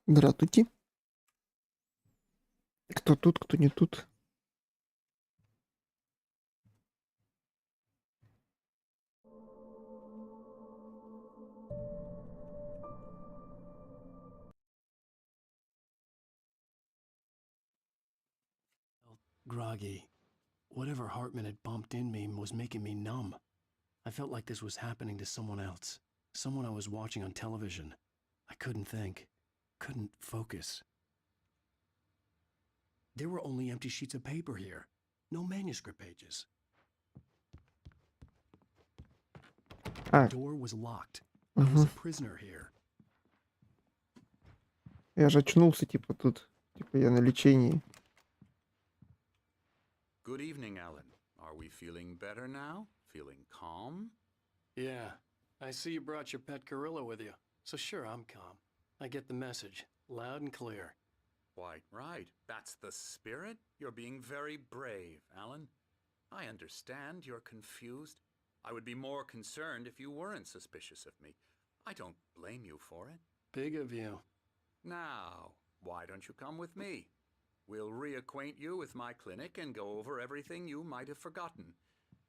Здравствуйте. Кто тут, кто не тут? Groggy. Whatever Hartman had bumped in me was making me numb. I felt like this was happening to someone else. Someone I was watching on television. I couldn't think. Couldn't focus. There were only empty sheets of paper here. No manuscript pages. The door was locked. I was a prisoner here. Я же очнулся, типа, тут. Типа, я на лечении. Good evening, Alan. Are we feeling better now? Feeling calm? Yeah. I see you brought your pet gorilla with you. So sure, I'm calm. I get the message. Loud and clear. Quite right. That's the spirit. You're being very brave, Alan. I understand you're confused. I would be more concerned if you weren't suspicious of me. I don't blame you for it. Big of you. Now, why don't you come with me? We'll reacquaint you with my clinic and go over everything you might have forgotten.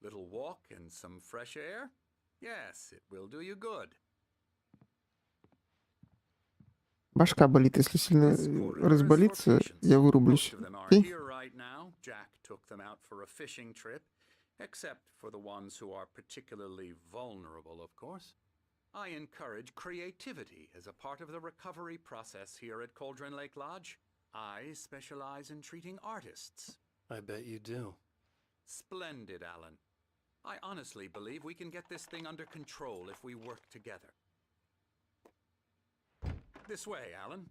Little walk and some fresh air? Yes, it will do you good. Башка болит, если сильно разболится, я вырублюсь. Окей? Here right now. Jack took them out for a fishing trip, except for the ones who are particularly vulnerable, of course. I encourage creativity as a part of the recovery process here at Cauldron Lake Lodge. I specialize in treating artists. I bet you do. Splendid, Alan. I honestly believe we can get this thing under control if we work together. This way, Alan.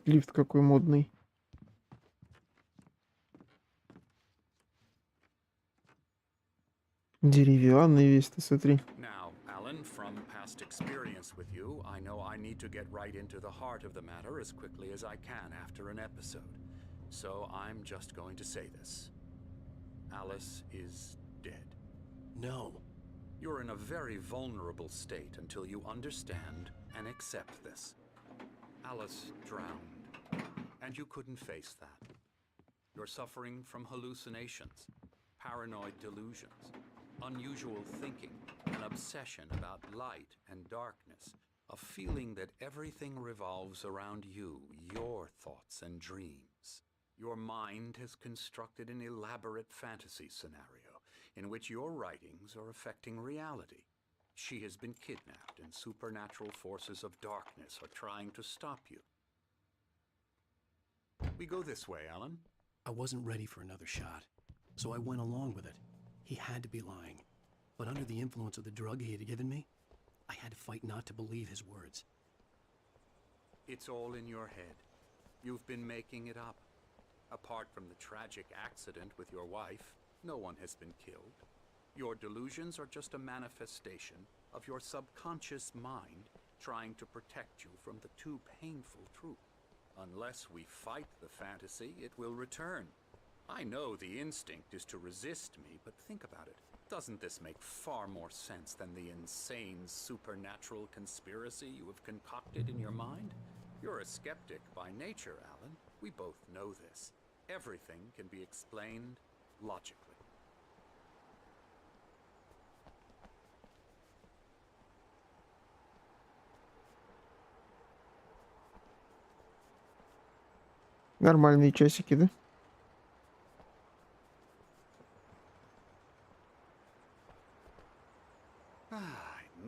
Лифт какой модный. Деревянный весь, ты смотри. Now, Alan, from past experience with you, I know I need to get right into the heart of the matter as quickly as I can after an episode. So I'm just going to say this. Alice is dead. No. You're in a very vulnerable state until you understand and accept this. Alice drowned, and you couldn't face that. You're suffering from hallucinations, paranoid delusions, unusual thinking, an obsession about light and darkness, a feeling that everything revolves around you, your thoughts and dreams. Your mind has constructed an elaborate fantasy scenario in which your writings are affecting reality. She has been kidnapped, and supernatural forces of darkness are trying to stop you. We go this way, Alan. I wasn't ready for another shot, so I went along with it. He had to be lying. But under the influence of the drug he had given me, I had to fight not to believe his words. It's all in your head. You've been making it up. Apart from the tragic accident with your wife, no one has been killed. Your delusions are just a manifestation of your subconscious mind trying to protect you from the too painful truth. Unless we fight the fantasy, it will return. I know the instinct is to resist me, but think about it. Doesn't this make far more sense than the insane supernatural conspiracy you have concocted in your mind? You're a skeptic by nature, Alan. We both know this. Everything can be explained logically. Нормальные часики, да? I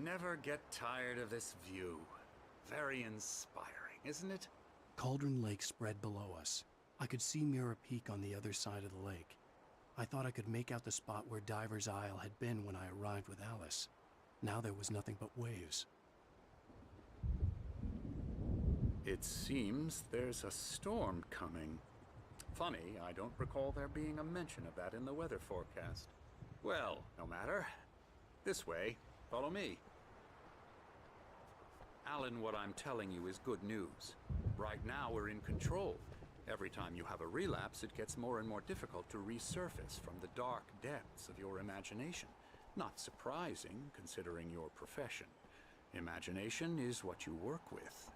never get tired of this view. Very inspiring, isn't it? Cauldron Lake spread below us. I could see Mirror Peak on the other side of the lake. I thought I could make out the spot where Diver's Isle had been when I arrived with Alice. Now there was nothing but waves. It seems there's a storm coming. Funny, I don't recall there being a mention of that in the weather forecast. Well, no matter. This way. Follow me. Alan, what I'm telling you is good news. Right now we're in control. Every time you have a relapse, it gets more and more difficult to resurface from the dark depths of your imagination. Not surprising, considering your profession. Imagination is what you work with.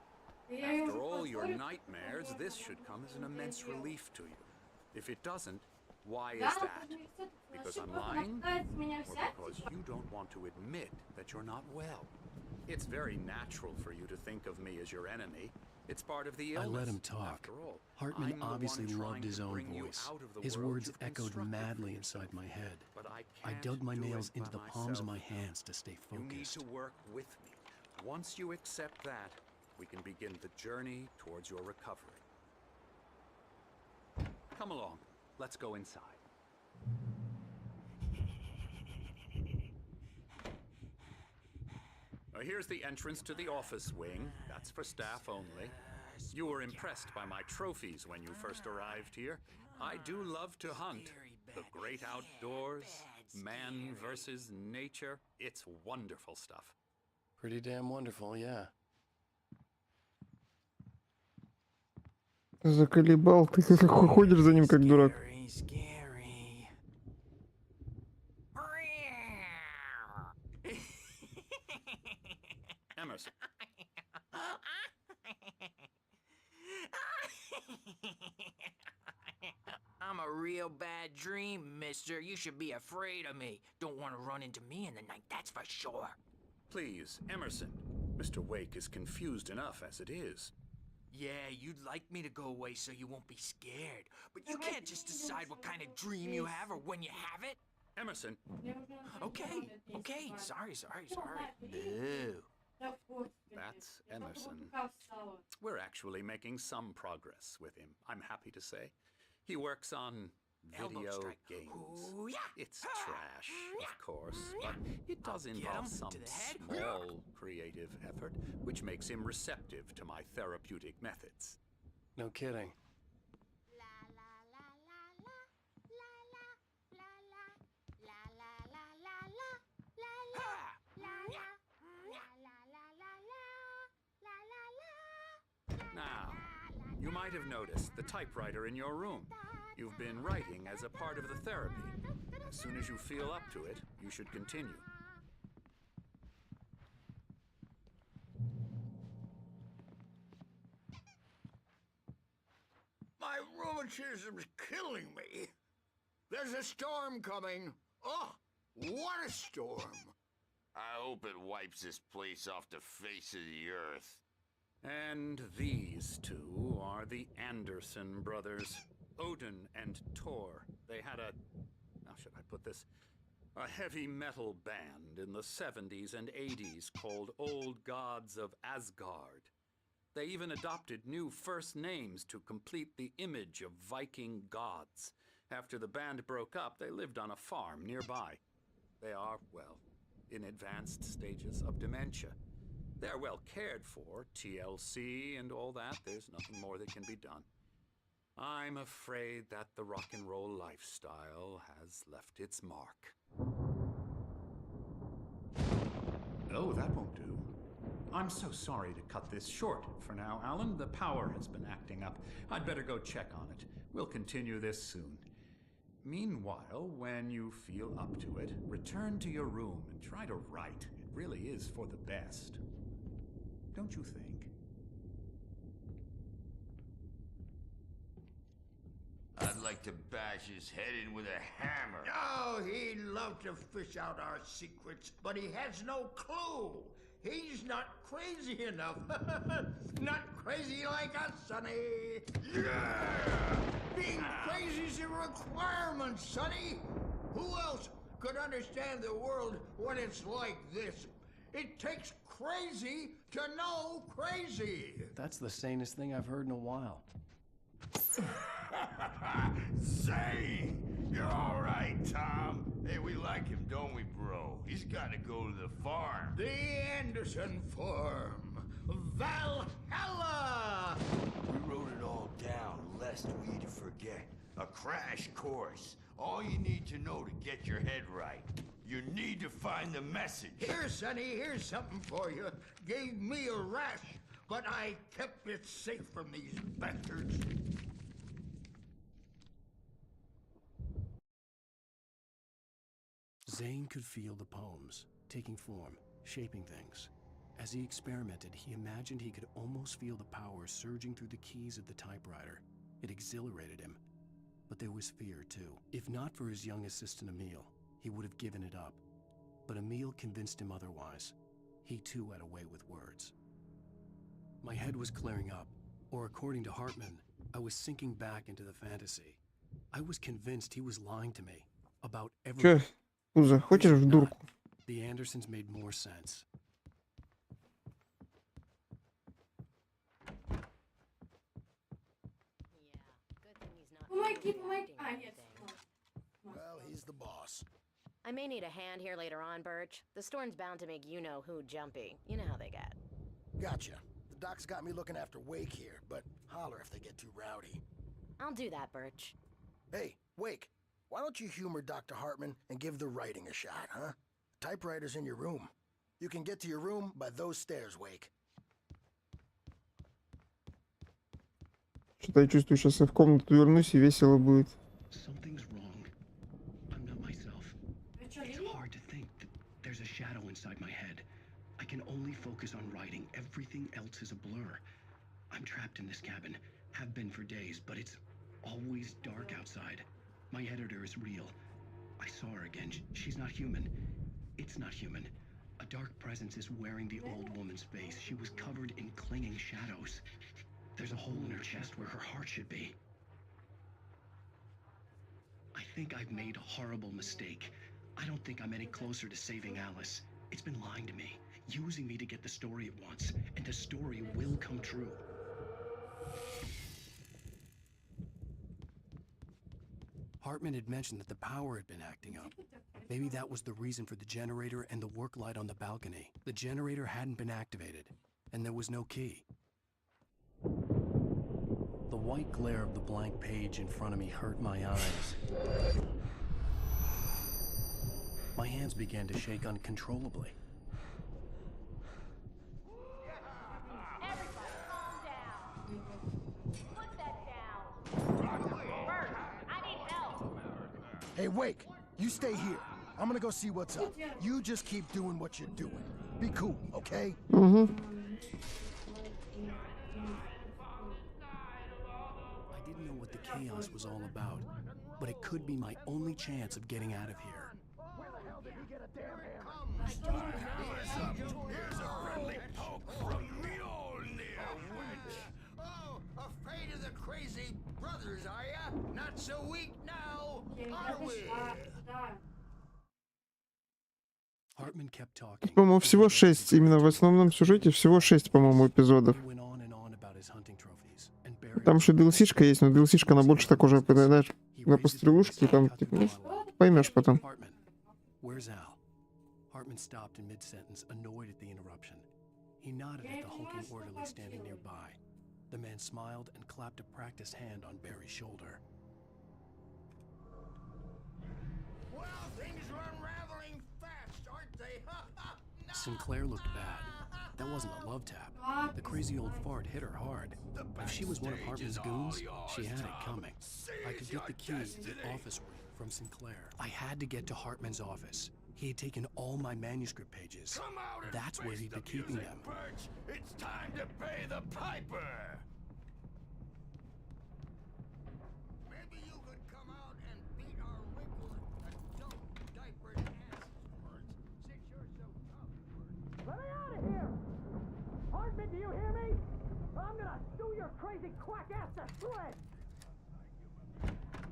After all your nightmares, this should come as an immense relief to you. If it doesn't, why is that? Because I'm lying? Or because you don't want to admit that you're not well? It's very natural for you to think of me as your enemy. It's part of the illness. I let him talk. After all, Hartman I'm the obviously one loved trying his to own bring you voice. out of the His world words you've echoed constructed for madly yourself. inside my head. But I can't dug my do nails it into by the palms of myself. my hands to stay You need focused. to work with me. Once you accept that, we can begin the journey towards your recovery. Come along. Let's go inside. Here's the entrance to the office wing. That's for staff only. You were impressed by my trophies when you first arrived here. I do love to hunt. The great outdoors, man versus nature. It's wonderful stuff. Pretty damn wonderful, yeah. Заколебал, ты ходишь за ним как дурак. Scary. Emerson. I'm a real bad dream, mister. You should be afraid of me. Don't want to run into me in the night, that's for sure. Please, Emerson. Mr. Wake is confused enough as it is. Yeah, you'd like me to go away so you won't be scared. But you can't just decide what kind of dream you have or when you have it. Emerson. Okay. Sorry. No. That's Emerson. We're actually making some progress with him, I'm happy to say. He works on Elbow video strike. games. Ooh, yeah. It's trash, of course, but it does Get involve 'em some to the head. small creative effort, which makes him receptive to my therapeutic methods. No kidding. Now, you might have noticed the typewriter in your room. You've been writing as a part of the therapy. As soon as you feel up to it, you should continue. My rheumatism's killing me. There's a storm coming. Oh, what a storm. I hope it wipes this place off the face of the earth. And these two are the Anderson brothers, Odin and Thor. They had a, how should I put this? A heavy metal band in the 70s and 80s called Old Gods of Asgard. They even adopted new first names to complete the image of Viking gods. After the band broke up, they lived on a farm nearby. They are, well, in advanced stages of dementia. They're well cared for, TLC and all that. There's nothing more that can be done. I'm afraid that the rock and roll lifestyle has left its mark. Oh, that won't do. I'm so sorry to cut this short for now, Alan. The power has been acting up. I'd better go check on it. We'll continue this soon. Meanwhile, when you feel up to it, return to your room and try to write. It really is for the best. Don't you think? I'd like to bash his head in with a hammer. Oh, he'd love to fish out our secrets, but he has no clue. He's not crazy enough. Not crazy like us, Sonny. Yeah! Being crazy's a requirement, Sonny. Who else could understand the world when it's like this? It takes crazy to know crazy. That's the sanest thing I've heard in a while. Say, you're all right, Tom. Hey, we like him, don't we, bro? He's got to go to the farm. The Anderson Farm. Valhalla! We wrote it all down, lest we forget. A crash course. All you need to know to get your head right. You need to find the message. Here, Sonny, here's something for you. Gave me a rash, but I kept it safe from these bastards. Zane could feel the poems, taking form, shaping things. As he experimented, he imagined he could almost feel the power surging through the keys of the typewriter. It exhilarated him. But there was fear, too. If not for his young assistant Emil, he would have given it up. But Emil convinced him otherwise. He too had a way with words. My head was clearing up, or according to Hartman, I was sinking back into the fantasy. I was convinced he was lying to me about everything. Че, Пузо, хочешь в дурку? The Andersons made more sense. Well, he's the boss. I may need a hand here later on, Birch. The storm's bound to make you-know-who jumpy. You know how they get. Gotcha. The doc's got me looking after Wake here, but holler if they get too rowdy. I'll do that, Birch. Hey, Wake, why don't you humor Dr. Hartman and give the writing a shot, huh? Typewriter's in your room. You can get to your room by those stairs, Wake. Что-то я чувствую, сейчас я в комнату вернусь и весело будет. Something's wrong. I'm not myself. It's hard to think that there's a shadow inside my head. I can only focus on writing. Everything else is a blur. I'm trapped in this cabin. Have been for days, but it's always dark outside. My editor is real. I saw her again. She's not human. It's not human. A dark presence is wearing the old woman's face. She was covered in clinging shadows. There's a hole in her chest where her heart should be. I think I've made a horrible mistake. I don't think I'm any closer to saving Alice. It's been lying to me, using me to get the story it wants, and the story will come true. Hartman had mentioned that the power had been acting up. Maybe that was the reason for the generator and the work light on the balcony. The generator hadn't been activated, and there was no key. The white glare of the blank page in front of me hurt my eyes. My hands began to shake uncontrollably. Everybody, calm down. Put that down. Birch, I need help. Hey, Wake, you stay here. I'm gonna go see what's up. You just keep doing what you're doing. Be cool, okay? Угу. I didn't know what the chaos was all about, but it could be my only chance of getting out of here. Where the hell did he get a damn hammer? Here's a friendly poke from the old near-witch. Oh, afraid of the crazy brothers, are ya? Not so weak now, are we? Hartman kept talking. По-моему, всего 6. Именно в основном сюжете всего 6, по-моему, эпизодов. He went on and on about his hunting trophies and burial. Там еще DLC-шка есть, но DLC-шка она больше так уже, знаешь, на пострелушке, там, типа, ну, поймешь потом. Hartman, where's Al? Hartman stopped in mid-sentence, annoyed at the interruption. He nodded at the hulking orderly standing nearby. The man smiled and clapped a practiced hand on Barry's shoulder. Well, things are unraveling fast, aren't they? Sinclair looked bad. That wasn't a love tap. The crazy old fart hit her hard. If she was one of Hartman's goons, she had it coming. I could get the key to the office room from Sinclair. I had to get to Hartman's office. He had taken all my manuscript pages. Come out and That's where face he'd the be keeping music, them. Birch. It's time to pay the piper. Maybe you could come out and beat our wrinkled adult diapered asses, Birch, since you're so tough, Birch. Let me out of here! Hartman, do you hear me? I'm gonna sew your crazy quack ass to shreds!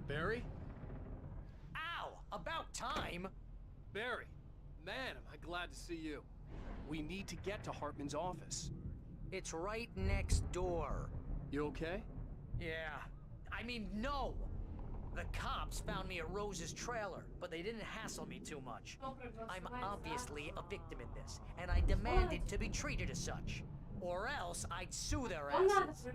Barry? Ow! About time! Barry! Man, am I glad to see you. We need to get to Hartman's office. It's right next door. You okay? Yeah. I mean, no! The cops found me at Rose's trailer, but they didn't hassle me too much. I'm obviously a victim in this, and I demanded to be treated as such. Or else I'd sue their asses.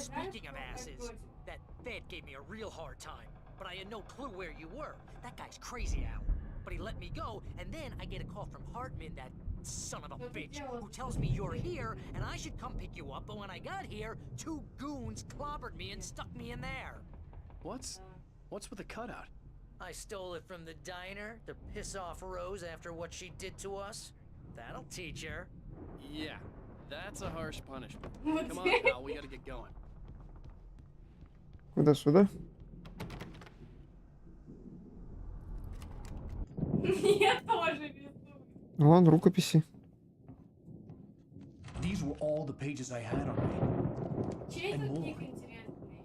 Speaking of asses, that Fed gave me a real hard time, but I had no clue where you were. That guy's crazy, Al. But he let me go, and then I get a call from Hartman, that son of a bitch, who tells me you're here, and I should come pick you up, but when I got here, 2 goons clobbered me and stuck me in there. What's with the cutout? I stole it from the diner to piss off Rose after what she did to us. That'll teach her. Yeah, that's a harsh punishment. Come on, pal, we gotta get going. Куда, сюда? Я тоже рисую. Вон, рукописи. These were all the pages I had on me. Чей And тут more. ник интересный?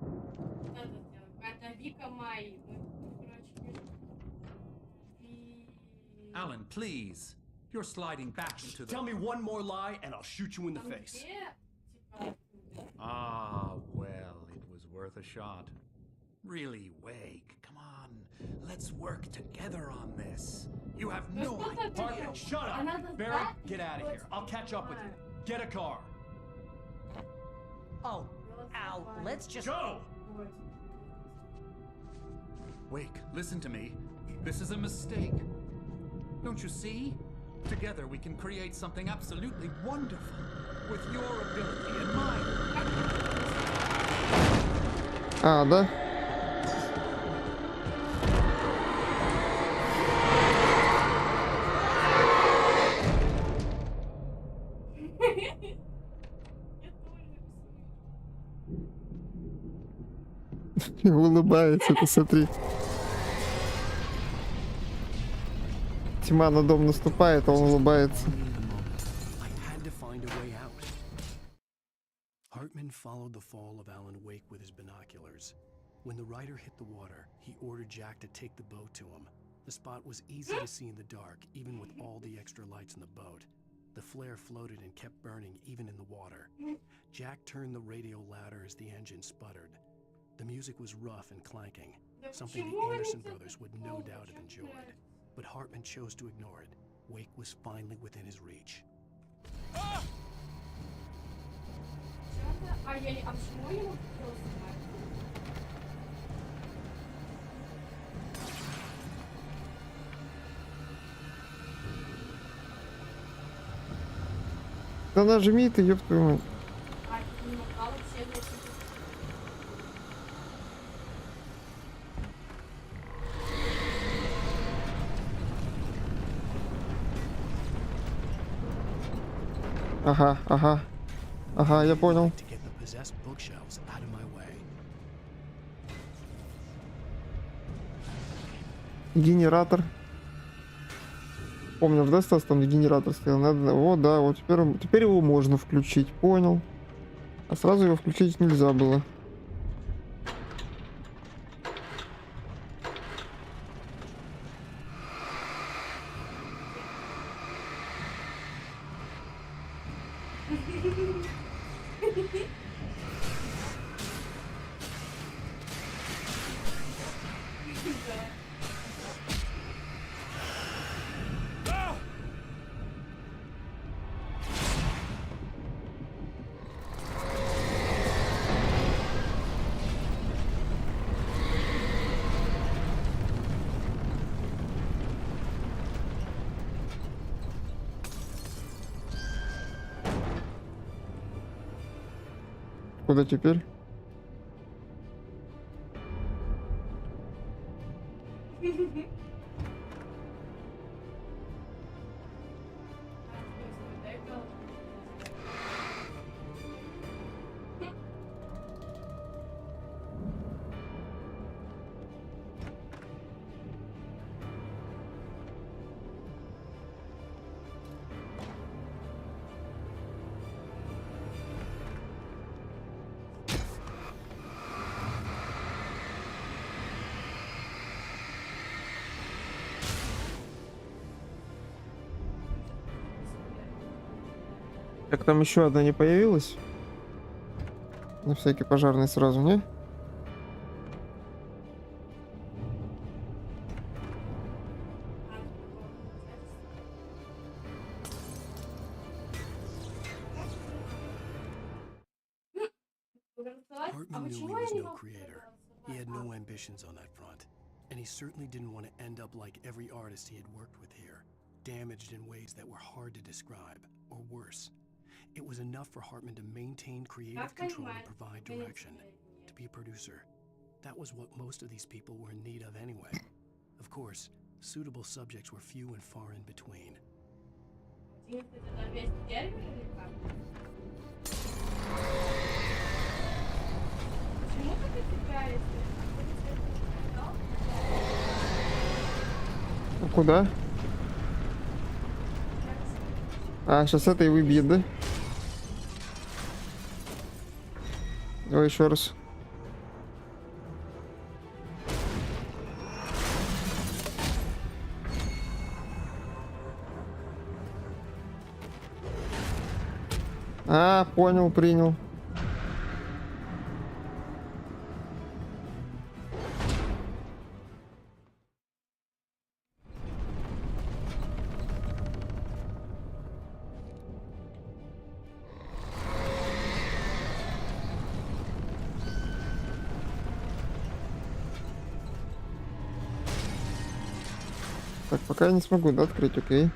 Вот это сделай. Это Вика Майи. Ну, короче, Alan, please. You're sliding back into the... Tell me one more lie and I'll shoot you in the Там face. где, типа, Ah, well, it was worth a shot. Really, Wake, come on. Let's work together on this. You have ну no что idea. так делать? Shut А up! надо Barry, так get out of here. делать, I'll catch up with you. Get a car. Oh, Al, let's just... Go! Вот. Wake, listen to me. This is a mistake. Don't you see? Together we can create something absolutely wonderful. With your ability and mine. А, да? Улыбается, посмотри. Тьма на дом наступает, а он улыбается. I had to find a way out. Hartman followed the fall of Alan Wake with his binoculars. When the rider hit the water, he ordered Jack to take the boat to him. The spot was easy to see in the dark, even with all the extra lights in the boat. The flare floated and kept burning even in the water. Jack turned the radio louder as the engine sputtered. The music was rough and clanking, something the Anderson brothers would no doubt have enjoyed. But Hartman chose to ignore it. Wake was finally within his reach. Чё-то- А почему я не могу снимать? Да нажми ты, ёб твою мать. А, я не могла вообще зайти. Ага, ага. Ага, я понял. To get the possessed bookshelves out of my way. Генератор. Помнишь, да, Стас, там генератор стоял? Надо... Вот, да, вот теперь его можно включить, понял. А сразу его включить нельзя было. Куда теперь? Так там еще одна не появилась? На всякий пожарный сразу, не? Hartman knew he was no creator. He had no ambitions on that front. And he certainly didn't want to end up like every artist he had worked with here, damaged in ways that were hard to describe, or worse. It was enough for Hartman to maintain creative control and provide direction, to be a producer. That was what most of these people were in need of anyway. Of course, suitable subjects were few and far in between. Куда? А, сейчас это и выбьет, да? Давай еще раз. А, понял, принял. Так, пока я не смогу, да, открыть, окей.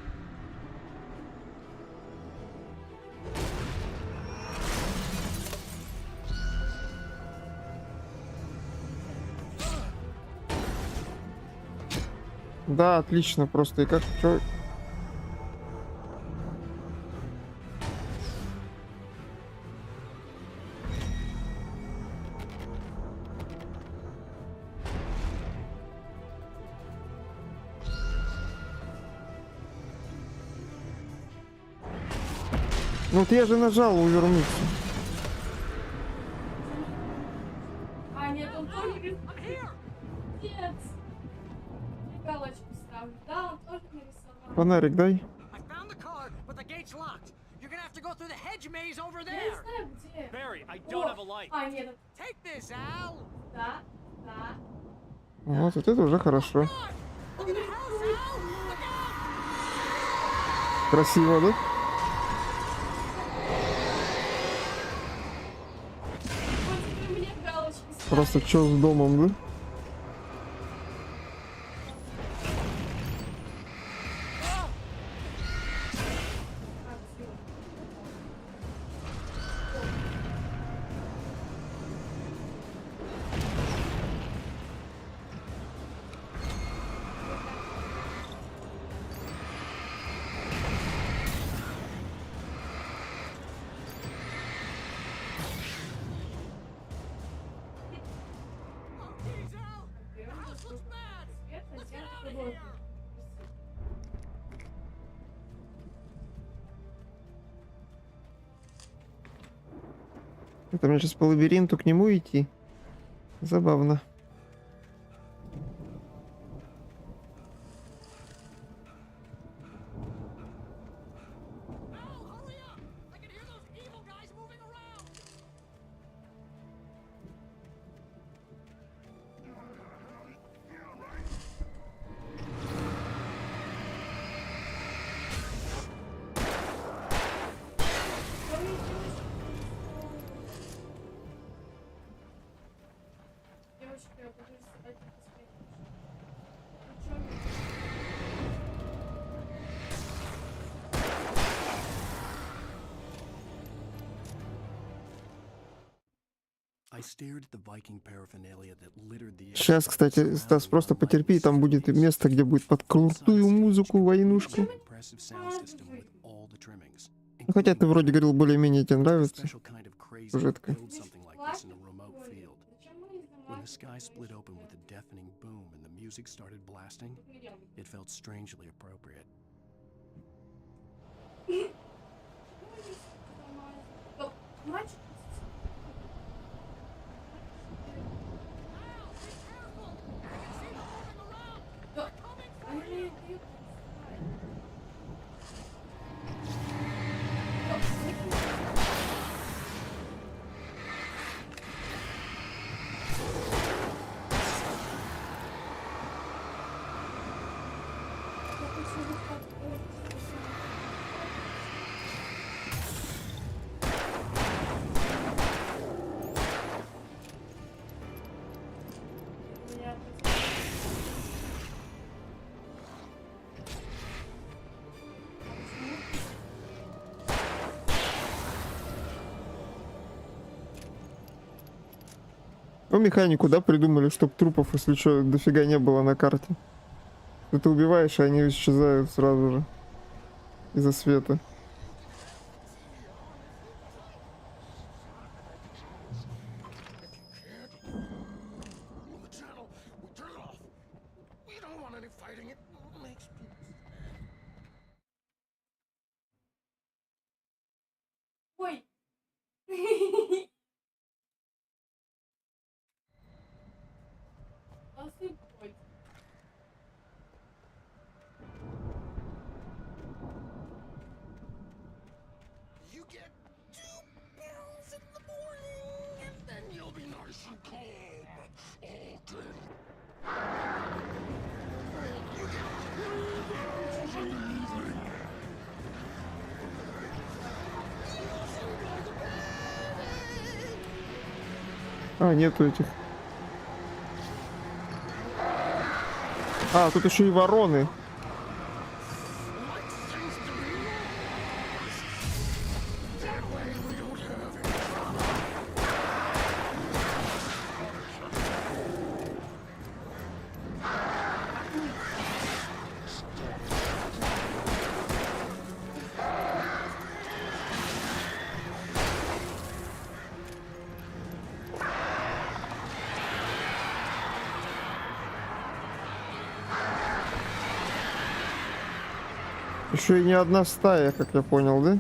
Да, отлично, просто и как, чё... Ну вот я же нажал увернуться. А, нет, он тоже нарисовал. Нет. Галочку ставлю. Да, он тоже нарисовал. Фонарик дай. I found the car, but the gate's locked. You're gonna have to go through the hedge maze over Я не there. знаю, где. Barry, I don't have a light. А, нет. Take this, Al. Да, да. Вот это уже хорошо. Look at the house, Al. Look out. Красиво, да? Вот теперь у меня галочку ставлю. Просто чё с домом, да? Jeez, Al. The house looks bad. Let's get out of here. Это мне сейчас по лабиринту к нему идти. Забавно. Al, hurry up. I can hear those evil guys moving around. Девочка, я буду рисовать на посмертие. Ну чё? I stared at the Viking paraphernalia that littered the Сейчас, кстати, Стас, просто потерпи, там будет место, где будет под крутую музыку, войнушку. impressive sound system with all the trimmings. Ну, хотя ты вроде говорил, более-менее тебе нравится. Special kind of crazy to Сюжетка. build something like this in a remote field. Зачем мы When the изымаем? sky split open with a deafening boom and the music started blasting, it felt strangely appropriate. Мальчик. Al, be careful. I can see them moving around. Да. They're coming for Они you. мне дают. Какую механику, да, придумали, чтобы трупов, если что, дофига не было на карте? Ты убиваешь, и они исчезают сразу же. Из-за света. Ой. Осыпать. You get 2 pills in the morning, and then you'll be nice and calm all day. You get 3 pills in the evening. А, нету этих. А, тут еще и вороны. Еще и не одна стая, как я понял, да?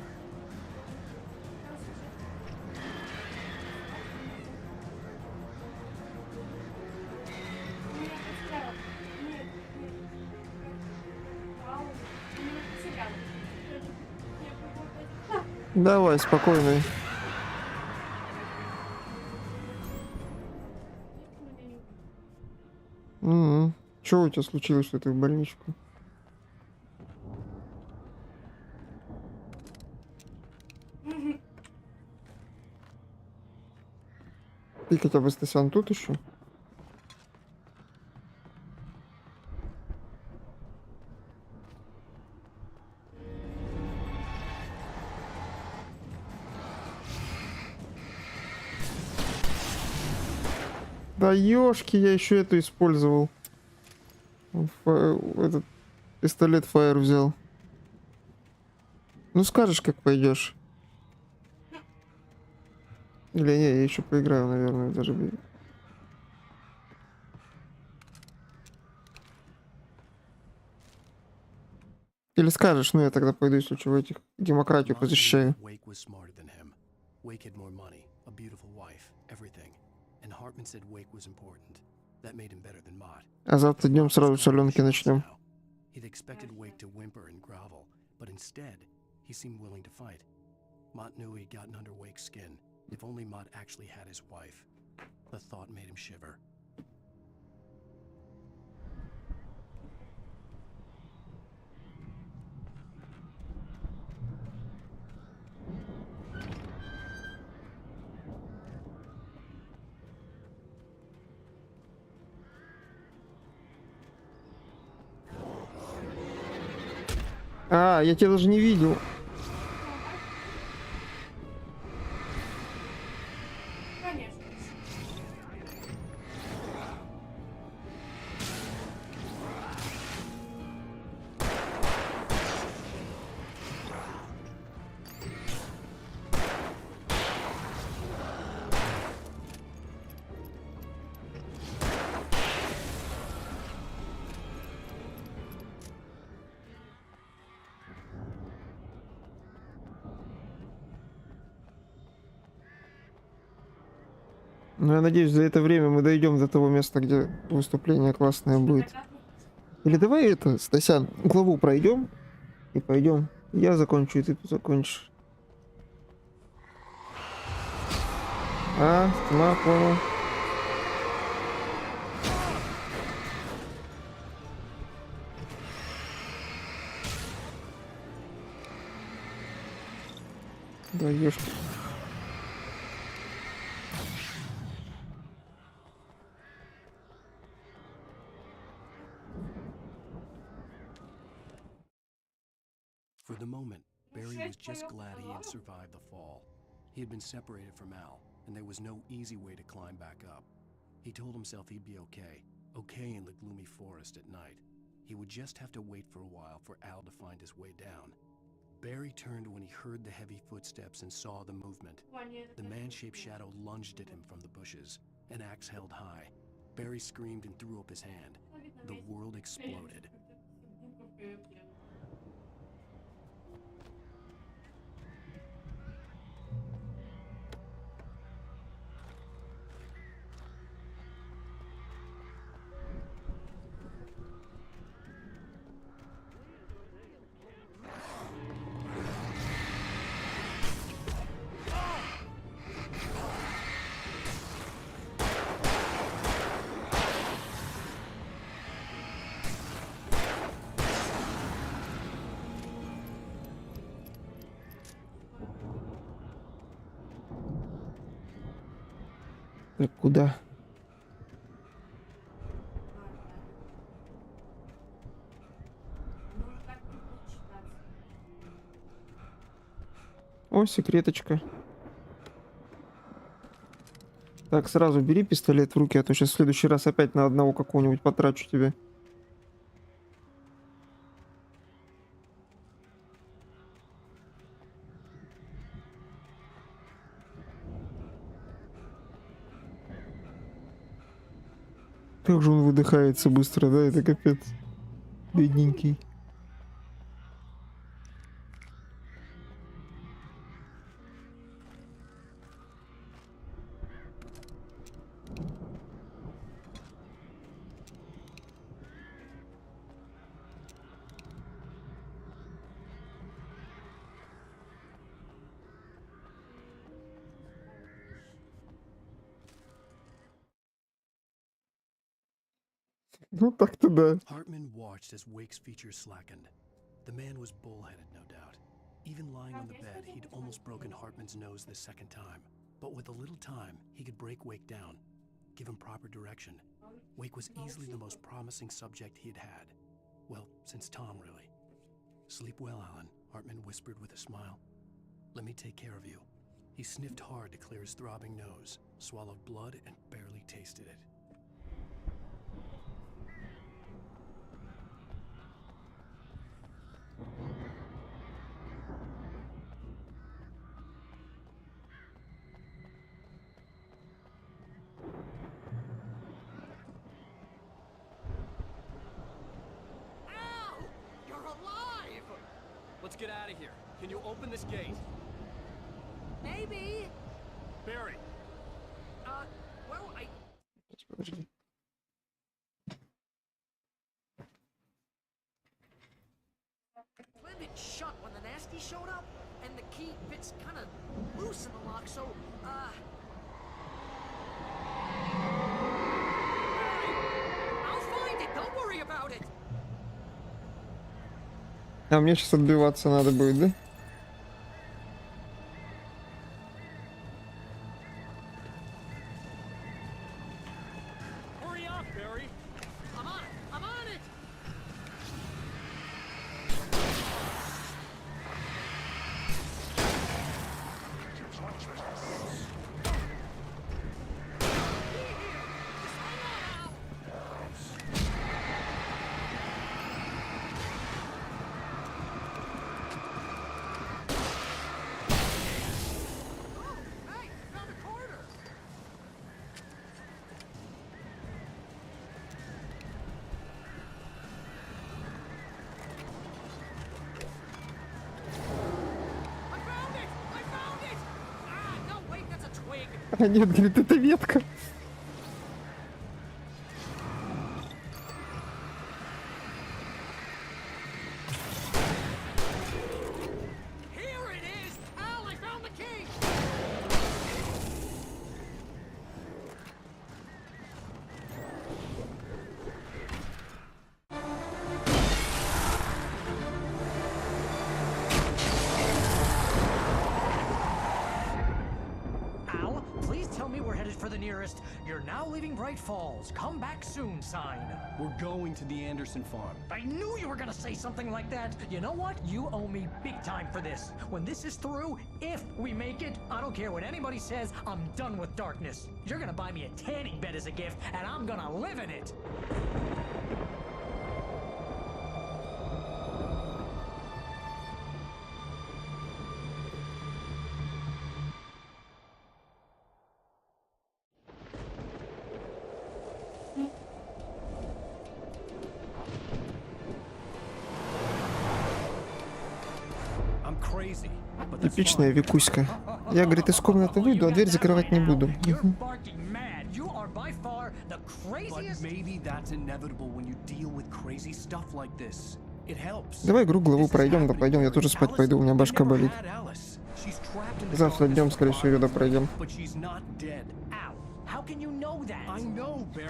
Давай, спокойно. Что у тебя случилось, что ты в больничку? Ты хотя бы, Стасян, тут еще? Да ёшки, я еще эту использовал. Этот пистолет Fire взял. Ну скажешь, как пойдешь. Или не, я еще поиграю, наверное, даже. Или скажешь, ну я тогда пойду, если что, в этих демократию позащищаю. А завтра днем сразу с Аленки начнем. Mott knew he'd gotten under Wake's skin. If only Mott actually had his wife. The thought made him shiver. А, я тебя даже не видел. Ну, я надеюсь, за это время мы дойдем до того места, где выступление классное будет. Или давай это, Стасян, главу пройдем и пойдем. Я закончу, и ты закончишь. А, понял. Да, ешки. For the moment, Barry was just glad he had survived the fall. He had been separated from Al, and there was no easy way to climb back up. He told himself he'd be okay. Okay in the gloomy forest at night. He would just have to wait for a while for Al to find his way down. Barry turned when he heard the heavy footsteps and saw the movement. The man-shaped shadow lunged at him from the bushes, an axe held high. Barry screamed and threw up his hand. The world exploded. Так, куда? О, секреточка. Так, сразу бери пистолет в руки, а то сейчас в следующий раз опять на одного какого-нибудь потрачу тебе. Как же он выдыхается быстро, да? Это капец. Бедненький. Ну так-то да. Hartman watched as Wake's features slackened. The man was bullheaded, no doubt. Even lying on the bed, he'd almost broken Hartman's nose the second time. But with a little time, he could break Wake down, give him proper direction. Wake was easily the most promising subject he'd had. Well, since Tom, really. Sleep well, Alan, Hartman whispered with a smile. Let me take care of you. He sniffed hard to clear his throbbing nose, swallowed blood, and barely tasted it. Let's get out of here. Can you open this gate? Maybe. Barry. Well, Подожди. Flynn had shut when the nasty showed up, and the key fits kind of loose in the lock, so, I'll find it. Don't worry about it. А мне сейчас отбиваться надо будет, да? Hurry up, Barry. I'm on it. I'm on it. Hey, found a corner. I found it! I found it! Ah, no, wait, that's a twig. А нет, говорит, это ветка. Here it is! Al, I found the key! Al, please tell me we're headed for the the nearest "You're now leaving Bright Falls. Come back soon" sign. We're going to the Anderson farm. I knew you were gonna say something like that. You know what? You owe me big time for this. When this is through, if we make it, I don't care what anybody says, I'm done with darkness. You're gonna buy me a tanning bed as a gift, and I'm gonna live in it. Типичная Викуська. Я, говорит, из комнаты выйду, а дверь закрывать не буду. Мгм. Давай игру главу пройдем, да пойдем, я тоже спать пойду, у меня башка болит. Завтра днем, скорее всего, ее допройдем.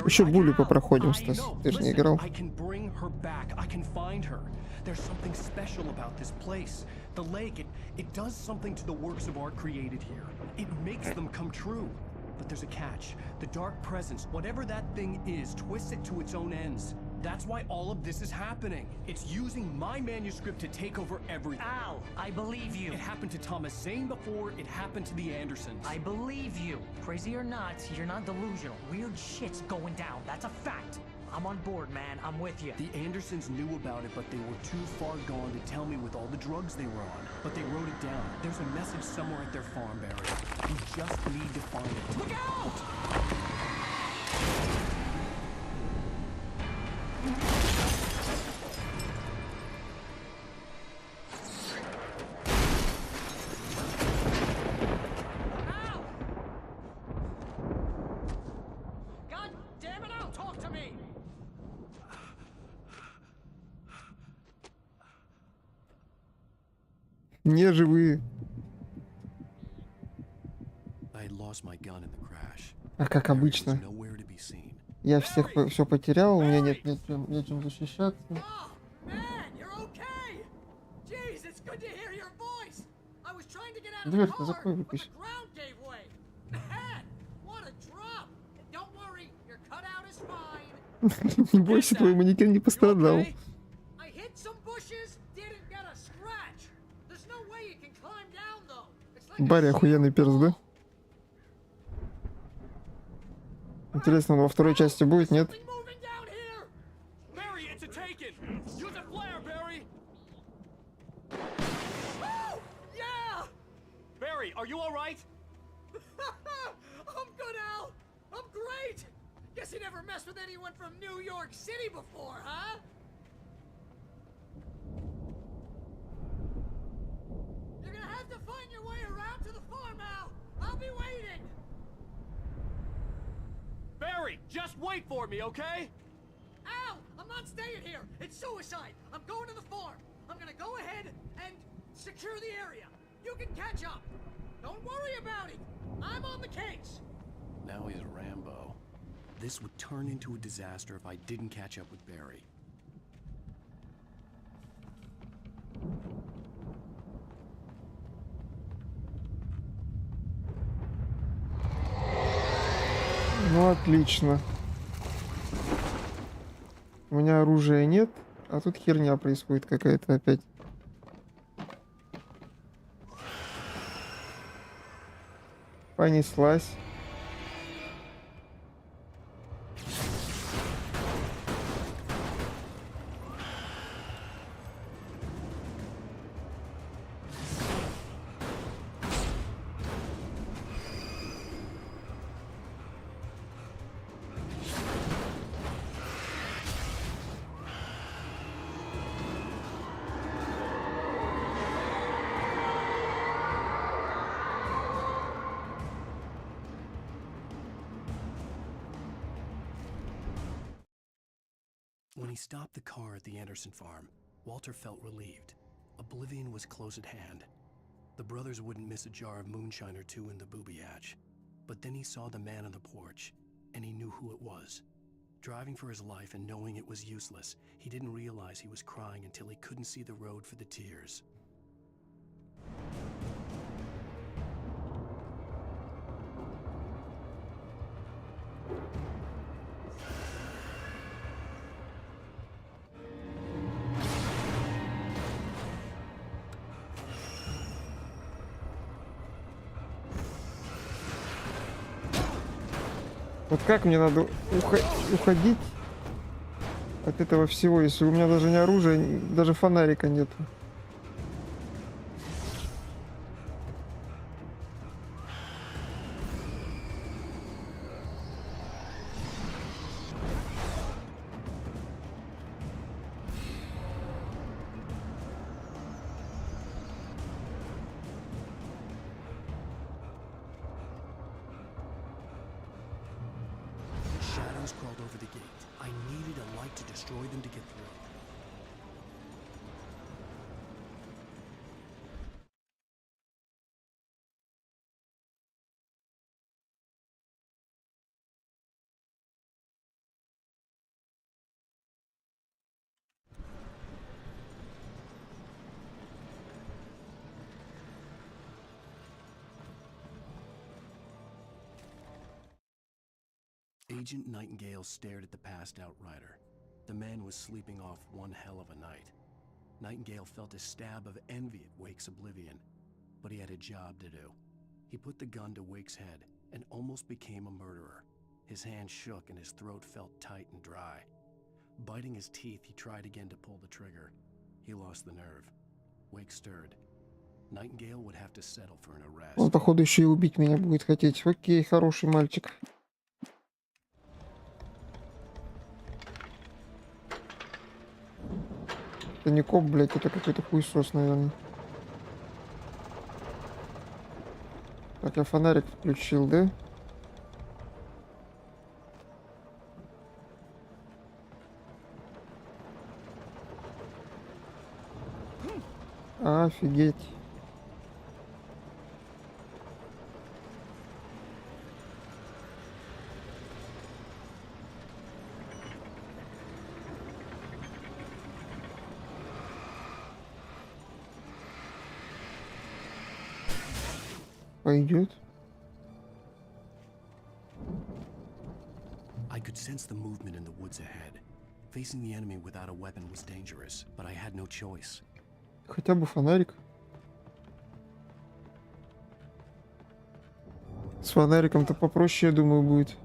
Еще булю попроходим, Стас. Ты же не играл. There's something special about this place. The lake, it does something to the works of art created here. It makes them come true. But there's a catch. The dark presence, whatever that thing is, twists it to its own ends. That's why all of this is happening. It's using my manuscript to take over everything. Al, I believe you. It happened to Thomas Zane before, it happened to the Andersons. I believe you. Crazy or not, you're not delusional. Weird shit's going down. That's a fact. I'm on board, man. I'm with you. The Andersons knew about it, but they were too far gone to tell me with all the drugs they were on. But they wrote it down. There's a message somewhere at their farm, Barry. You just need to find it. Look out! Не живые. А как обычно. Я всех все потерял, у меня нет нечем защищаться. Дверь-то закрой, выпусти. Не бойся, твой манекен не пострадал. Барри охуенный перс, да? Интересно, он во второй части будет, нет? Barry, are you all right? I'm good, Al. I'm great. Guess you never messed with anyone from New York City before, huh? You're gonna have to find your way around to the farm, Al. I'll be waiting. Barry, just wait for me, okay? Al, I'm not staying here. It's suicide. I'm going to the farm. I'm gonna go ahead and secure the area. You can catch up. Don't worry about it. I'm on the case. Now he's Rambo. This would turn into a disaster if I didn't catch up with Barry. Ну, отлично. У меня оружия нет, а тут херня происходит какая-то опять. Понеслась. When he stopped the car at the Anderson farm, Walter felt relieved. Oblivion was close at hand. The brothers wouldn't miss a jar of moonshine or two in the booby hatch. But then he saw the man on the porch, and he knew who it was. Driving for his life and knowing it was useless, he didn't realize he was crying until he couldn't see the road for the tears. Вот как мне надо уходить от этого всего, если у меня даже не оружия, даже фонарика нету. Shadows crawled over the gate. I needed a light to destroy them to get through. Agent Nightingale stared at the passed out rider. The man was sleeping off one hell of a night. Nightingale felt a stab of envy at Wake's oblivion, but he had a job to do. He put the gun to Wake's head and almost became a murderer. His hand shook and his throat felt tight and dry. Biting his teeth, he tried again to pull the trigger. He lost the nerve. Wake stirred. Nightingale would have to settle for an arrest. Он, походу, еще и убить меня будет хотеть. Окей, хороший мальчик. Это не коп, блядь, это какой-то хуесос, наверное. Так, я фонарик включил, да? Офигеть. Пойдет. I could sense the movement in the woods ahead. Facing the enemy without a weapon was dangerous, but I had no choice. Хотя бы фонарик. С фонариком-то попроще, я думаю, будет.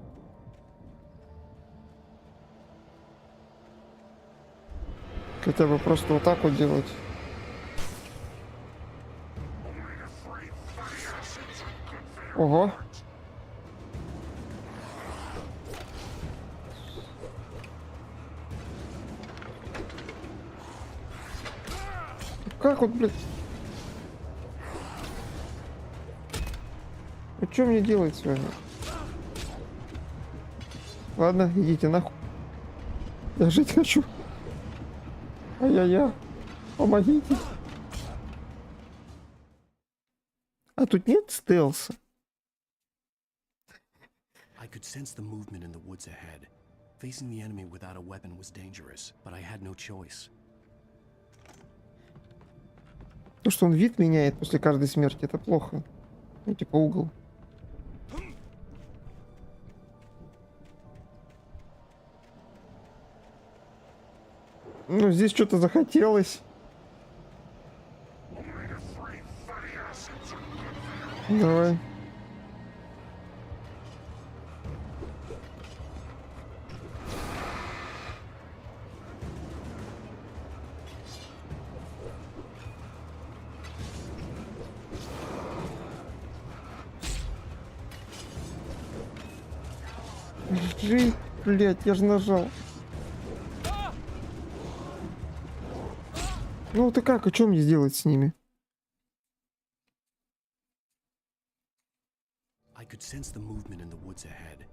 Хотя бы просто вот так вот делать. Ого. Как вот, блядь? А что мне делать с вами? Ладно, идите нахуй. Я жить хочу. Ай-яй-яй. Помогите. А тут нет стелса? I could sense the movement in the woods ahead. Facing the enemy without a weapon was dangerous, but I had no choice. То, что он вид меняет после каждой смерти, это плохо. Ну, типа угол. Ну, здесь что-то захотелось. Давай. Жить, блядь, я же нажал. Ну ты как, а что мне сделать с ними? I could sense the movement in the woods ahead.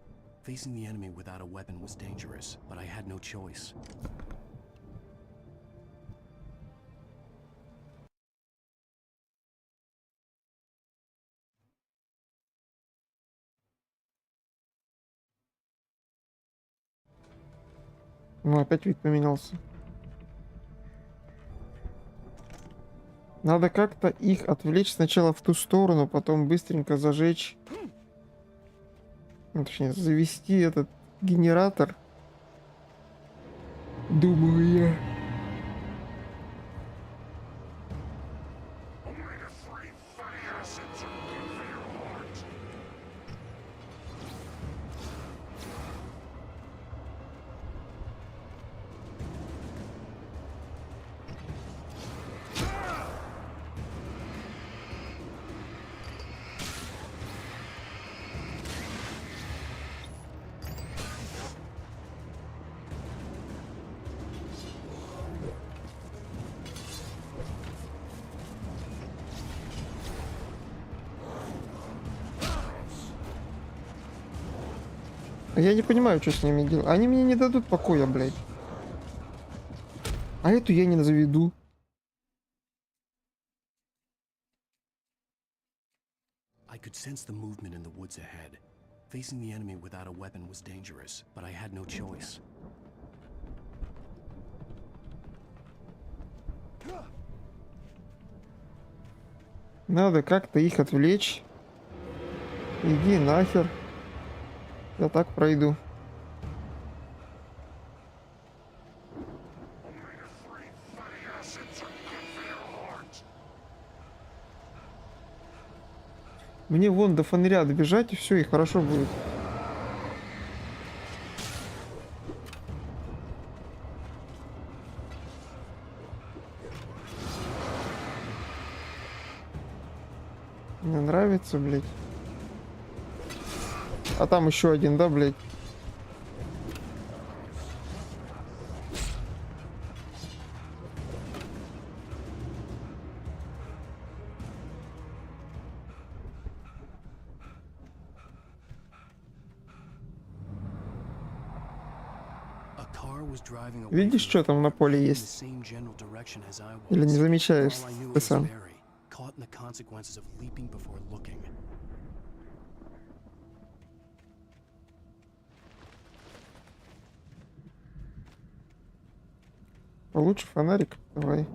Facing the enemy without a weapon was dangerous, but I had no choice. Ну, опять вид поменялся. Надо как-то их отвлечь сначала в ту сторону, потом быстренько зажечь. Ну, точнее, завести этот генератор. Думаю я. Я не понимаю, что с ними делать. Они мне не дадут покоя, блядь. А эту я не заведу. I could sense the movement in the woods ahead. Facing the enemy without a weapon was dangerous, but I had no choice. Надо как-то их отвлечь. Иди нахер. Я так пройду. Мне вон до фонаря добежать, и все, и хорошо будет. Мне нравится, блядь. А там еще один, да, блядь? Видишь, что там на поле есть? Или не замечаешь ты сам? Получше фонарик? Давай.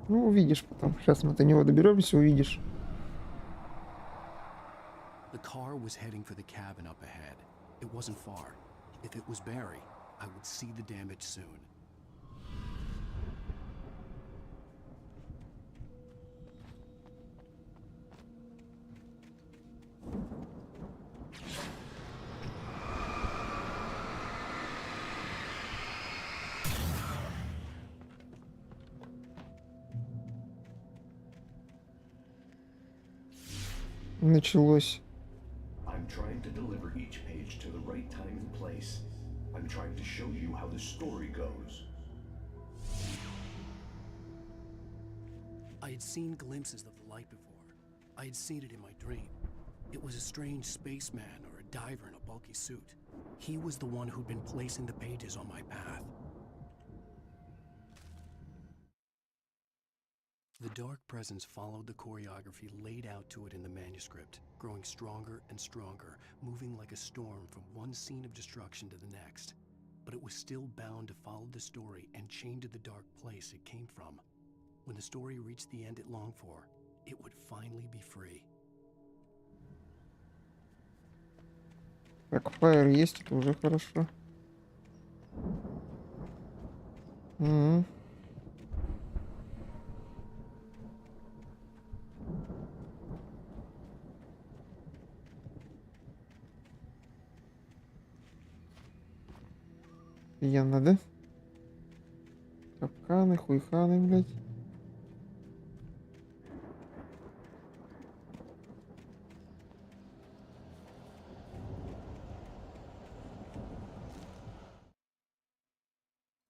Ну, увидишь потом. Сейчас мы до него доберемся, увидишь. The car was heading for the cabin up ahead. It wasn't far. If it was Barry, I would see the damage soon. Началось. I'm trying to deliver each page to the right time and place. I'm trying to show you how the story goes. I had seen glimpses of the light before. I had seen it in my dream. It was a strange spaceman or a diver in a bulky suit. He was the one who'd been placing the pages on my path. The dark presence followed the choreography laid out to it in the manuscript, growing stronger and stronger, moving like a storm from one scene of destruction to the next. But it was still bound to follow the story and chained to the dark place it came from. When the story reached the end it longed for, it would finally be free. Так, фаер есть, это уже хорошо. Офигенно, да? Капканы, хуйханы, блядь.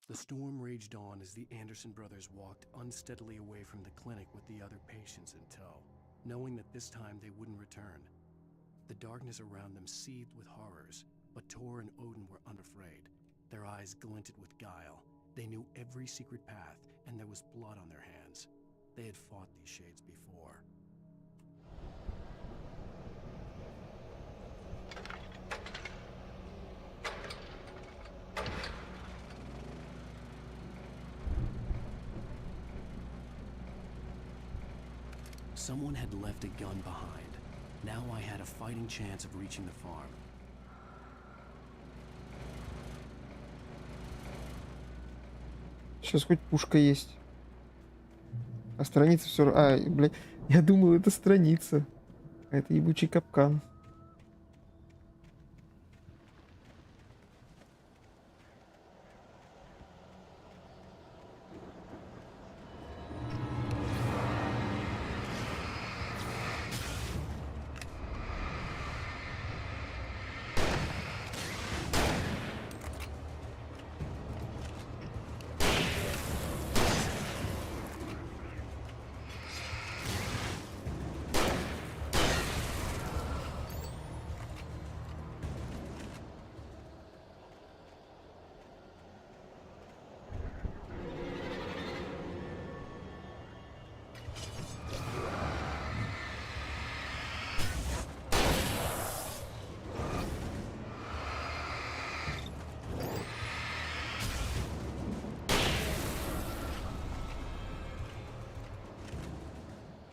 The storm raged on as the Anderson brothers walked unsteadily away from the clinic with the other patients in tow, knowing that this time they wouldn't return. The darkness around them seethed with horrors, but Tor and Odin were unafraid. Their eyes glinted with guile. They knew every secret path, and there was blood on their hands. They had fought these shades before. Someone had left a gun behind. Now I had a fighting chance of reaching the farm. Сейчас хоть пушка есть. А страница все... А, блядь, я думал, это страница. А это ебучий капкан.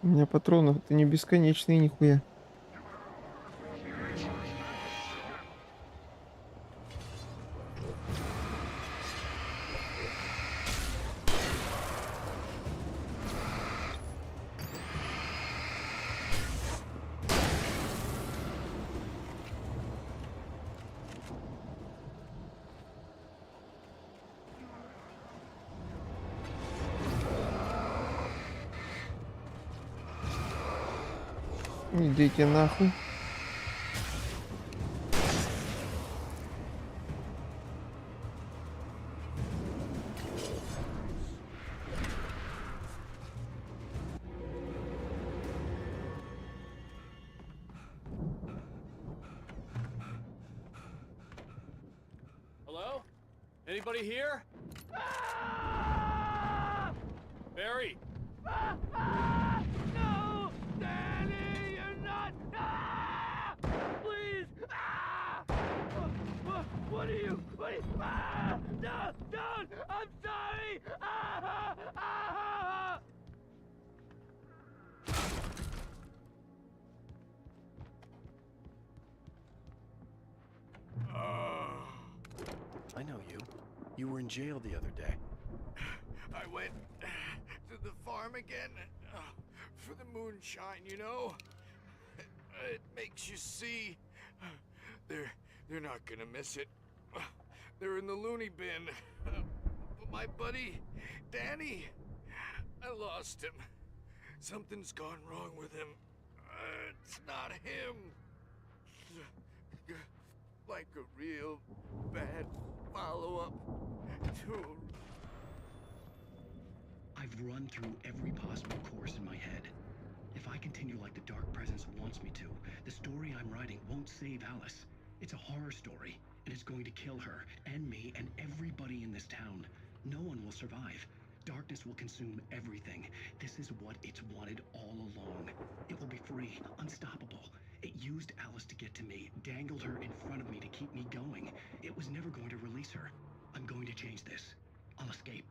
У меня патронов-то не бесконечные, нихуя. Идите нахуй. Hello? Anybody here? Barry! No! Danny, you're not! Ah! Please! Ah! What are you? Ah! No! Don't! I'm sorry! Ah! Ah! I know you. You were in jail the other day. I went to the farm again for the moonshine, you know? It makes you see. They're not gonna miss it. They're in the loony bin. But my buddy, Danny, I lost him. Something's gone wrong with him. It's not him. Like a real bad follow-up to... I've run through every possible course in my head. If I continue like the Dark Presence wants me to, the story I'm writing won't save Alice. It's a horror story, and it's going to kill her, and me, and everybody in this town. No one will survive. Darkness will consume everything. This is what it's wanted all along. It will be free, unstoppable. It used Alice to get to me, dangled her in front of me to keep me going. It was never going to release her. I'm going to change this. I'll escape.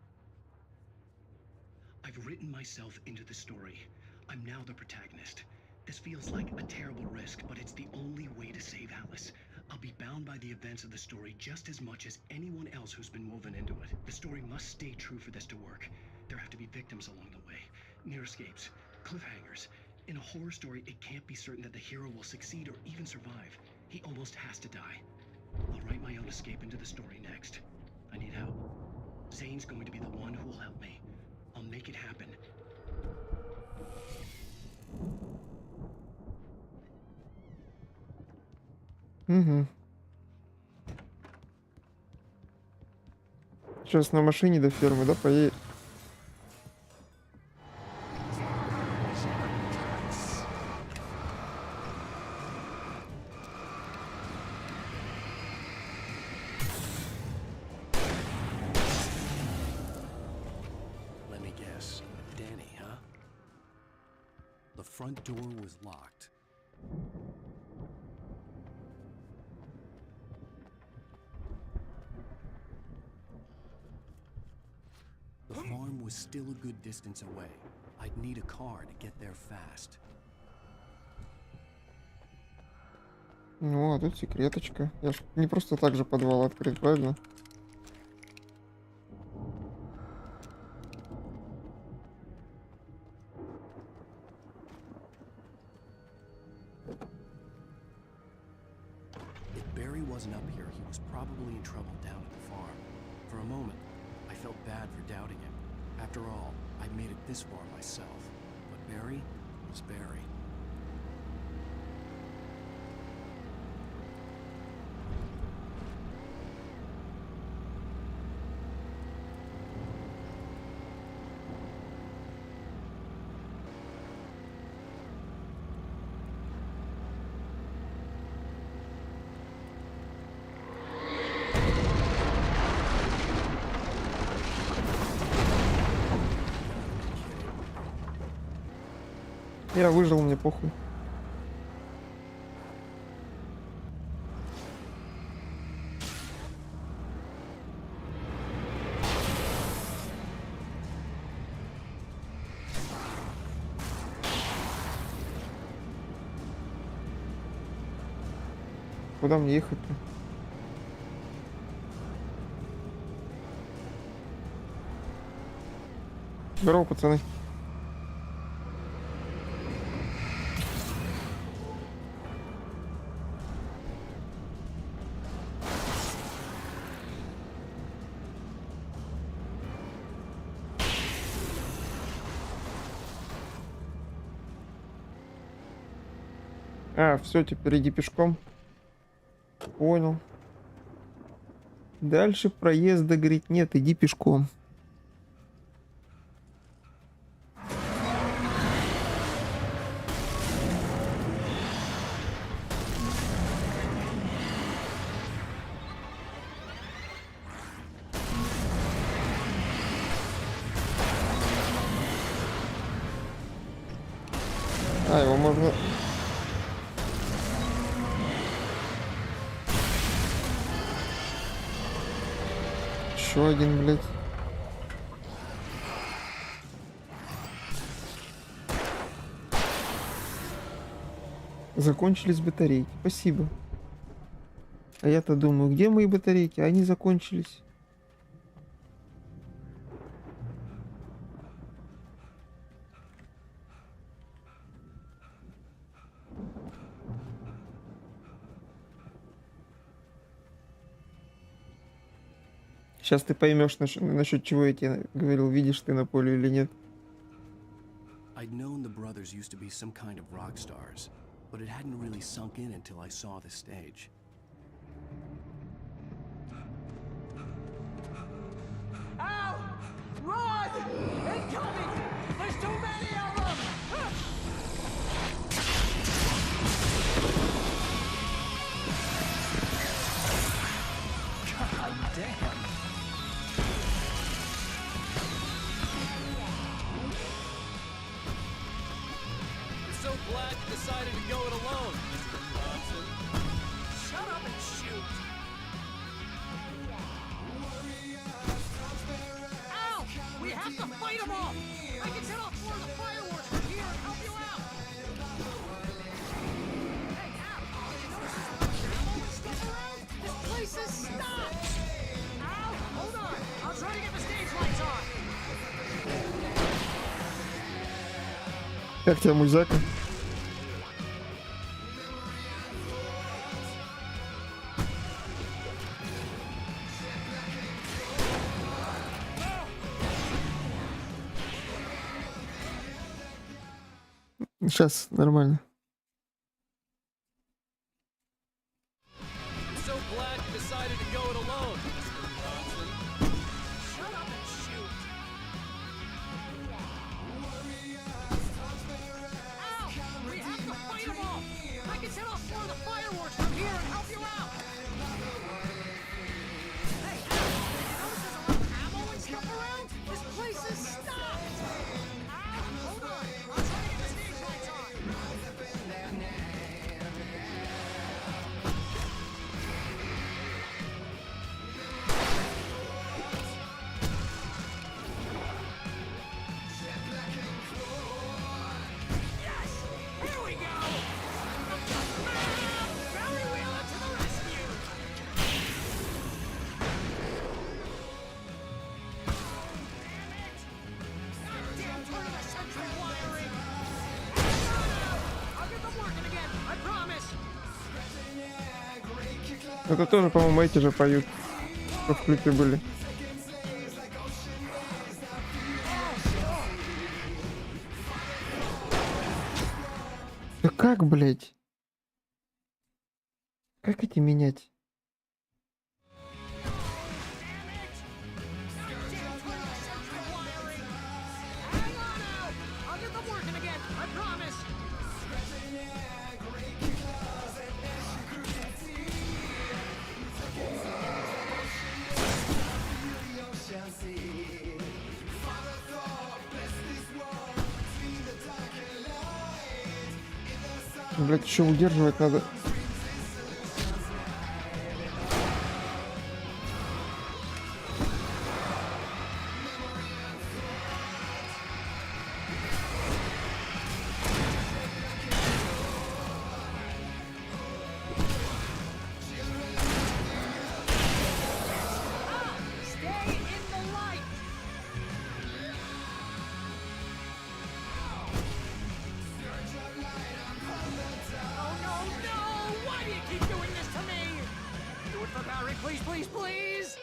I've written myself into the story. I'm now the protagonist. This feels like a terrible risk, but it's the only way to save Alice. I'll be bound by the events of the story just as much as anyone else who's been woven into it. The story must stay true for this to work. There have to be victims along the way, near escapes, cliffhangers. In a horror story, it can't be certain that the hero will succeed or even survive. He almost has to die. I'll write my own escape into the story next. I need help. Zane's going to be the one who will help me. I'll make it happen. Угу. Сейчас на машине до фермы, да, поедет? Let me guess. Danny, huh? The front door was locked. The farm was still a good distance away. I'd need a car to get there fast. Ну, а тут секреточка. Я ж не просто так же подвал открыть, правильно? If Barry wasn't up here, he was probably in trouble down at the farm. For a moment, I felt bad for doubting him. After all, I'd made it this far myself. But Barry was Barry. Я выжил, мне похуй. Куда мне ехать-то? Здорово, пацаны. А, все, теперь иди пешком. Понял. Дальше проезда, говорит, нет, иди пешком. А, его можно... Еще один, блядь. Закончились батарейки. Спасибо. А я-то думаю, где мои батарейки? Они закончились. Сейчас ты поймешь, насчет чего я тебе говорил, видишь ты на поле или нет. I'd known the brothers used to be some kind of rock stars, but it hadn't really sunk in until I saw the stage. Ow! Run! Incoming! There's too many of them! God damn! So glad you decided to go it alone, Mr. Johnson. Shut up and shoot! Ow! We have to fight them all! I can set off more of the fireworks from here and help you out! Hey, Al! Did you notice there's a lot of ammo and stuff around? This place is stopped! Ow! Hold on! I'll try to get the stage lights on! Как тебе музяка? Сейчас нормально. So glad you decided to go it alone, Mr. Johnson. Shut up and shoot! Ow! We have to fight them all! I can set off more of the fireworks from here and help you out! Hey, Al! Did you notice there's a lot of ammo and stuff around? This place is stopped! Ow! Hold on! I'll try to get the stage lights on! Yes! Here we go! Barry Wheeler to the rescue! Damn it! Goddamn turn of the century wiring! I'll get them working again, I promise! Это тоже, по-моему, эти же поют, что в клипе были. Да как, блядь? Как эти менять? Goddamn turn of the century wiring! Hang on now! I'll get them working again, I promise! Блядь, еще удерживать надо. Please, please, please!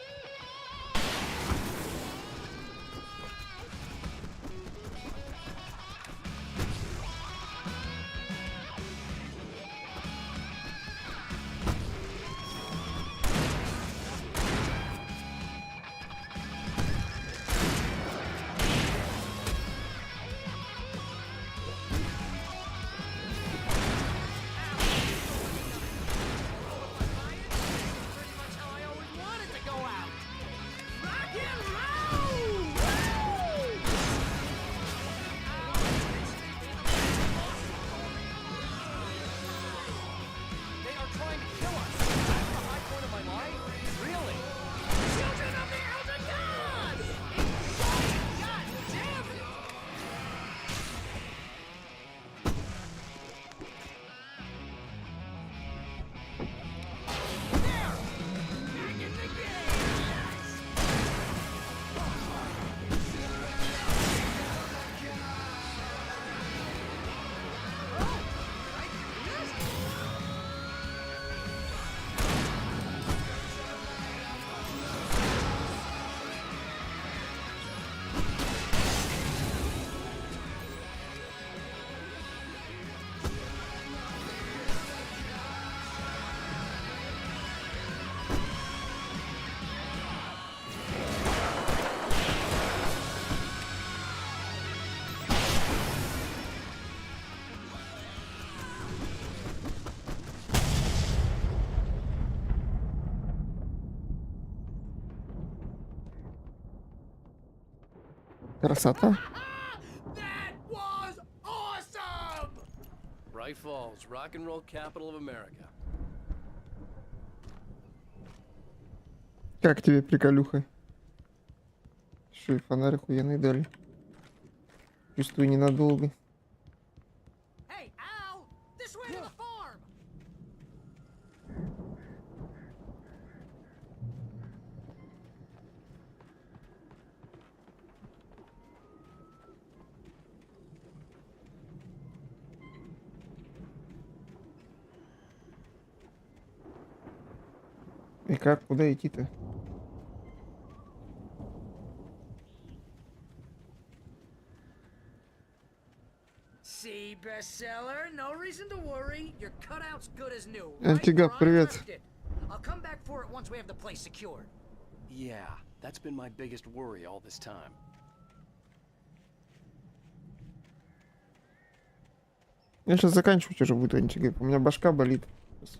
Красота. That was awesome! Bright Falls, rock and roll capital of America. Как тебе приколюха? Еще и фонарь охуенный дали. Чувствую ненадолго. Hey, Al! This way to the farm! И как? Куда идти-то? See, bestseller, no reason to worry. Your cutout's good as new. Антигап, привет. I'll come back for it once we have the place secured. Yeah, that's been my biggest worry all this time. Я сейчас заканчивать уже буду антигап. У меня башка болит.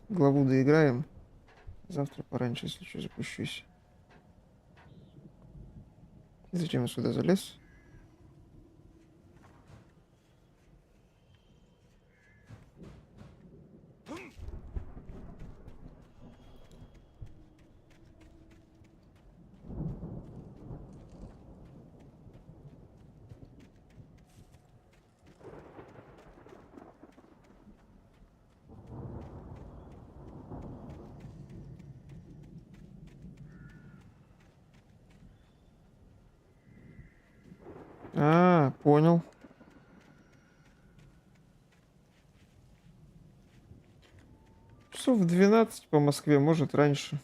Главу доиграем. Завтра пораньше, если что, запущусь. И зачем я сюда залез? А, понял. Часов в 12 по Москве, может раньше.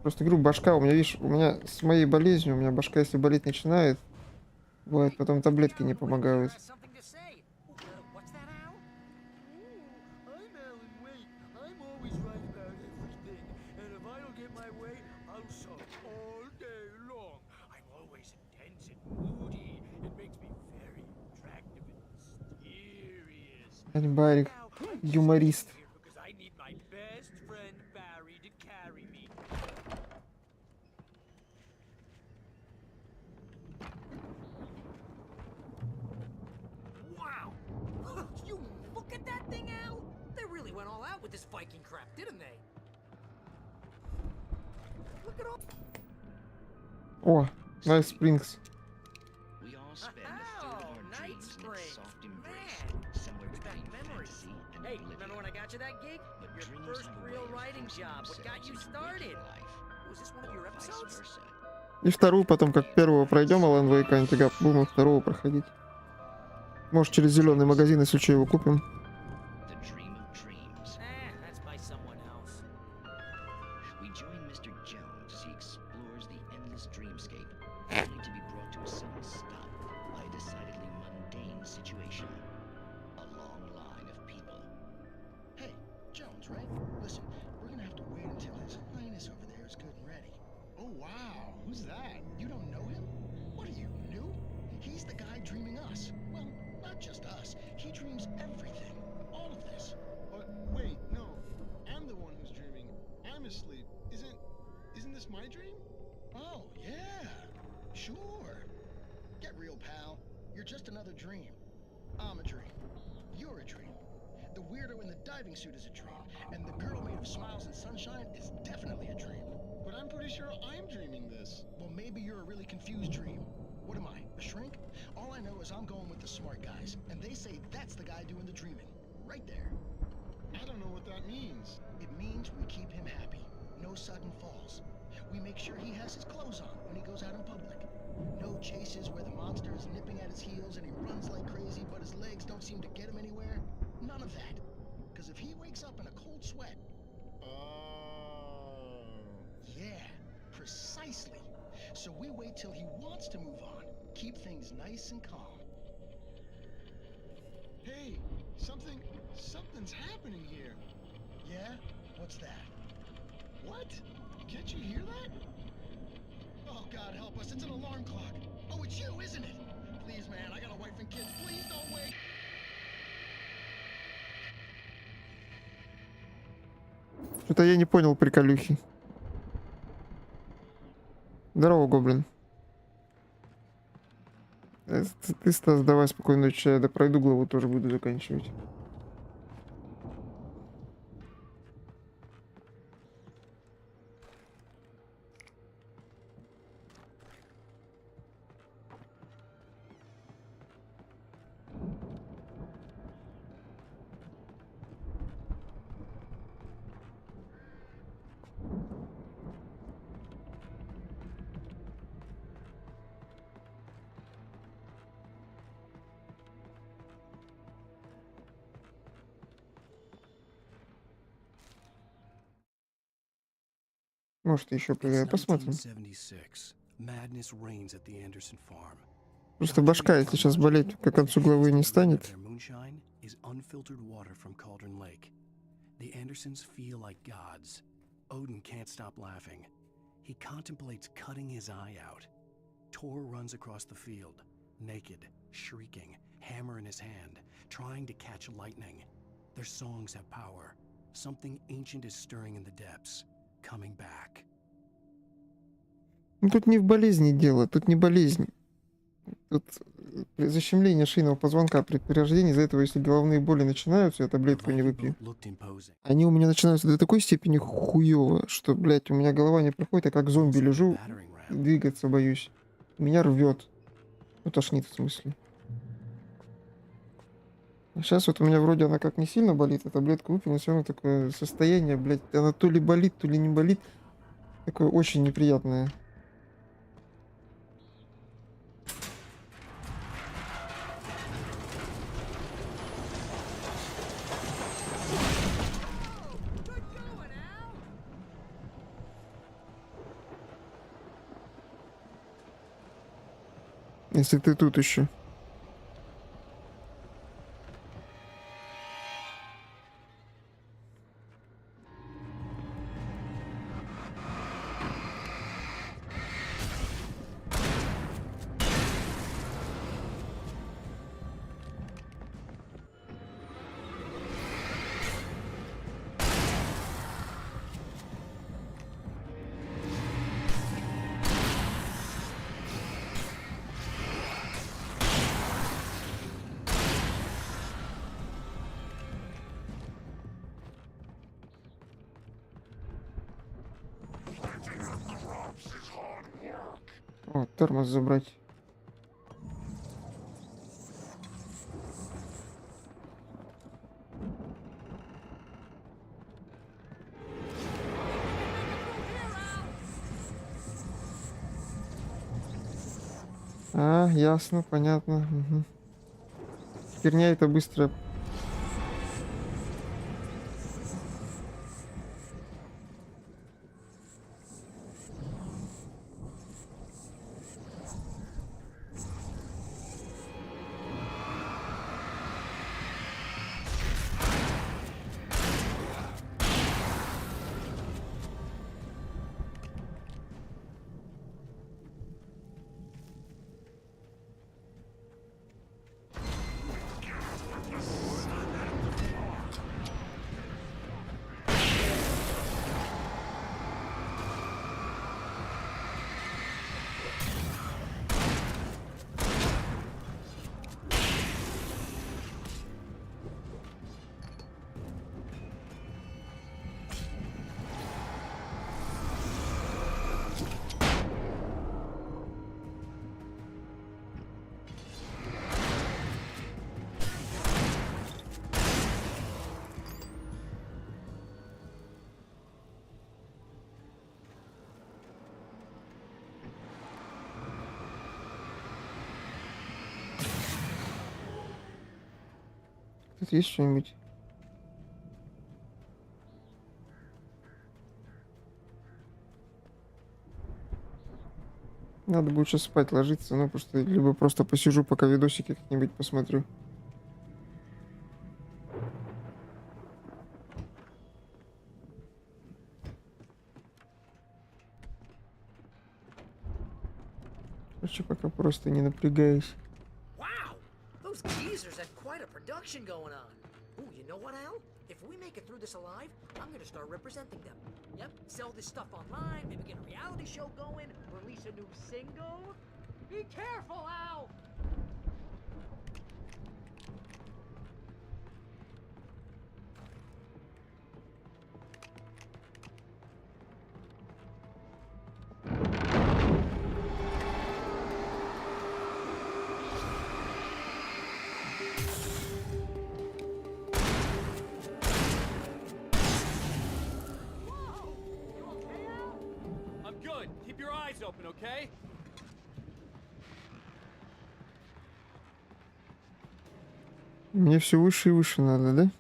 Просто говорю, башка у меня, видишь, у меня с моей болезнью, у меня башка, если болеть начинает, бывает, потом таблетки не помогают. Барик, юморист. Wow! You look at that thing, Al! They really went all out with this Viking crap, didn't they? Look at all. О, Nice Springs. Hey, remember when I got you that gig? Your first real writing job. What got you started? Was this one of your episodes? И вторую потом, как первого пройдем, Alan Wake антигап, будем второго проходить. Может, через зеленый магазин, если что, его купим. You're just another dream. I'm a dream. You're a dream. The weirdo in the diving suit is a dream. And the girl made of smiles and sunshine is definitely a dream. But I'm pretty sure I'm dreaming this. Well, maybe you're a really confused dream. What am I, a shrink? All I know is I'm going with the smart guys. And they say that's the guy doing the dreaming. Right there. I don't know what that means. It means we keep him happy. No sudden falls. We make sure he has his clothes on when he goes out in public. No chases where the monster is nipping at his heels and he runs like crazy, but his legs don't seem to get him anywhere. None of that. Because if he wakes up in a cold sweat... Yeah, precisely. So we wait till he wants to move on. Keep things nice and calm. Hey, something's happening here. Yeah? What's that? What? Can't you hear that? Oh, God help us, it's an alarm clock. Oh, it's you, isn't it? Please, man, I got a wife and kids. Please don't wake. Что-то я не понял приколюхи. Здорово, гоблин. Ты, Стас, давай спокойной ночи. Я пройду главу, тоже буду заканчивать. Может, еще посмотрим. Просто башка, если сейчас болеть, к концу главы не станет. The Andersons feel like gods. Odin can't stop laughing. He contemplates cutting his eye out. Tor runs across the field, naked, shrieking, hammer in his hand, trying to catch lightning. Their songs have power. Something ancient is stirring in the depths, coming back. Ну, тут не в болезни дело, тут не болезнь. Тут защемление шейного позвонка при рождении, из-за этого, если головные боли начинаются, я таблетку не выпью. Они у меня начинаются до такой степени хуёво, что, блядь, у меня голова не проходит, я как зомби лежу, двигаться боюсь. Меня рвет. Ну, тошнит, в смысле. А сейчас вот у меня вроде она как не сильно болит, а таблетку выпил, но все равно такое состояние, блядь, она то ли болит, то ли не болит. Такое очень неприятное. Если ты тут еще. О, тормоз забрать. А, ясно, понятно. Угу. Херня это быстро. Тут есть что-нибудь? Надо будет сейчас спать ложиться, ну, потому что либо просто посижу, пока видосики как-нибудь посмотрю. Короче, пока просто не напрягаюсь. Wow! Those geezers had quite a production going on. Ooh, you know what, Al? If we make it through this alive, I'm gonna start representing them. Yep, sell this stuff online, maybe get a reality show going, release a new single. Be careful, Al! I'm good. Keep your eyes open, okay? Мне все выше и выше надо, да?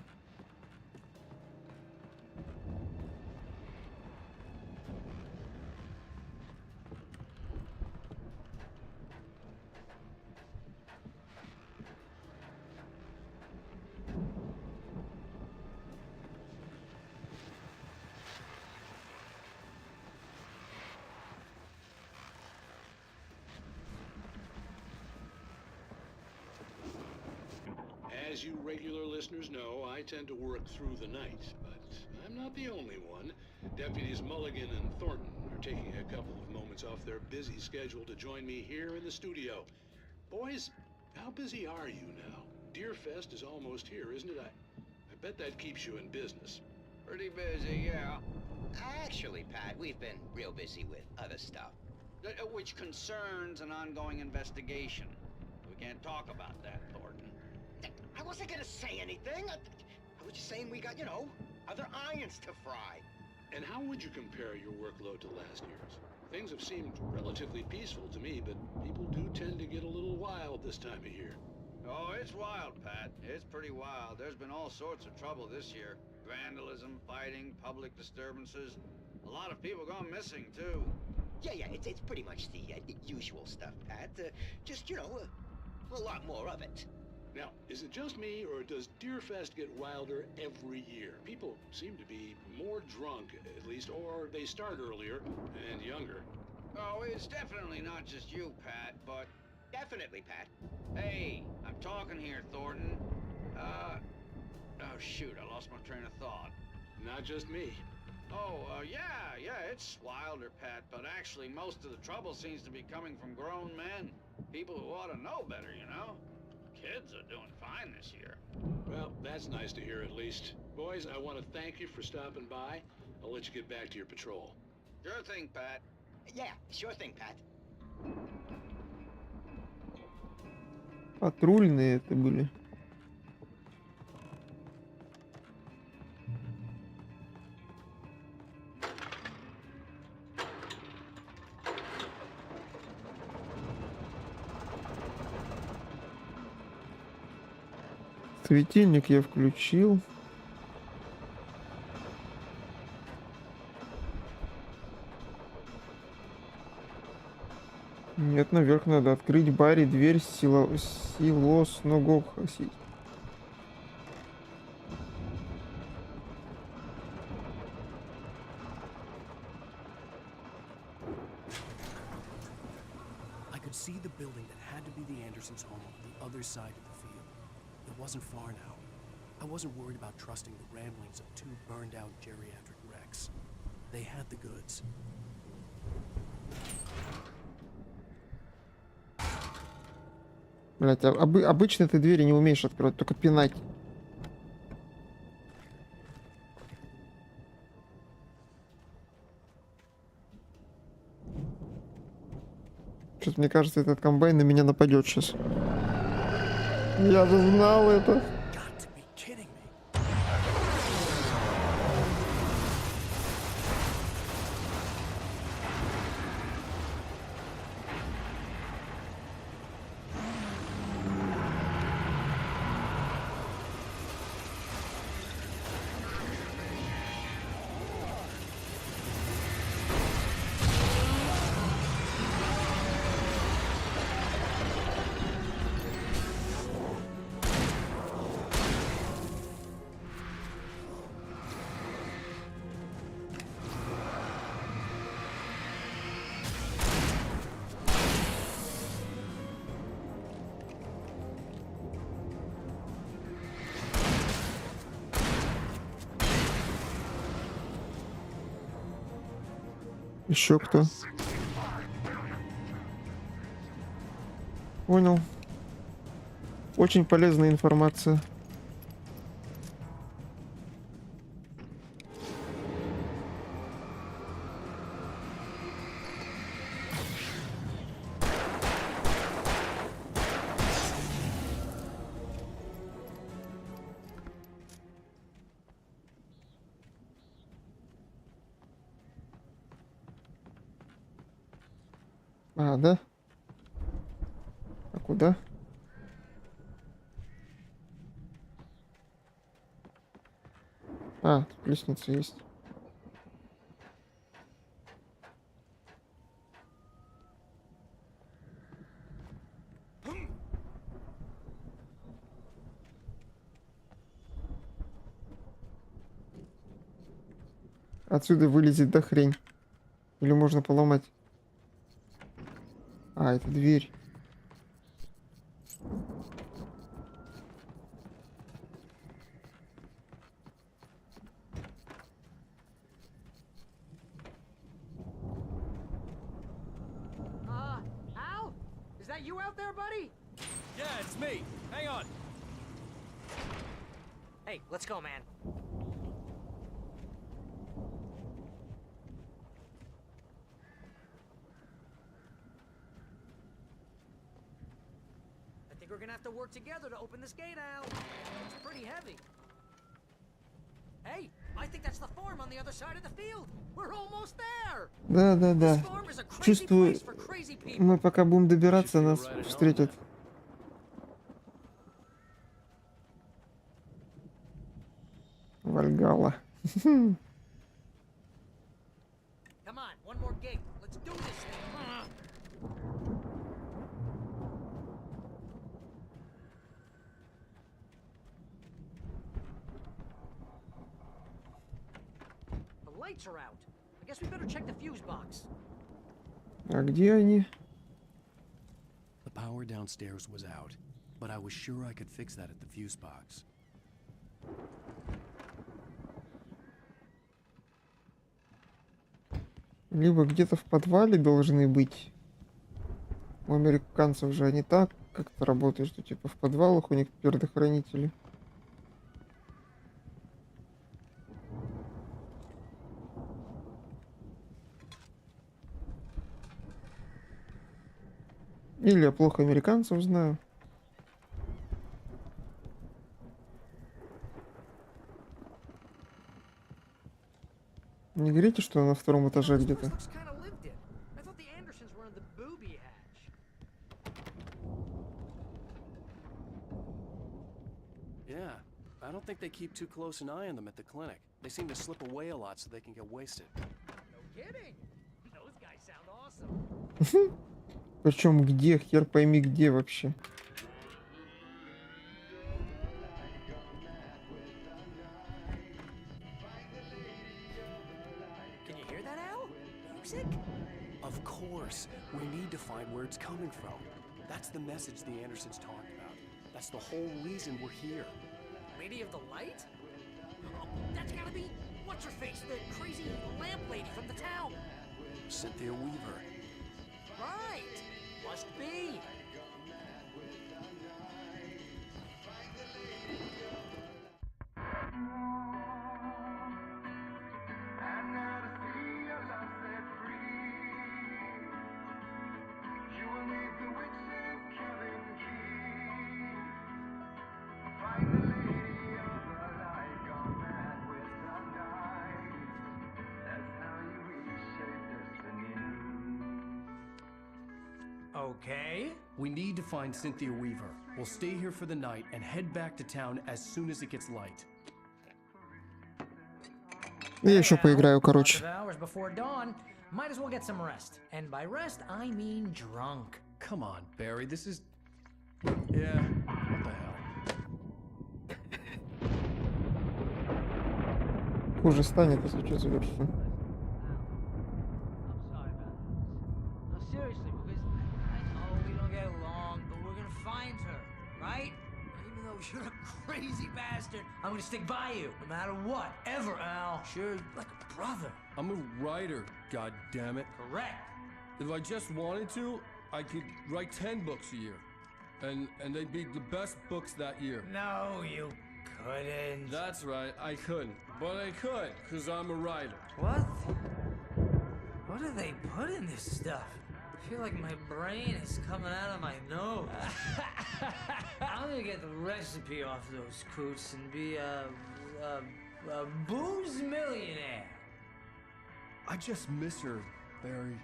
As you regular listeners know, I tend to work through the night, but I'm not the only one. Deputies Mulligan and Thornton are taking a couple of moments off their busy schedule to join me here in the studio. Boys, how busy are you now? Deerfest is almost here, isn't it? I bet that keeps you in business. Pretty busy, yeah. Actually, Pat, we've been real busy with other stuff, which concerns an ongoing investigation. We can't talk about that, Thornton. I wasn't gonna say anything. I was just saying we got, other irons to fry. And how would you compare your workload to last year's? Things have seemed relatively peaceful to me, but people do tend to get a little wild this time of year. Oh, it's wild, Pat. It's pretty wild. There's been all sorts of trouble this year. Vandalism, fighting, public disturbances. A lot of people gone missing, too. Yeah, it's pretty much the usual stuff, Pat. Just, a lot more of it. Now, is it just me, or does Deerfest get wilder every year? People seem to be more drunk, at least, or they start earlier and younger. Oh, it's definitely not just you, Pat, but... Definitely, Pat. Hey, I'm talking here, Thornton. Oh, shoot, I lost my train of thought. Not just me. Oh, yeah, it's wilder, Pat, but actually most of the trouble seems to be coming from grown men. People who ought to know better, Kids are doing fine this year. Well, that's nice to hear at least. Boys, I want to thank you for stopping by. I'll let you get back to your patrol. Sure thing, Pat. Yeah, sure thing, Pat. Патрульные это были. Светильник я включил. Нет, наверх надо открыть баре дверь силос ногох. I could see the building that had to be the Andersons' home on the other side of the field. It wasn't far now. I wasn't worried about trusting the ramblings of two burned-out geriatric wrecks. They had the goods. Блять, обычно ты двери не умеешь открывать, только пинать. Что-то мне кажется, этот комбайн на меня нападет сейчас. Я же знал это. Еще кто? Понял. Очень полезная информация. А, да? А куда? А, тут лестница есть. Отсюда вылезет да хрень. Или можно поломать. А, это дверь. Al? Is that you out there, buddy? Yeah, it's me. Hang on. Hey, let's go, man. I think we're gonna have to work together to open this gate, Al. It's pretty heavy. Hey, I think that's the farm on the other side of the field. We're almost there. Да, да, да. This farm is a crazy Чувствую, place for crazy people. мы пока будем добираться, нас встретят. Вальгалла. Come on, one more gate. Let's do this thing. The lights are out. I guess we better check the fuse box. А где они? The power downstairs was out, but I was sure I could fix that at the fuse box. Либо где-то в подвале должны быть. У американцев же они так как-то работают, что типа в подвалах у них предохранители. Или я плохо американцев знаю. Не говорите, что на втором этаже где-то. Looks kinda lived in. I thought the Andersons were in the booby hatch. Yeah, I don't think they keep too close an eye on them at the clinic. They seem to slip away a lot so they can get wasted. No kidding. Those guys sound awesome. Причем где? Хер пойми где вообще. Can you hear that, Al? Music? Of course, we need to find where it's coming from. That's the message the Andersons talked about. That's the whole reason we're here. Lady of the Light? Oh, that's gotta be what's her face, the crazy lamp lady from the town. Cynthia Weaver. Right. Must be. Okay. We need to find Cynthia Weaver. We'll stay here for the night and head back to town as soon as it gets light. Я еще поиграю, короче. Hours before dawn. Might as well get some rest. And by rest, I mean drunk. Come on, Barry, this is... Yeah, what the hell? Хуже станет, если что, завершу. I'm sorry about this. No, seriously, because I know we don't get along, but we're gonna find her, right? Even though you're a crazy bastard, I'm gonna stick by you, no matter what, ever, Al. Sure, like a brother. I'm a writer, god damn it. Correct. If I just wanted to, I could write 10 books a year. And they'd be the best books that year. No, you couldn't. That's right, I couldn't. But I could, because I'm a writer. What? What do they put in this stuff? I feel like my brain is coming out of my nose. I'm gonna get the recipe off those coots and be a booze millionaire. I just miss her, Barry.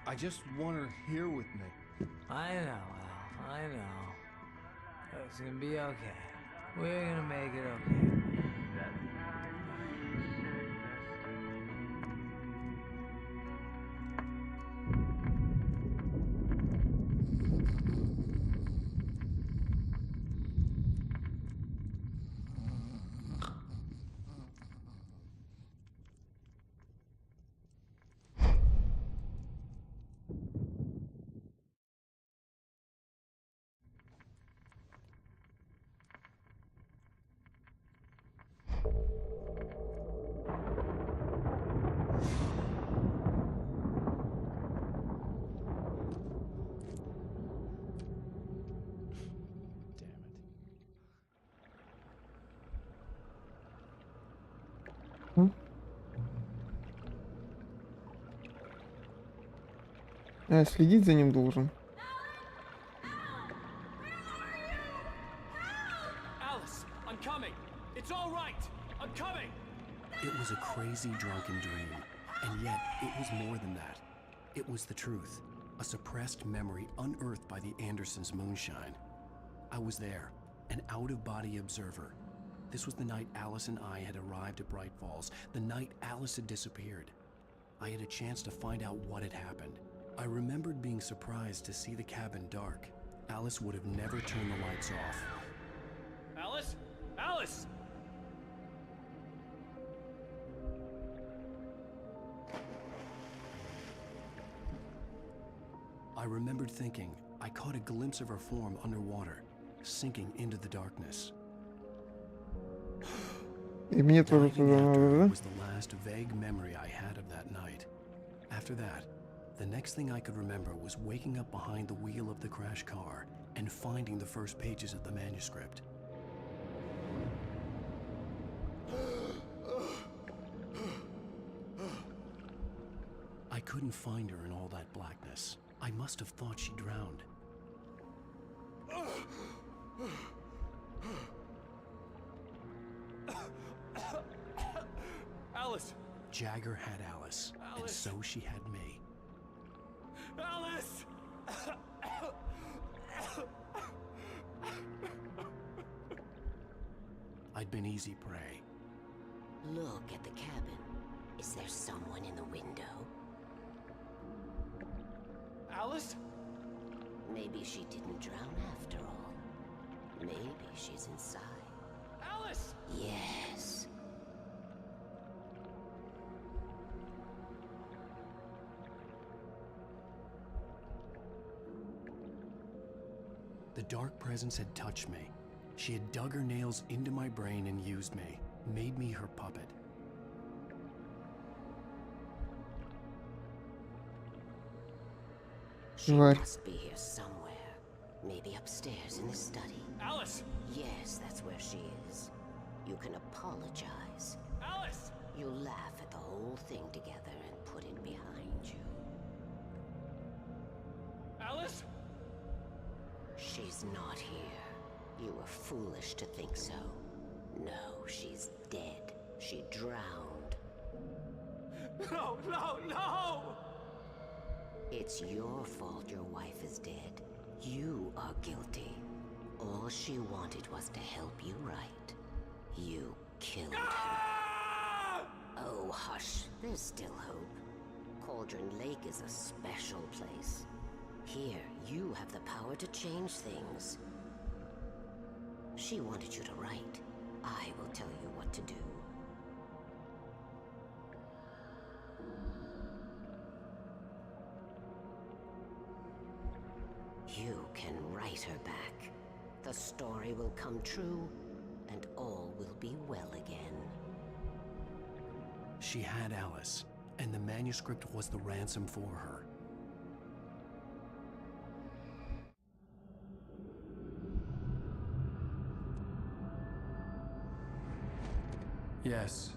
I just want her here with me. I know, Al. I know. It's gonna be okay. We're gonna make it okay. А, следить за ним должен. Alice, I'm coming. It's all right. I'm coming. It was a crazy drunken dream, and yet it was more than that. It was the truth, a suppressed memory unearthed by the Andersons' moonshine. I was there, an out-of-body observer. This was the night Alice and I had arrived at Bright Falls, the night Alice had disappeared. I had a chance to find out what had happened. I remembered being surprised to see the cabin dark. Alice would have never turned the lights off. Alice? Alice! I remembered thinking I caught a glimpse of her form underwater, sinking into the darkness. И мне тоже туда надо, да? Was the last vague memory I had of that night. After that, the next thing I could remember was waking up behind the wheel of the crash car and finding the first pages of the manuscript. I couldn't find her in all that blackness. I must have thought she drowned. Alice! Jagger had Alice, and so she had me. Alice! I'd been easy prey. Look at the cabin. Is there someone in the window? Alice? Maybe she didn't drown after all. Maybe she's inside. Alice! Yes. The dark presence had touched me. She had dug her nails into my brain and used me, made me her puppet. She must be here somewhere. Maybe upstairs in the study. Alice! Yes, that's where she is. You can apologize. Alice! You laugh at the whole thing together and put it behind you. Alice? She's not here. You were foolish to think so. No, she's dead. She drowned. No, no, no! It's your fault your wife is dead. You are guilty. All she wanted was to help you right. You killed her. Oh, hush. There's still hope. Cauldron Lake is a special place. Here, you have the power to change things. She wanted you to write. I will tell you what to do. You can write her back. The story will come true, and all will be well again. She had Alice, and the manuscript was the ransom for her. Yes.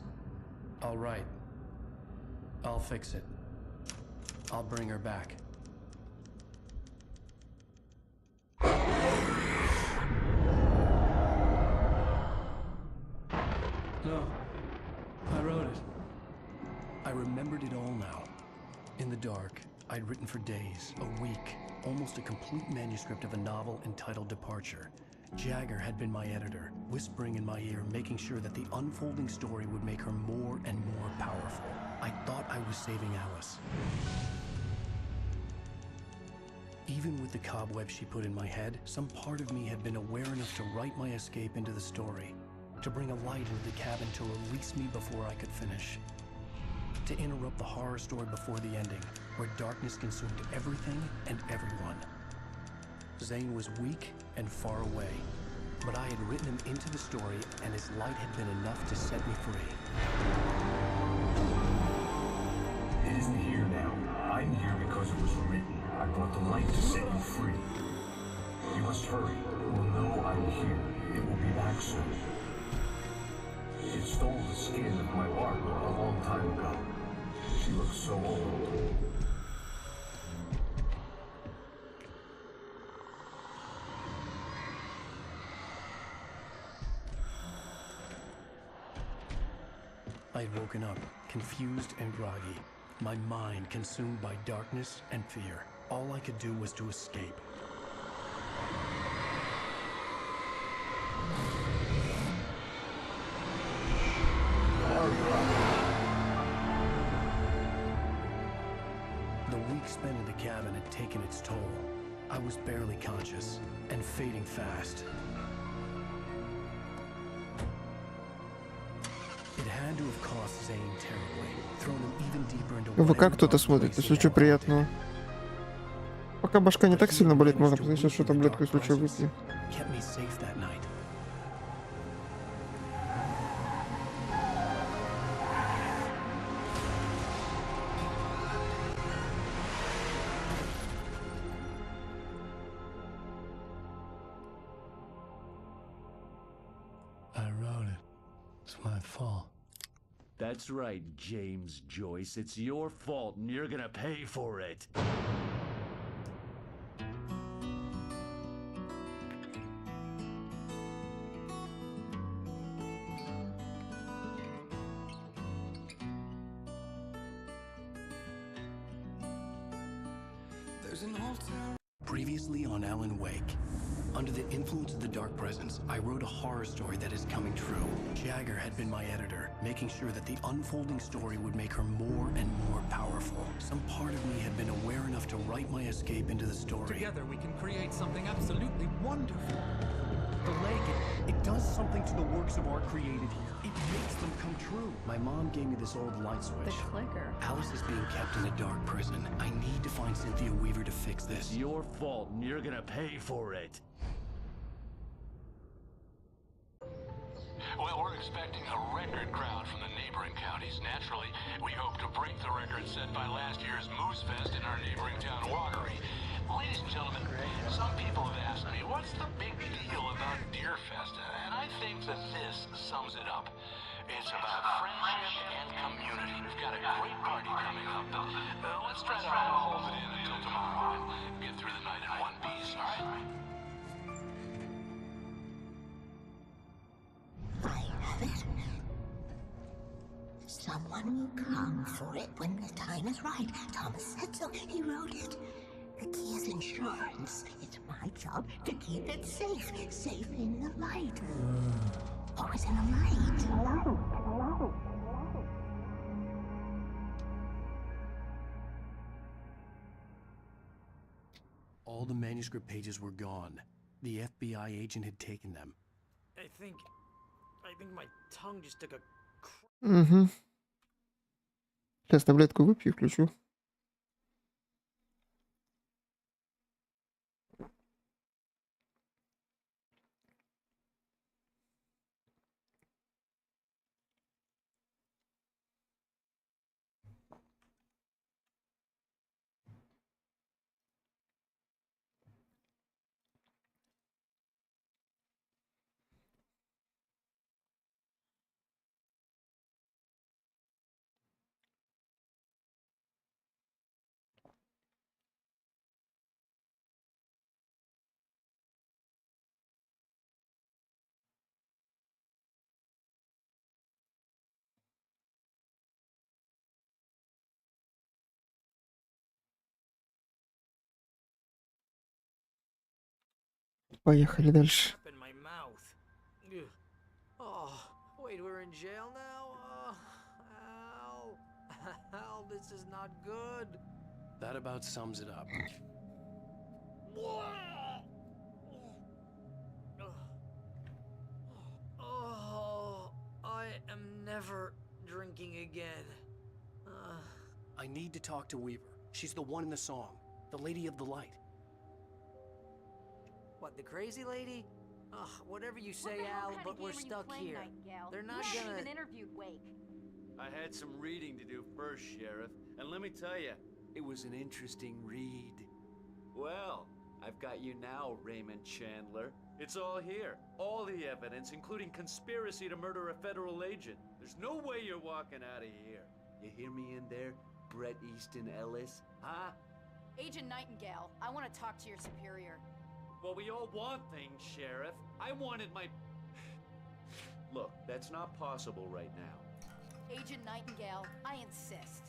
All right. I'll fix it. I'll bring her back. No. I wrote it. I remembered it all now. In the dark, I'd written for days, a week, almost a complete manuscript of a novel entitled Departure. Jagger had been my editor, whispering in my ear, making sure that the unfolding story would make her more and more powerful. I thought I was saving Alice. Even with the cobwebs she put in my head, some part of me had been aware enough to write my escape into the story, to bring a light into the cabin to release me before I could finish, to interrupt the horror story before the ending, where darkness consumed everything and everyone. Zane was weak and far away, but I had written him into the story, and his light had been enough to set me free. It isn't here now. I'm here because it was written. I brought the light to set you free. You must hurry. It will know I'm here. It will be back soon. It stole the skin of my art a long time ago. She looks so old. I had woken up, confused and groggy, my mind consumed by darkness and fear. All I could do was to escape. The week spent in the cabin had taken its toll. I was barely conscious and fading fast. It had to have cost Zane terribly, thrown him even deeper into ВК кто-то смотрит, если что, приятного. Пока башка не так сильно болит, можно посмотреть, что таблетку из случая выпью. Kept me safe that night. I wrote it. It's my fault. That's right, James Joyce. It's your fault, and you're gonna pay for it. Previously on Alan Wake. Under the influence of the dark presence, I wrote a horror story that is coming true. Jagger had been my editor, making sure that the unfolding story would make her more and more powerful. Some part of me had been aware enough to write my escape into the story. Together we can create something absolutely wonderful. The lake, it does something to the works of art created here. It makes them come true. My mom gave me this old light switch. The clicker. Alice is being kept in a dark prison. I need to find Cynthia Weaver to fix this. It's your fault, and you're gonna pay for it. Well, we're expecting a record crowd from the neighboring counties. Naturally, we hope to break the record set by last year's Moose Fest in our neighboring town, Watery. Ladies and gentlemen, some people have asked me, what's the big deal about Deer Fest? And I think that this sums it up. It's about friendship and community. We've got a great party coming up. Let's try to hold it in until tomorrow and get through the night in one piece, all right? I have it. Someone will come for it when the time is right. Thomas said so. He wrote it. The key is insurance. It's my job to keep it safe. Safe in the light. Always in the light. Hello. All the manuscript pages were gone. The FBI agent had taken them. I think my tongue just took a Угу. Сейчас таблетку выпью и включу. Поехали дальше. In my mouth. Ugh. Oh, wait, we're in jail now? Al. Al, this is not good. That about sums it up. Oh, I am never drinking again. I need to talk to Weaver. She's the one in the song. The Lady of the Light. What, the crazy lady? Ugh, whatever you say, Al, but we're stuck here. They're not you gonna... haven't even interviewed Wake. I had some reading to do first, Sheriff, and let me tell you, it was an interesting read. Well, I've got you now, Raymond Chandler. It's all here. All the evidence, including conspiracy to murder a federal agent. There's no way you're walking out of here. You hear me in there, Bret Easton Ellis? Huh? Agent Nightingale, I want to talk to your superior. Well, we all want things, Sheriff. I wanted my... Look, that's not possible right now. Agent Nightingale, I insist.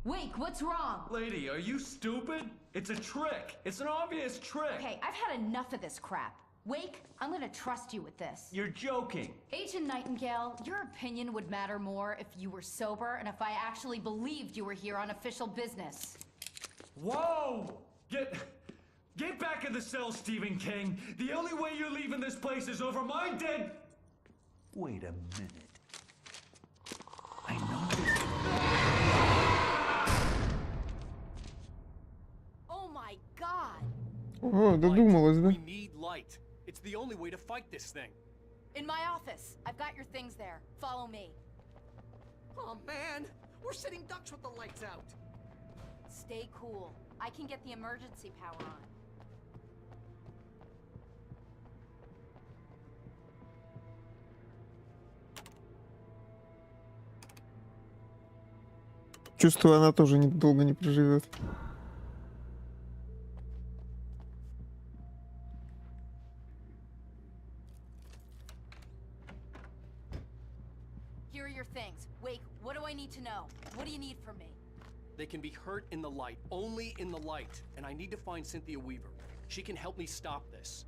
Wake, what's wrong? Lady, are you stupid? It's a trick. It's an obvious trick. Okay, I've had enough of this crap. Wake, I'm gonna trust you with this. You're joking. Agent Nightingale, your opinion would matter more if you were sober and if I actually believed you were here on official business. Whoa! Get back in the cell, Stephen King. The only way you're leaving this place is over my dead... Wait a minute. I know this. Oh my god! О, додумалась, да? We need light. It's the only way to fight this thing. In my office. I've got your things there. Follow me. Oh man, we're sitting ducks with the lights out. Stay cool. I can get the emergency power on. Чувствую, она тоже долго не проживет. Here are your things. Wake, what do I need to know? What do you need from me? They can be hurt in the light, only in the light. And I need to find Cynthia Weaver. She can help me stop this.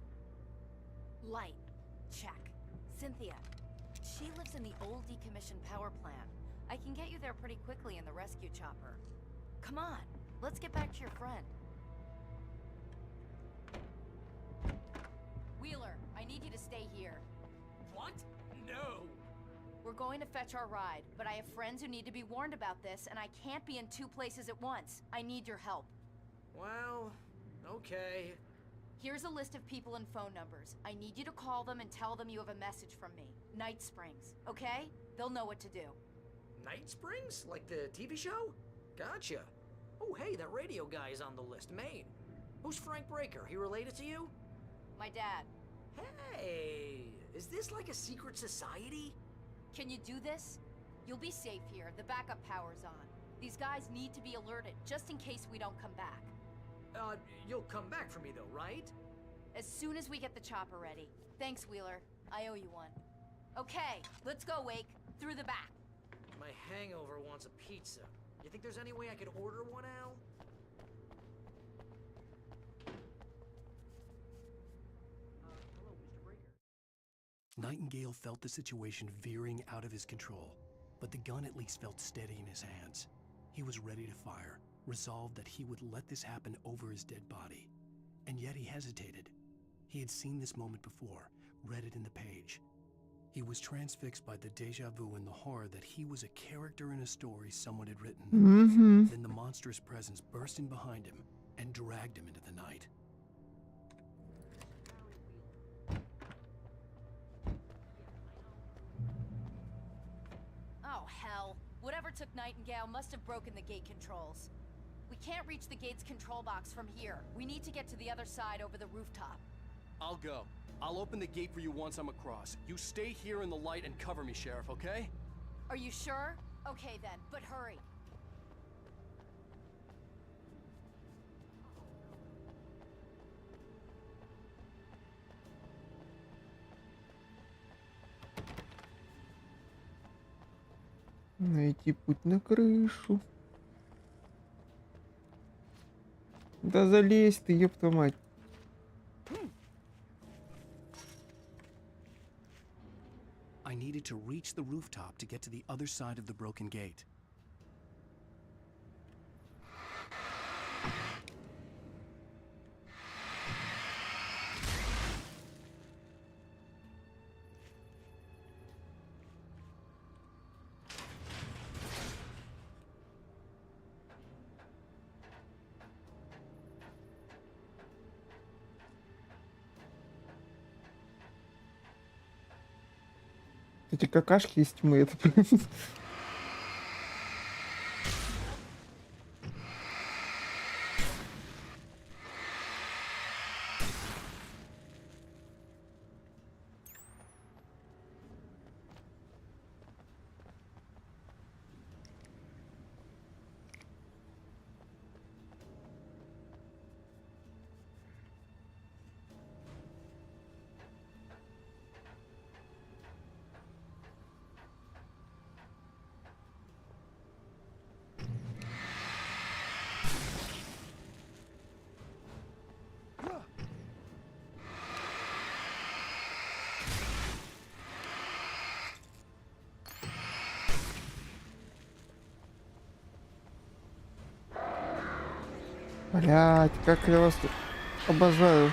Light. Check. Cynthia. She lives in the old decommissioned power plant. I can get you there pretty quickly in the rescue chopper. Come on, let's get back to your friend. Wheeler, I need you to stay here. What? No. We're going to fetch our ride, but I have friends who need to be warned about this, and I can't be in two places at once. I need your help. Well, okay. Here's a list of people and phone numbers. I need you to call them and tell them you have a message from me. Night Springs, okay? They'll know what to do. Night Springs? Like the TV show? Gotcha. Oh, hey, that radio guy is on the list. Maine. Who's Frank Breaker? He related to you? My dad. Hey, is this like a secret society? Can you do this? You'll be safe here. The backup power's on. These guys need to be alerted, just in case we don't come back. You'll come back for me though, right? As soon as we get the chopper ready. Thanks, Wheeler. I owe you one. Okay, let's go, Wake. Through the back. My hangover wants a pizza. You think there's any way I could order one, Al? Hello, Mr. Breaker. Nightingale felt the situation veering out of his control, but the gun at least felt steady in his hands. He was ready to fire, resolved that he would let this happen over his dead body. And yet he hesitated. He had seen this moment before, read it in the page. He was transfixed by the deja vu and the horror that he was a character in a story someone had written. Mm-hmm. Then the monstrous presence burst in behind him and dragged him into the night. Oh, hell. Whatever took Nightingale must have broken the gate controls. We can't reach the gate's control box from here. We need to get to the other side over the rooftop. I'll go. I'll open the gate for you once I'm across. You stay here in the light and cover me, Sheriff, okay? Are you sure? Okay then, but hurry. Найти путь на крышу. Да залезь ты, ёпта мать. I needed to reach the rooftop to get to the other side of the broken gate. Эти какашки из тьмы, это Блять, как я вас тут обожаю.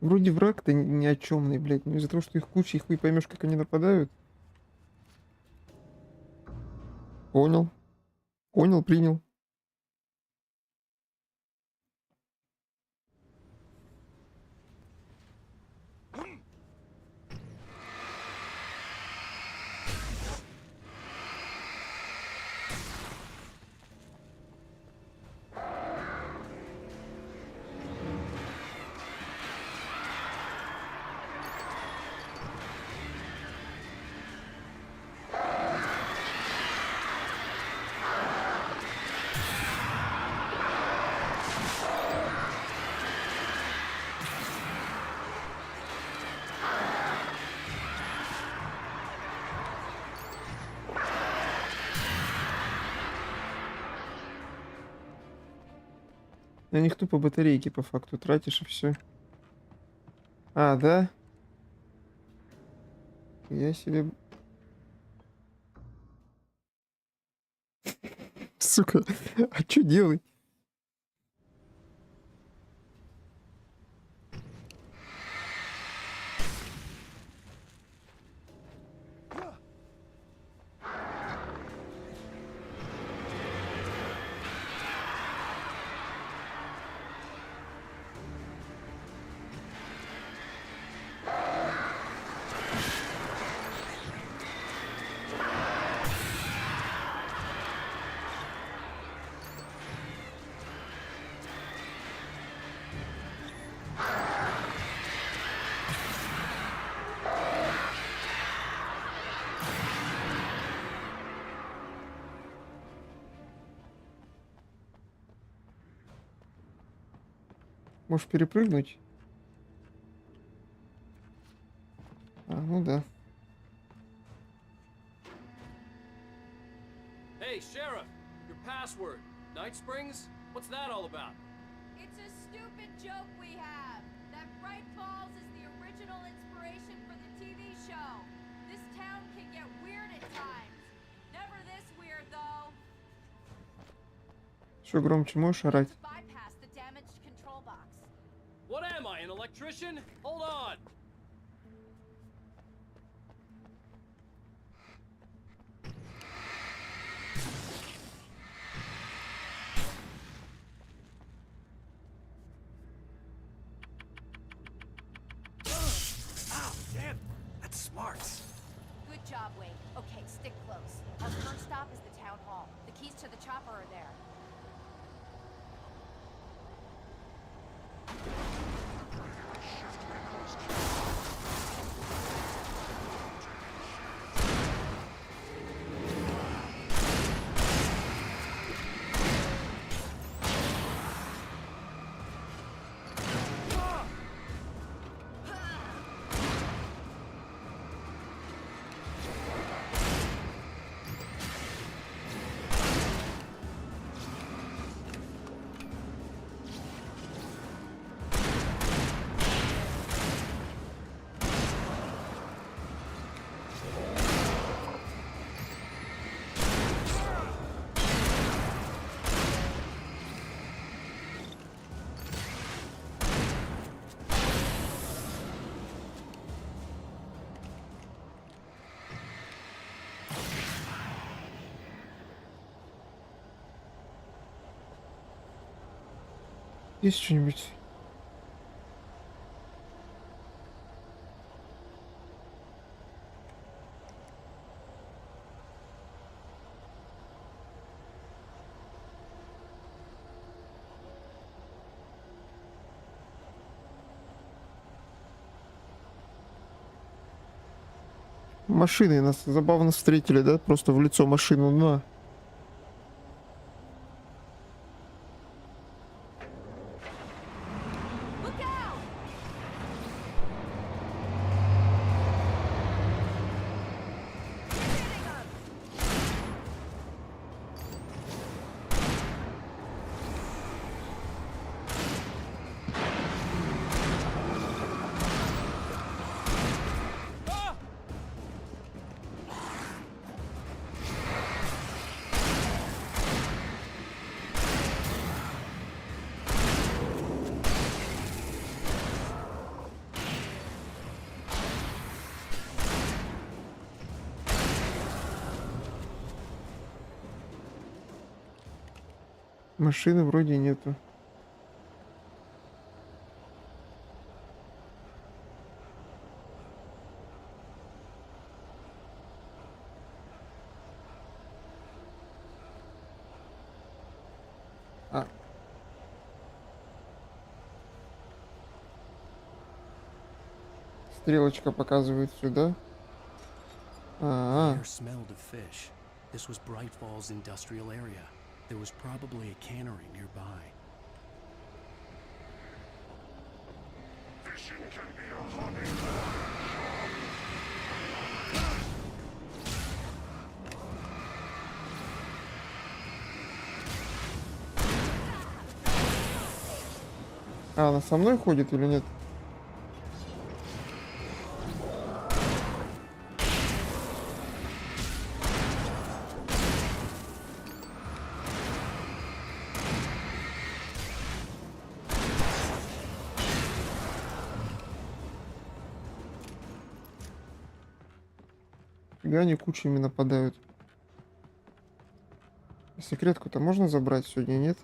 Вроде враг-то ни о чёмный, блядь, но из-за того, что их куча, их хуй поймешь, как они нападают. Понял. Понял, принял. На них тупо батарейки по факту тратишь и все. А, да? Я себе... Сука, а что делать? Можешь перепрыгнуть? А, ну да. Hey, Sheriff! Your password. Night Springs? What's that all about? It's a stupid joke we have. That Bright Falls is the original inspiration for the TV show. This town can get weird at times. Never this weird, though. Что громче можешь орать? Bypass the damaged control box. What am I, an electrician? Hold on! Ow, damn! That's smart. Good job, Wade. Okay, stick close. Our first stop is the town hall. The keys to the chopper are there. Есть что-нибудь? Машины нас забавно встретили, да? Просто в лицо машину на. Машины вроде нету. А. Стрелочка показывает сюда. Air smelled of fish. This was Bright Falls industrial area. There was probably a cannery nearby. Fishing can be a hobby. А, она со мной ходит или нет? Фига они кучами нападают. Секретку-то можно забрать сегодня, нет?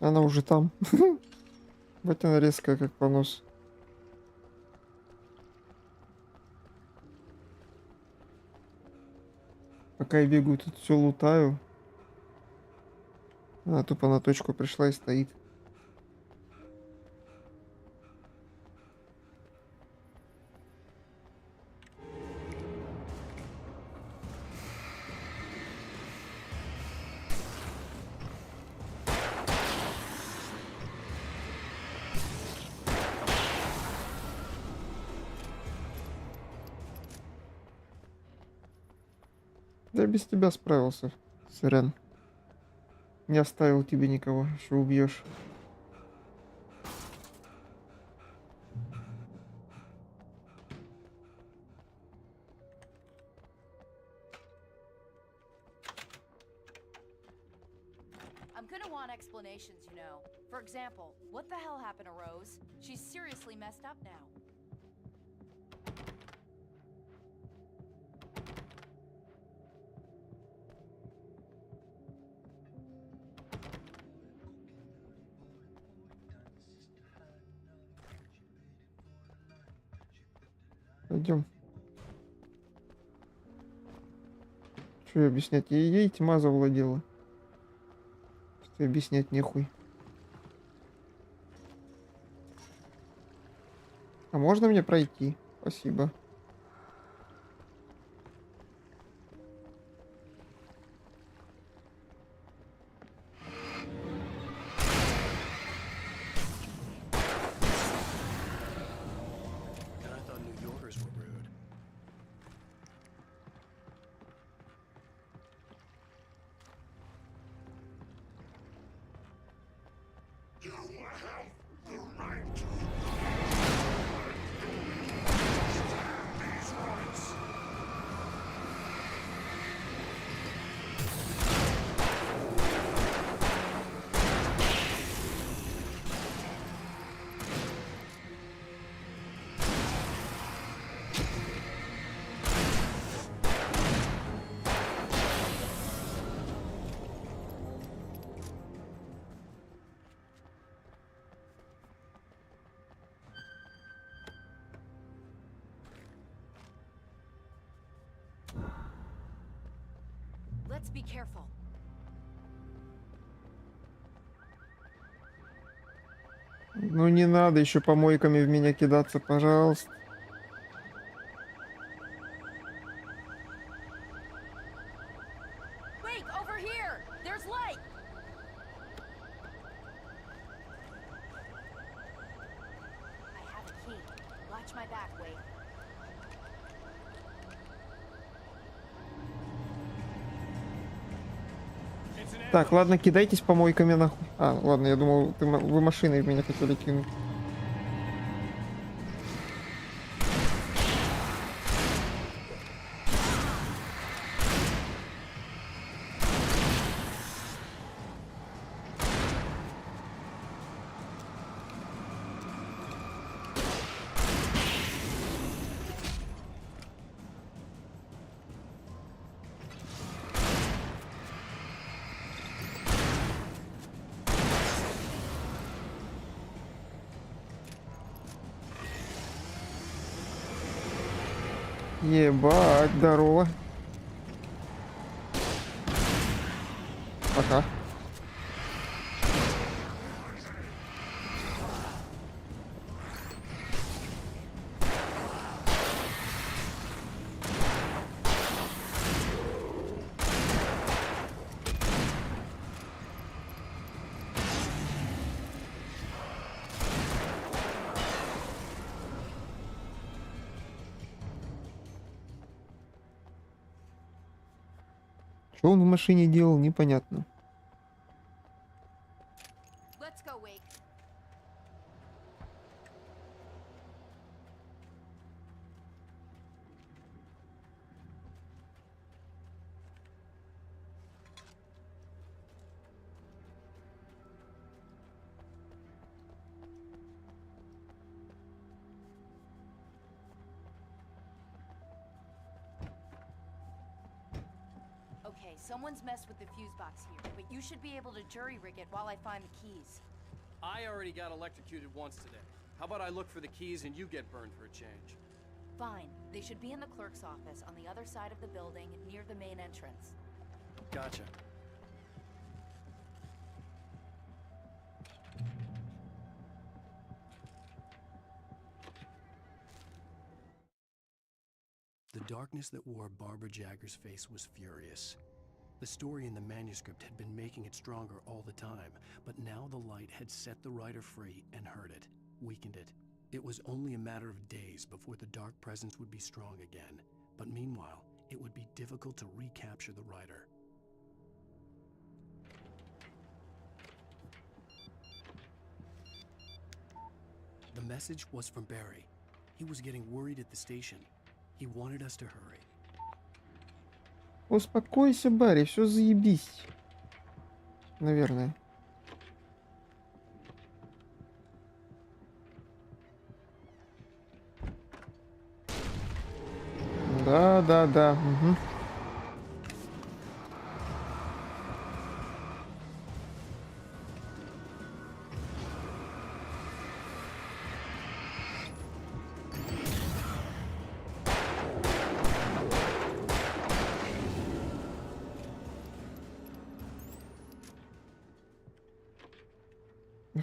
Она уже там. Вот она резкая, как понос. Пока я бегаю, тут все лутаю. Она тупо на точку пришла и стоит. Я без тебя справился, сорян. Не оставил тебе никого, что убьешь. I'm gonna want explanations, you know. For example, what the hell happened to Rose? She's seriously messed up now. Пойдем. Что объяснять? Ей тьма завладела. Что объяснять нехуй. А можно мне пройти? Спасибо. Let's be careful. Ну не надо еще помойками в меня кидаться, пожалуйста. Wait, over here! There's light! I have a key. Watch my back, Wait. Так, ладно, кидайтесь помойками нахуй. А, ладно, я думал, вы машиной в меня хотели кинуть. Ебать, здорово. Пока. Что он в машине делал, непонятно. Let's go, Wake. Okay, someone's messed with the fuse box here, but you should be able to jury rig it while I find the keys. I already got electrocuted once today. How about I look for the keys and you get burned for a change? Fine. They should be in the clerk's office on the other side of the building near the main entrance. Gotcha. The darkness that wore Barbara Jagger's face was furious. The story in the manuscript had been making it stronger all the time, but now the light had set the writer free and hurt it, weakened it. It was only a matter of days before the dark presence would be strong again, but meanwhile, it would be difficult to recapture the writer. The message was from Barry. He was getting worried at the station. He wanted us to hurry. Успокойся, Барри, все заебись. Наверное. Да. Угу.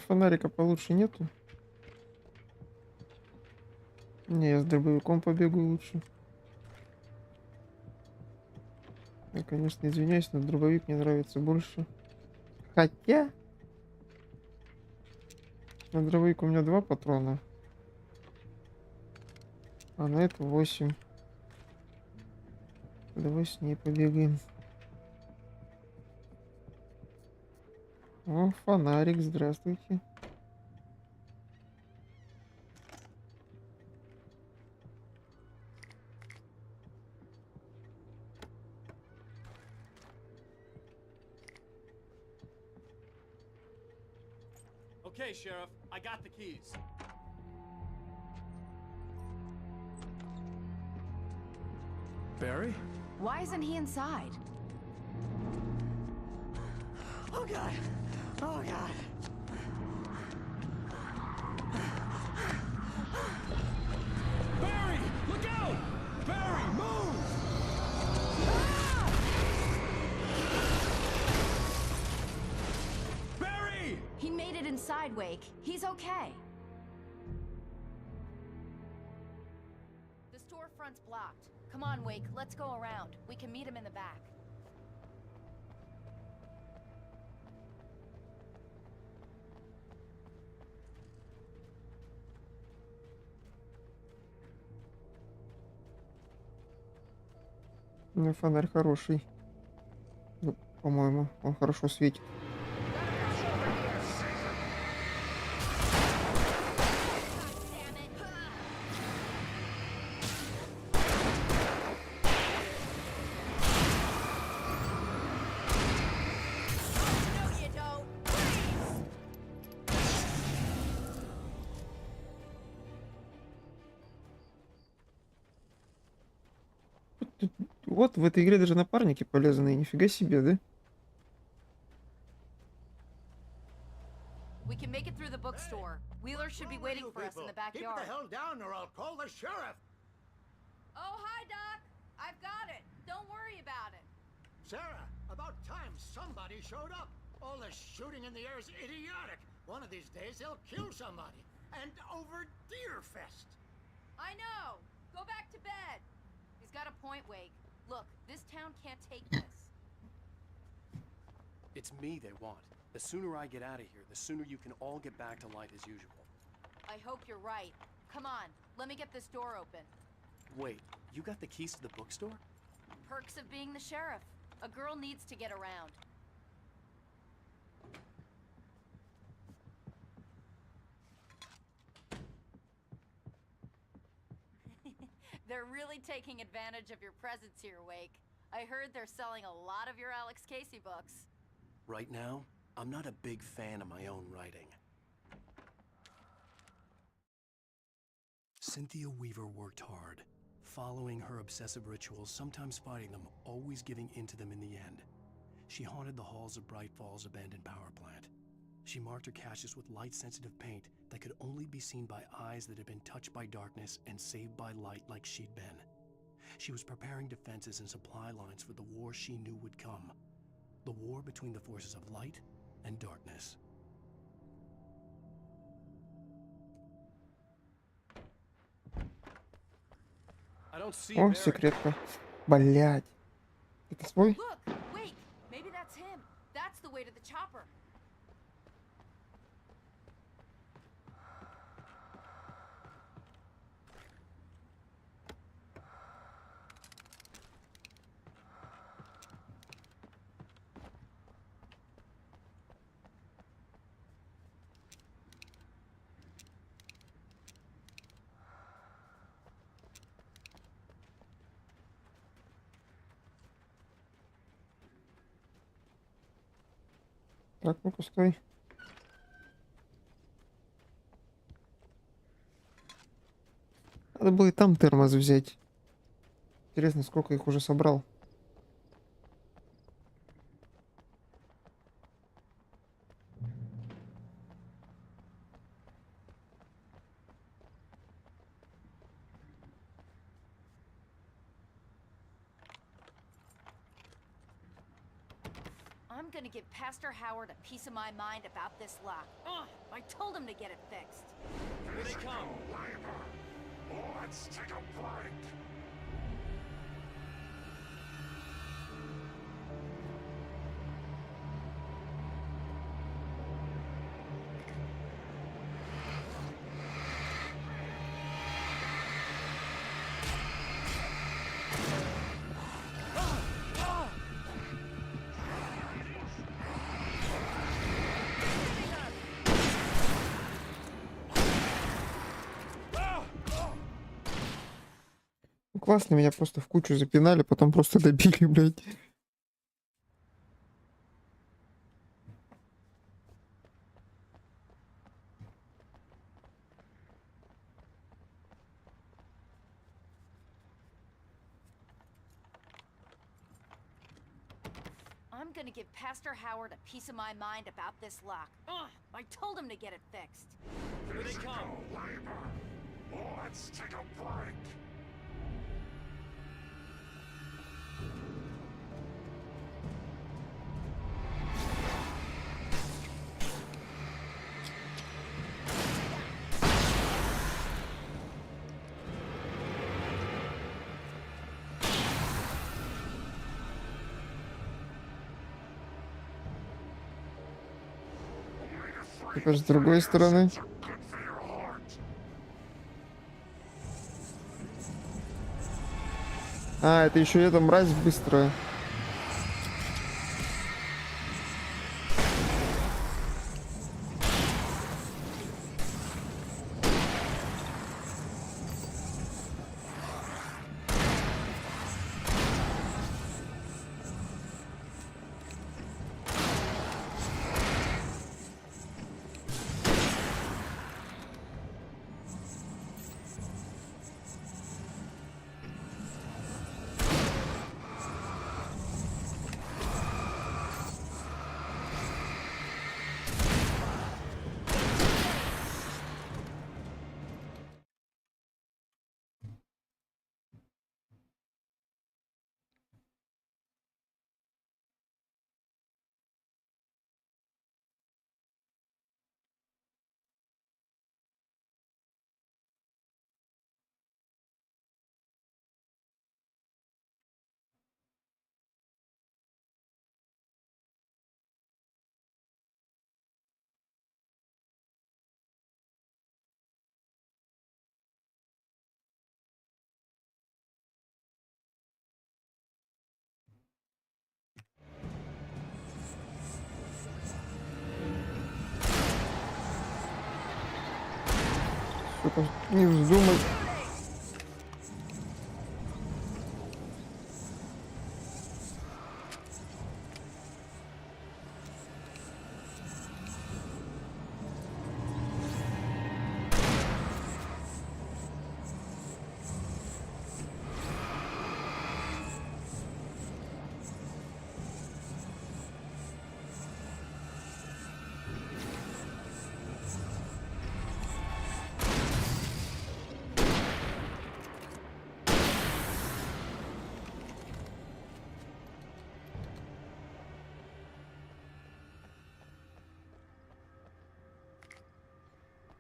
Фонарика получше нету? Не, я с дробовиком побегу лучше. Я, конечно, извиняюсь, но дробовик мне нравится больше. Хотя... На дробовик у меня 2 патрона. А на это 8. Давай с ней побегаем. О, фонарик, здравствуйте. Okay, Sheriff, I got the keys. Barry? Why isn't he inside? Oh God! Oh God! Barry! Look out! Barry, move! outside, Wake. He's okay. The storefront's blocked. Come on, Wake. Let's go around. We can meet him in the back. У меня фонарь хороший. По-моему, он хорошо светит. Вот в этой игре даже напарники полезные, нифига себе, да? We can make it through the bookstore. Wheeler should be waiting for us in the backyard. Keep the hell down or I'll call the sheriff. Oh, hi, Doc. I've got it. Don't worry about it. Sarah, about time somebody showed up. All the shooting in the air is idiotic. One of these days they'll kill somebody. And over Deerfest. I know. Go back to bed. He's got a point, Wake. Look, this town can't take this. It's me they want. The sooner I get out of here, the sooner you can all get back to life as usual. I hope you're right. Come on, let me get this door open. Wait, you got the keys to the bookstore? Perks of being the sheriff. A girl needs to get around. They're really taking advantage of your presence here, Wake. I heard they're selling a lot of your Alex Casey books. Right now, I'm not a big fan of my own writing. Cynthia Weaver worked hard, following her obsessive rituals, sometimes fighting them, always giving in to them in the end. She haunted the halls of Bright Falls' abandoned power plant. She marked her caches with light-sensitive paint that could only be seen by eyes that had been touched by darkness and saved by light like she'd been. She was preparing defenses and supply lines for the war she knew would come. The war between the forces of light and darkness. I don't see О, Barry. секретка. Блять. Это свой? Look, Wake. Maybe that's him. That's the way to the chopper. Так, ну пустой. Надо было и там термос взять. Интересно, сколько их уже собрал. I'm gonna give Pastor Howard a piece of my mind about this lock. Ugh, I told him to get it fixed. Here they come. Let's take a break. Классно, меня просто в кучу запинали, потом просто добили, блядь. I'm gonna give Pastor Howard a piece of my mind about this lock. Ugh, I told him to get it fixed. Here they come. Let's take a break. Теперь с другой стороны. А, это еще эта мразь быстрая. Что-то не вздумай.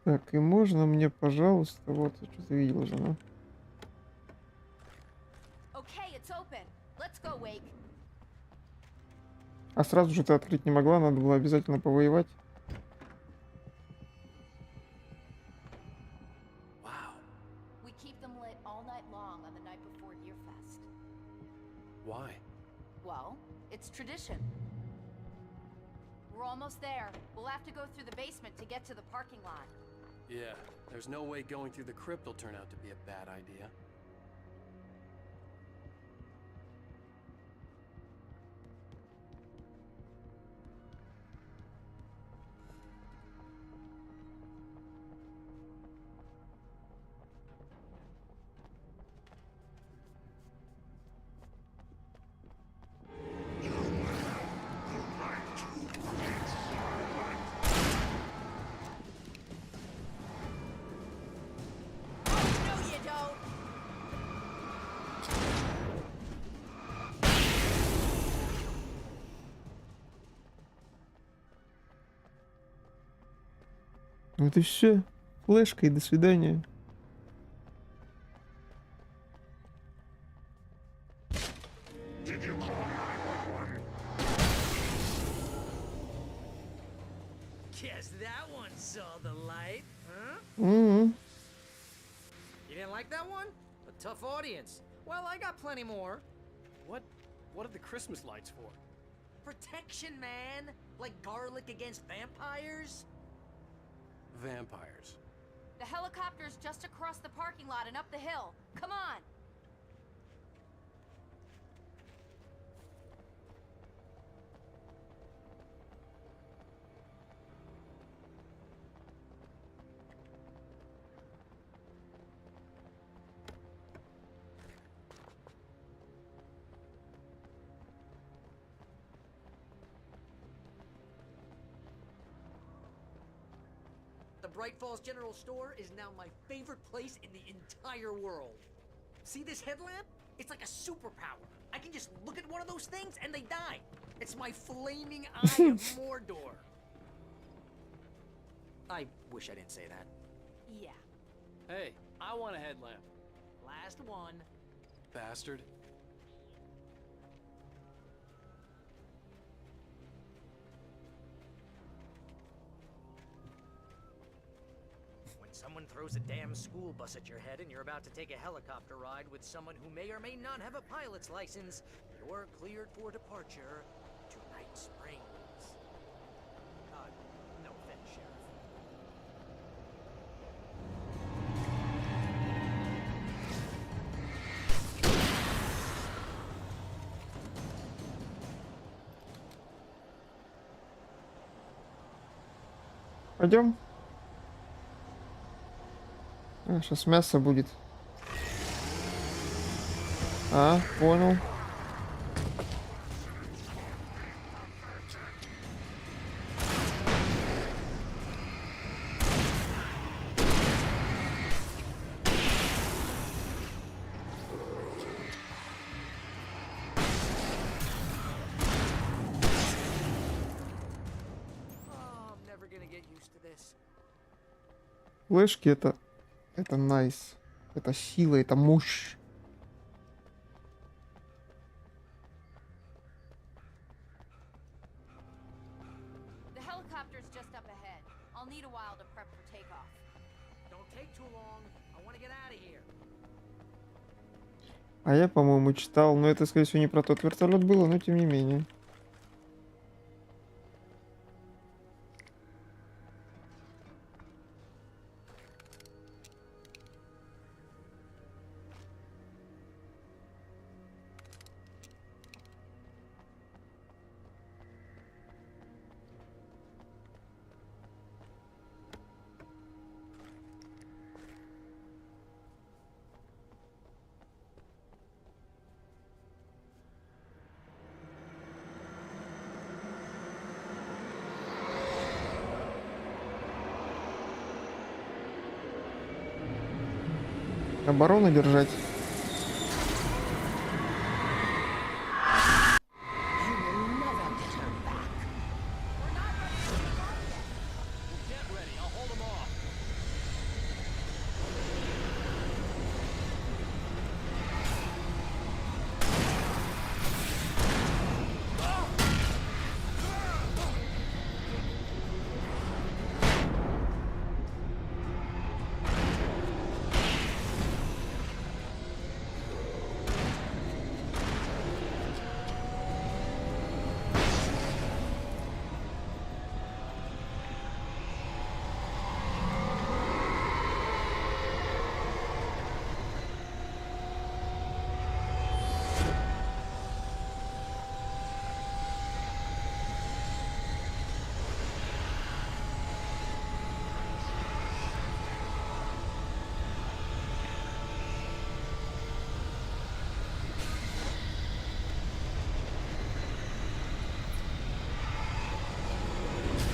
Так, и можно мне, пожалуйста, вот, я что-то видел уже, да? А сразу же ты открыть не могла, надо было обязательно повоевать. Why? Well, it's tradition. We're almost there. We'll have to go through the basement to get to the parking lot. Yeah, there's no way going through the crypt will turn out to be a bad idea. Вот и все. Флешка и до свидания. Guess that one saw the light, huh? Mm-hmm. You didn't like that one? A tough audience. Well, I got plenty more. What are the Christmas lights for? Protection, man. Like garlic against vampires. Vampires. The helicopter's just across the parking lot and up the hill. Come on! The Bright Falls General Store is now my favorite place in the entire world. See this headlamp? It's like a superpower. I can just look at one of those things and they die. It's my flaming eye of Mordor. I wish I didn't say that. Yeah. Hey, I want a headlamp. Last one. Bastard. Someone throws a damn school bus at your head and you're about to take a helicopter ride with someone who may or may not have a pilot's license, you're cleared for departure to Night Springs. No offense, Sheriff. Пойдем. Сейчас мясо будет. Понял. Флешки это найс. Это сила, это мощь. The helicopter's just up ahead. I'll need a while to prep for takeoff. Don't take too long. I want to get out of here. А я, по-моему, читал, но это, скорее всего, не про тот вертолет было, но тем не менее. Оборону держать.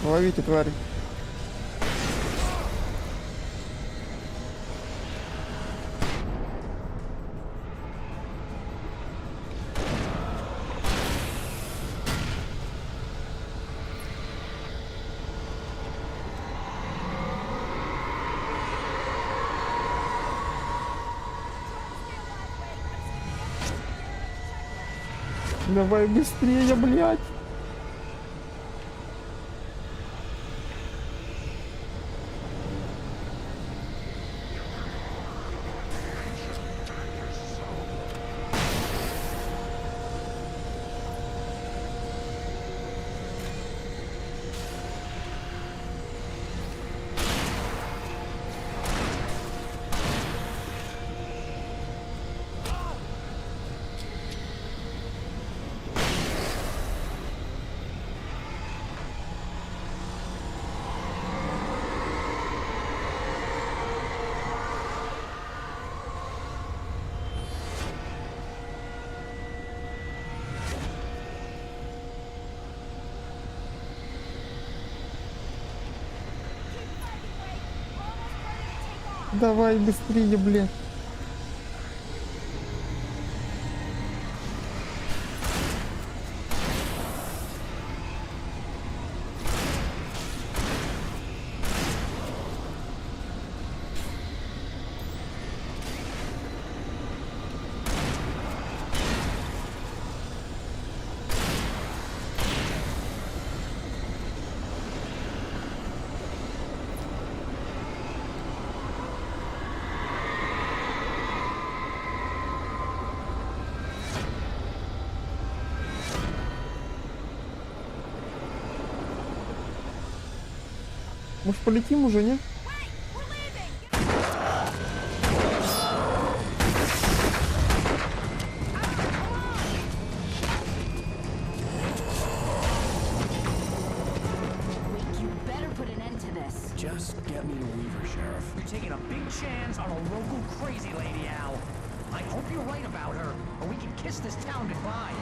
Ловите, твари. Давай быстрее, блядь. Давай быстрее, блядь. Может, полетим уже, не? Just get me to Weaver, Sheriff. You're taking a big chance on a local crazy lady, Al. I hope you're right about her, or we can kiss this town goodbye.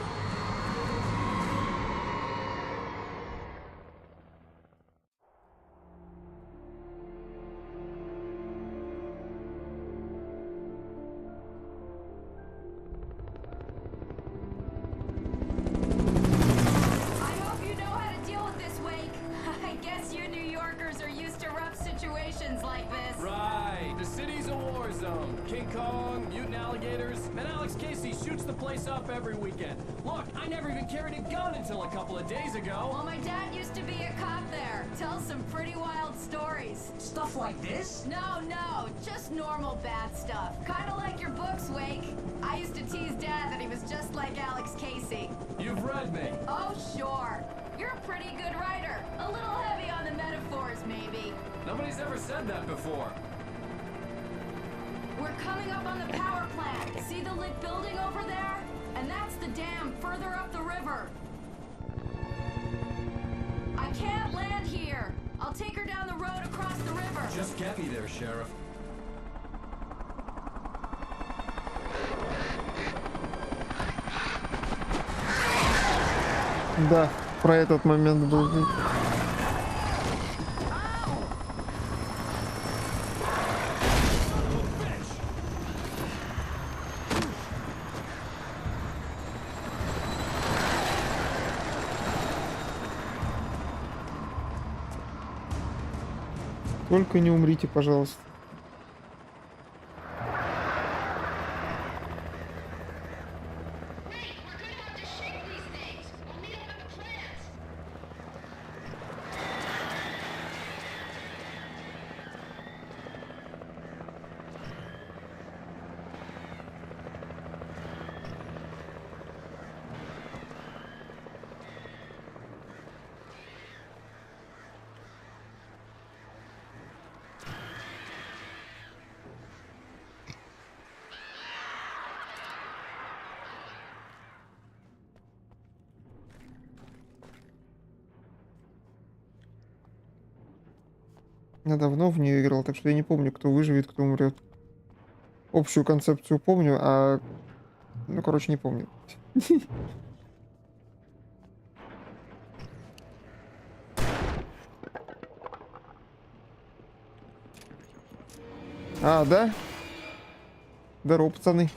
I hope you know how to deal with this, Wake. I guess you New Yorkers are used to rough situations like this. Right. The city's a war zone. King Kong, mutant alligators, and Alex Casey shoots the place up every weekend. Look, I never even carried a gun until a couple of days ago. Well, my dad used to be a cop there. Tells some pretty wild stories. Stuff like this? No, just normal bad stuff. Kinda like your books, Wake. I used to tease Dad that he was just like Alex Casey. You've read me. Oh, sure. You're a pretty good writer. A little heavy on the metaphors, maybe. Nobody's ever said that before. We're coming up on the power plant. See the lit building over there? And that's the dam further up the river. I can't land here. I'll take her down the road across the river. Just get me there, Sheriff. Да, про этот момент был. Только не умрите, пожалуйста. Я давно в нее играл, так что я не помню, кто выживет, кто умрет. Общую концепцию помню, а... Ну, короче, не помню. А, да? Здорово, пацаны.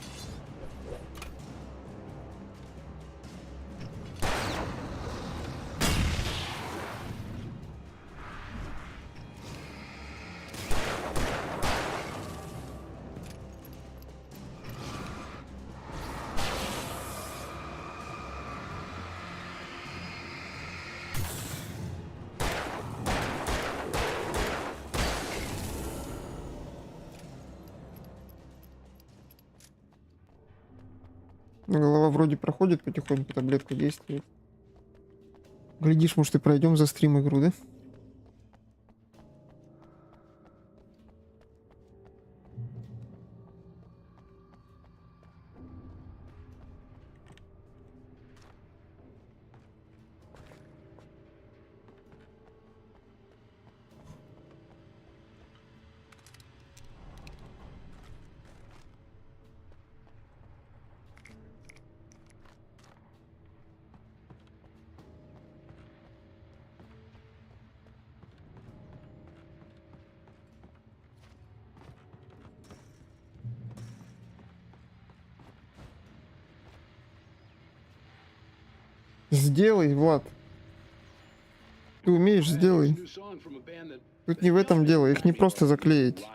Голова вроде проходит потихоньку, таблетка действует. Глядишь, может, и пройдем за стрим игру, да? Сделай, Влад. Ты умеешь, сделай. Тут не в этом дело, их не просто заклеить.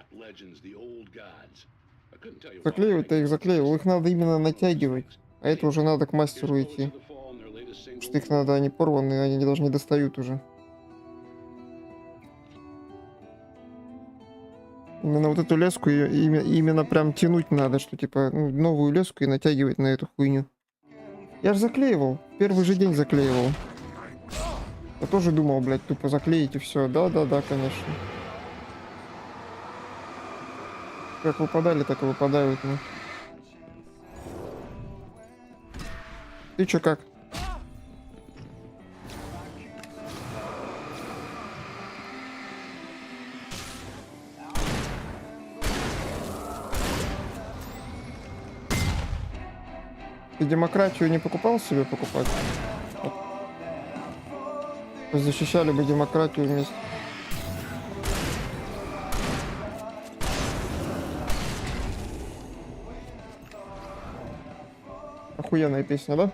Заклеивать-то их заклеивал, их надо именно натягивать. А это уже надо к мастеру идти. Потому что их надо, они порваны, они даже не достают уже. Именно вот эту леску именно прям тянуть надо, что типа новую леску и натягивать на эту хуйню. Я же заклеивал, первый же день заклеивал. Я тоже думал, блядь, тупо заклеить и все. Да, конечно. Как выпадали, так и выпадают, ну. Ты чё как? Ты демократию не покупал себе покупать? Защищали бы демократию вместе. Охуенная песня, да?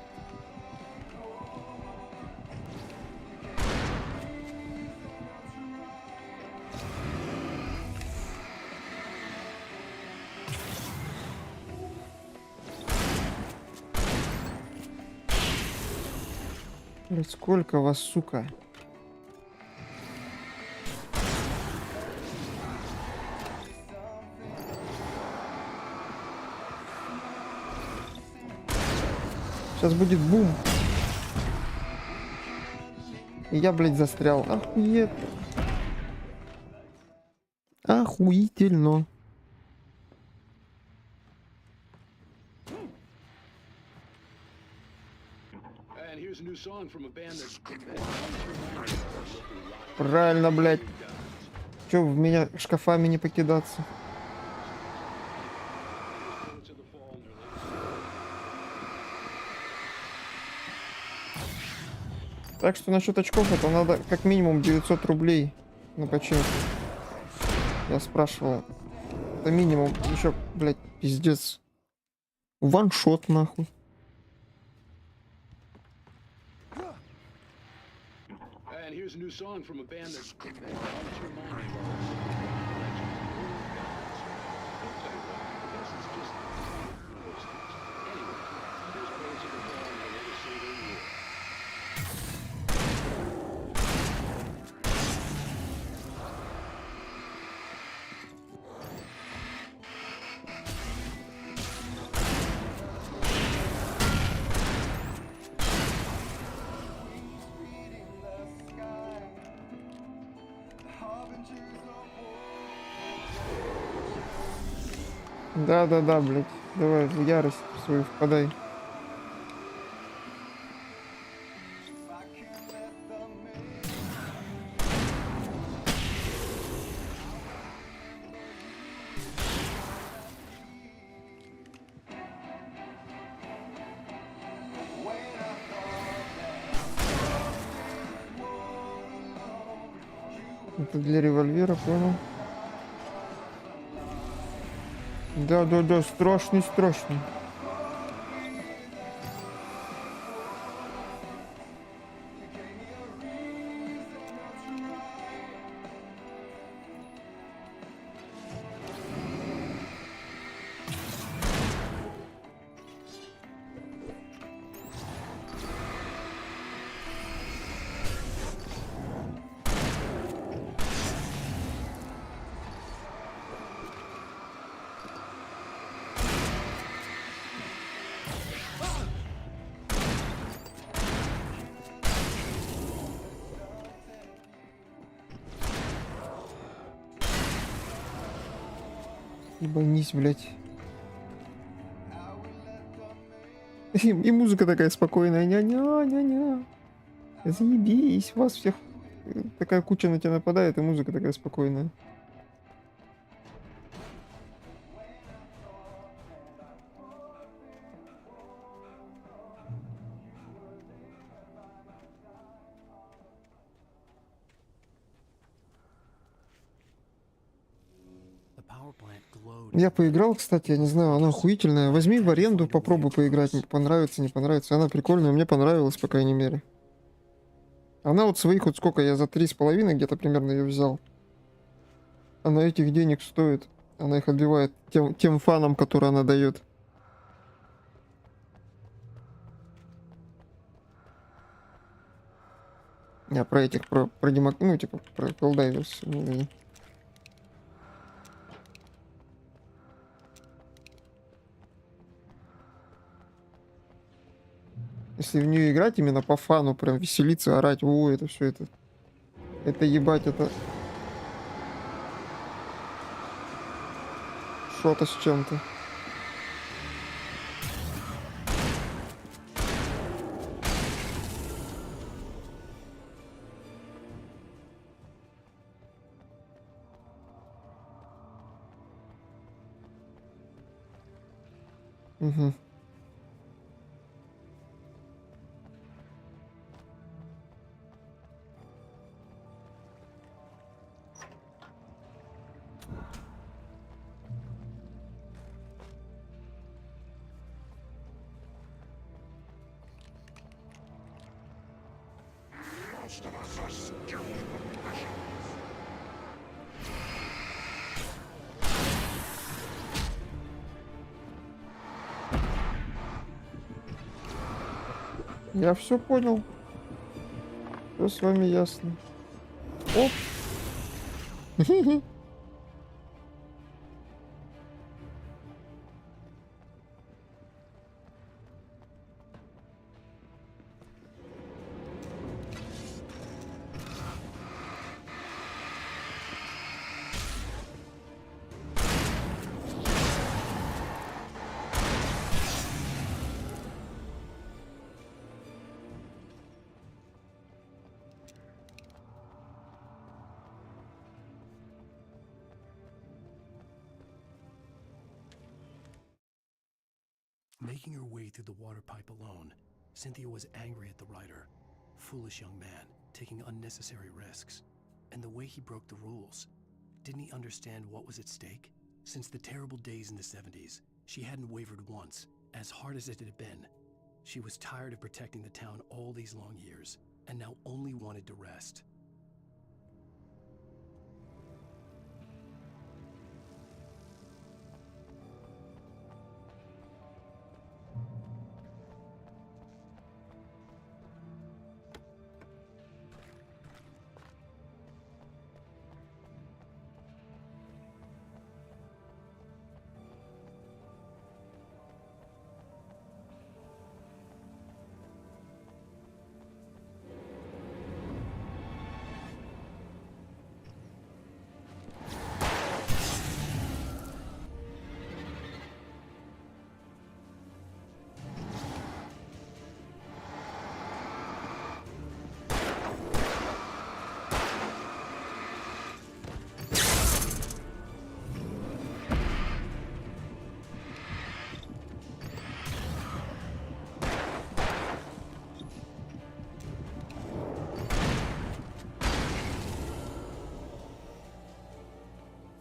Блядь, сколько вас, сука? Сейчас будет бум. И я, блядь, застрял. Охуеть. Охуительно. Правильно, блядь. Чё, в меня шкафами не покидаться? Так что насчет очков, это надо как минимум 900 рублей на починку. Я спрашивал. Это минимум. Еще, блядь, пиздец. Ваншот, нахуй. Да, блядь. Давай в ярость свою впадай. Это для револьвера, понял? Да, страшный. Ебанись, блядь. И музыка такая спокойная. Ня-ня. Заебись. Вас всех такая куча на тебя нападает, и музыка такая спокойная. Я поиграл, кстати, я не знаю, она охуительная. Возьми в аренду, попробуй поиграть, понравится, не понравится. Она прикольная, мне понравилась, по крайней мере. Она вот своих, вот сколько, я за 3,5 где-то примерно ее взял. Она этих денег стоит. Она их отбивает тем фанам, которые она дает. Я про этих, про демок, ну, типа, про Helldiver's. Если если в нее играть именно по фану, прям веселиться, орать, о, это все это ебать, это что-то с чем-то. Угу. Я все понял. Все с вами ясно. Оп. Making her way through the water pipe alone, Cynthia was angry at the writer. Foolish young man, taking unnecessary risks. And the way he broke the rules. Didn't he understand what was at stake? Since the terrible days in the 70s, she hadn't wavered once, as hard as it had been. She was tired of protecting the town all these long years, and now only wanted to rest.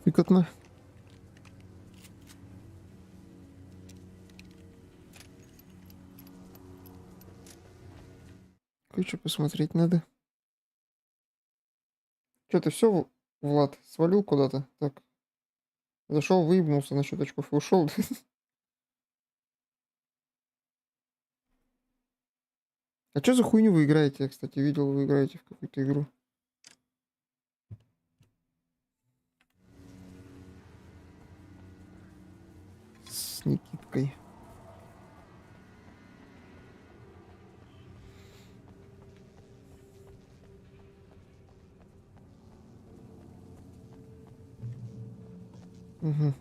Фикотно. Кое-что посмотреть надо. Что ты все, Влад, свалил куда-то? Так. Зашел, выебнулся на счет очков и ушел. А что за хуйню вы играете? Я, кстати, видел, вы играете в какую-то игру. С Никиткой. Угу.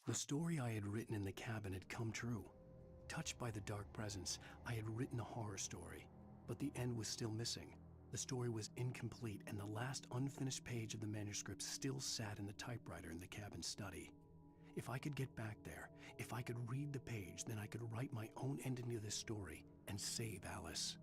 The story I had written in the cabin had come true. Touched by the dark presence, I had written a horror story, but the end was still missing. The story was incomplete, and the last unfinished page of the manuscript still sat in the typewriter in the cabin study. If I could get back there, if I could read the page, then I could write my own ending to this story and save Alice.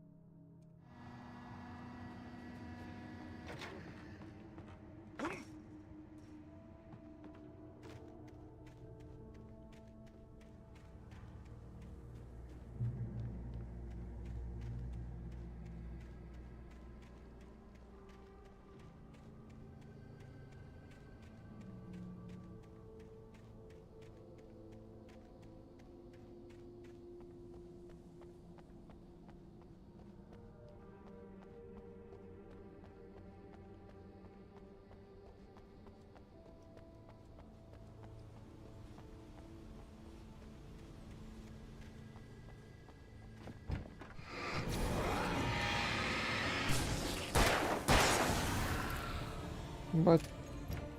Бать,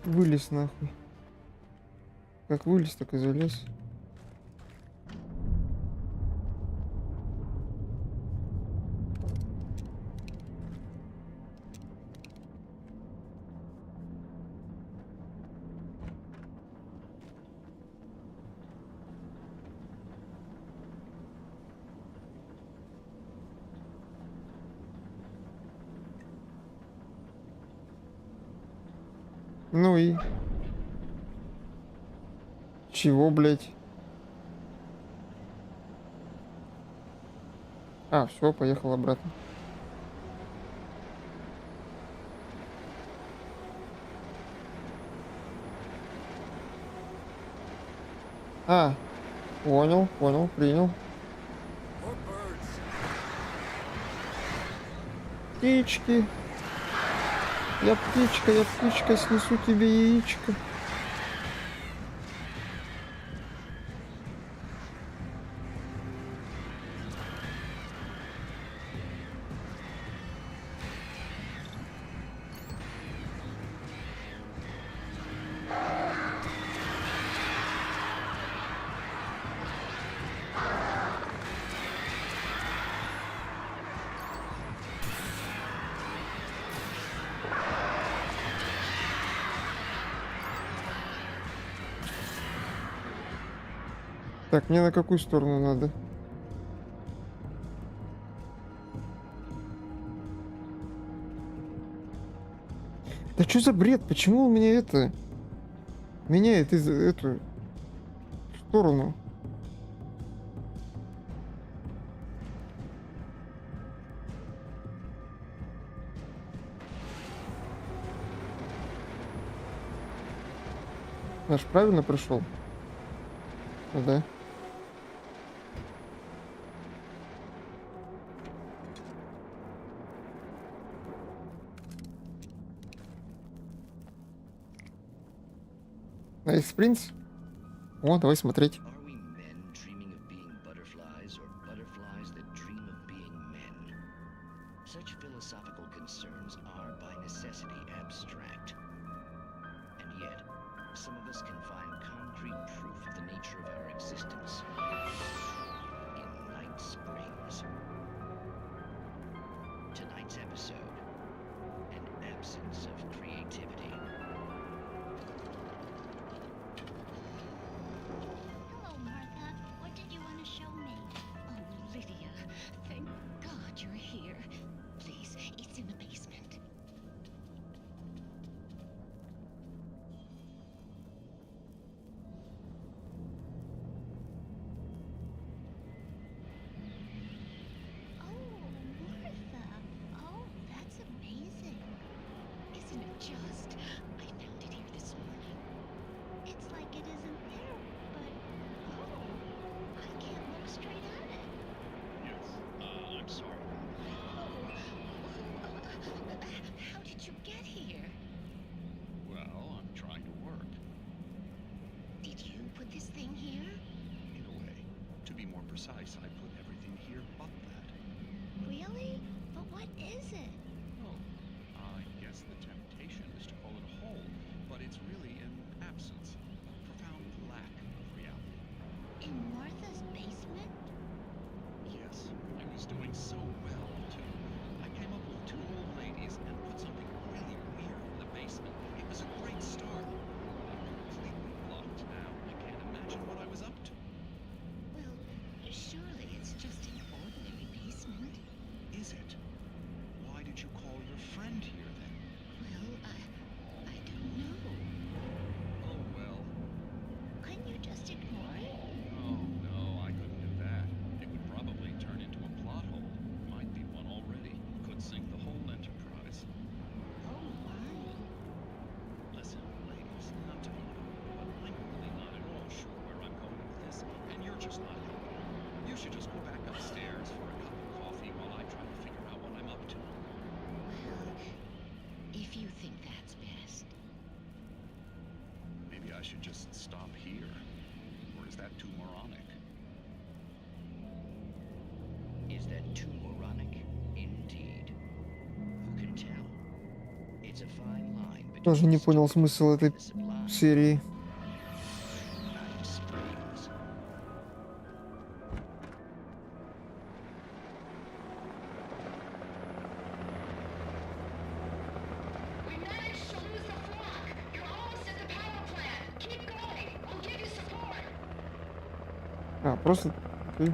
вылез нахуй. Как вылез, так и залез. Ну и... Чего, блядь? А, все, поехал обратно. А, понял, принял. Птички. Я птичка, снесу тебе яичко. Так, мне на какую сторону надо? Да что за бред? Почему он меня это... меняет эту сторону? Наш правильно прошел? Ну да. Найс принц. О, давай смотреть. Are we men dreaming of being butterflies or butterflies that dream of being men? Such philosophical concerns are by necessity abstract. And yet, some of us can find concrete proof of the nature of our existence in Night Springs. Tonight's episode, an absence of creativity. Hello, Martha. What did you want to show me? Oh, Lydia. Thank God you're here. Please, it's in the basement. Oh, Martha. Oh, that's amazing. Isn't it just? I found it here this morning. It's like it isn't there, but oh, I can't look straight at it. Yes, I'm sorry. How did you get here? Well, I'm trying to work. Did you put this thing here? In a way. To be more precise, I put everything here but that. Really? But what is it? Oh, I guess the temptation is to call it a hole, but it's really an absence, a profound lack of reality. In Martha's basement? Yes, I was doing so well, too. I came up with two old ladies and put something really weird in the basement. It was a great start. I'm completely blocked now. I can't imagine what I was up to. Well, surely it's just an ordinary basement. Is it? Why did you call your friend here, then? Well, I don't know. Oh, well. Couldn't you just ignore it? Oh, no, I couldn't do that. It would probably turn into a plot hole. Might be one already. Could sink the whole enterprise. Oh, my. Listen, ladies, not to be rude, but I'm really not at all sure where I'm going with this, and you're just not helping. You should just go back upstairs for a cup of coffee while I try to figure out what I'm up to. Well, if you think that's best. Maybe I should just stop here. Or is that too moronic? Is that too moronic? Indeed. Who can tell? It's a fine line between Тоже не понял смысл этой серии. А, просто... окей.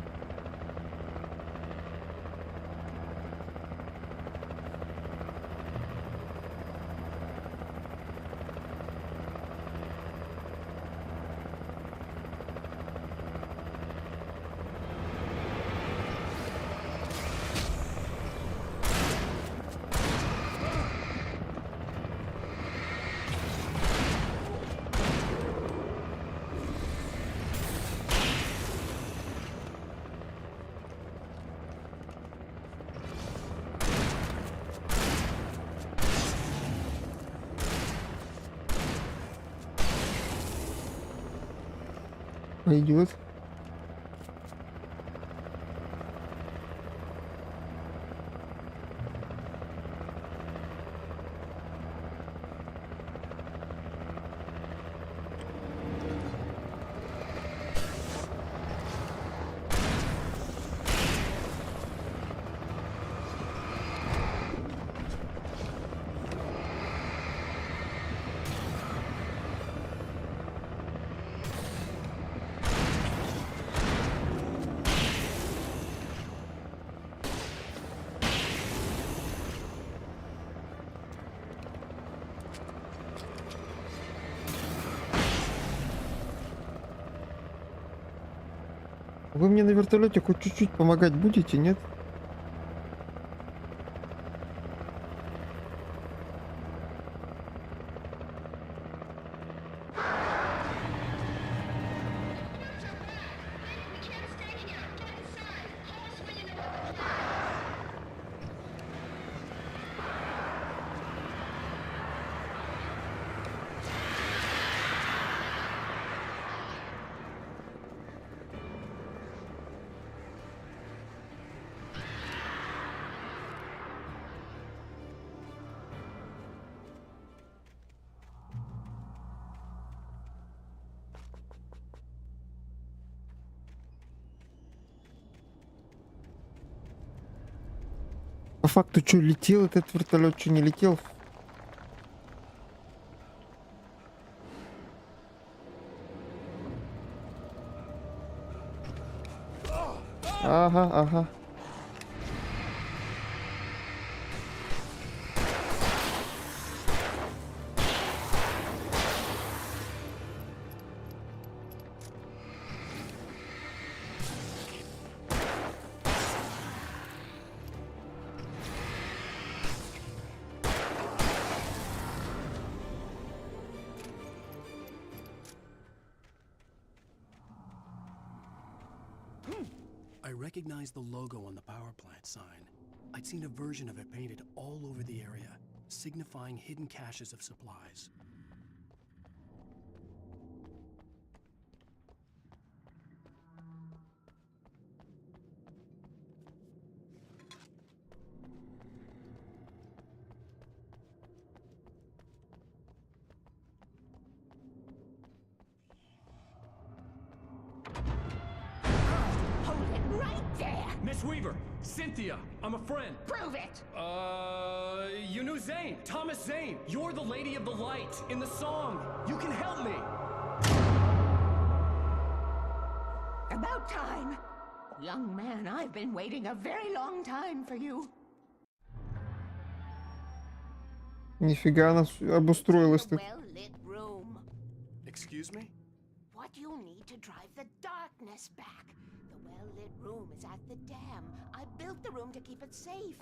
Пойдет. Вы мне на вертолете хоть чуть-чуть помогать будете, нет? По факту, что летел этот вертолет, что не летел? Ага, ага. I recognized the logo on the power plant sign. I'd seen a version of it painted all over the area, signifying hidden caches of supplies. Miss Weaver, Cynthia, I'm a friend. Prove it! You knew Zane, Thomas Zane. You're the Lady of the Light in the song. You can help me. About time. Young man, I've been waiting a very long time for you. Нифига она обустроилась тут. Well-lit room. Excuse me? What you'll need to drive the darkness back. The well-lit room is at the dam. I built the room to keep it safe.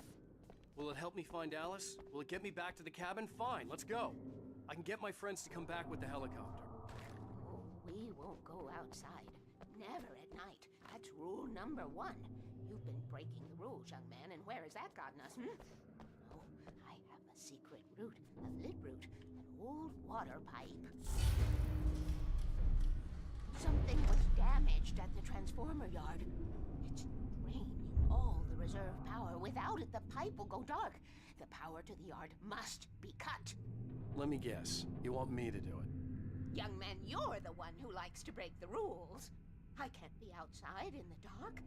Will it help me find Alice? Will it get me back to the cabin? Fine, let's go. I can get my friends to come back with the helicopter. Oh, we won't go outside. Never at night. That's rule number 1. You've been breaking the rules, young man, and where has that gotten us, Oh, I have a secret route, a lit route, an old water pipe. Something was damaged at the transformer yard. It's draining all the reserve power. Without it, the pipe will go dark. the power to the yard must be cut. Let me guess. You want me to do it? Young man, you're the one who likes to break the rules. I can't be outside in the dark.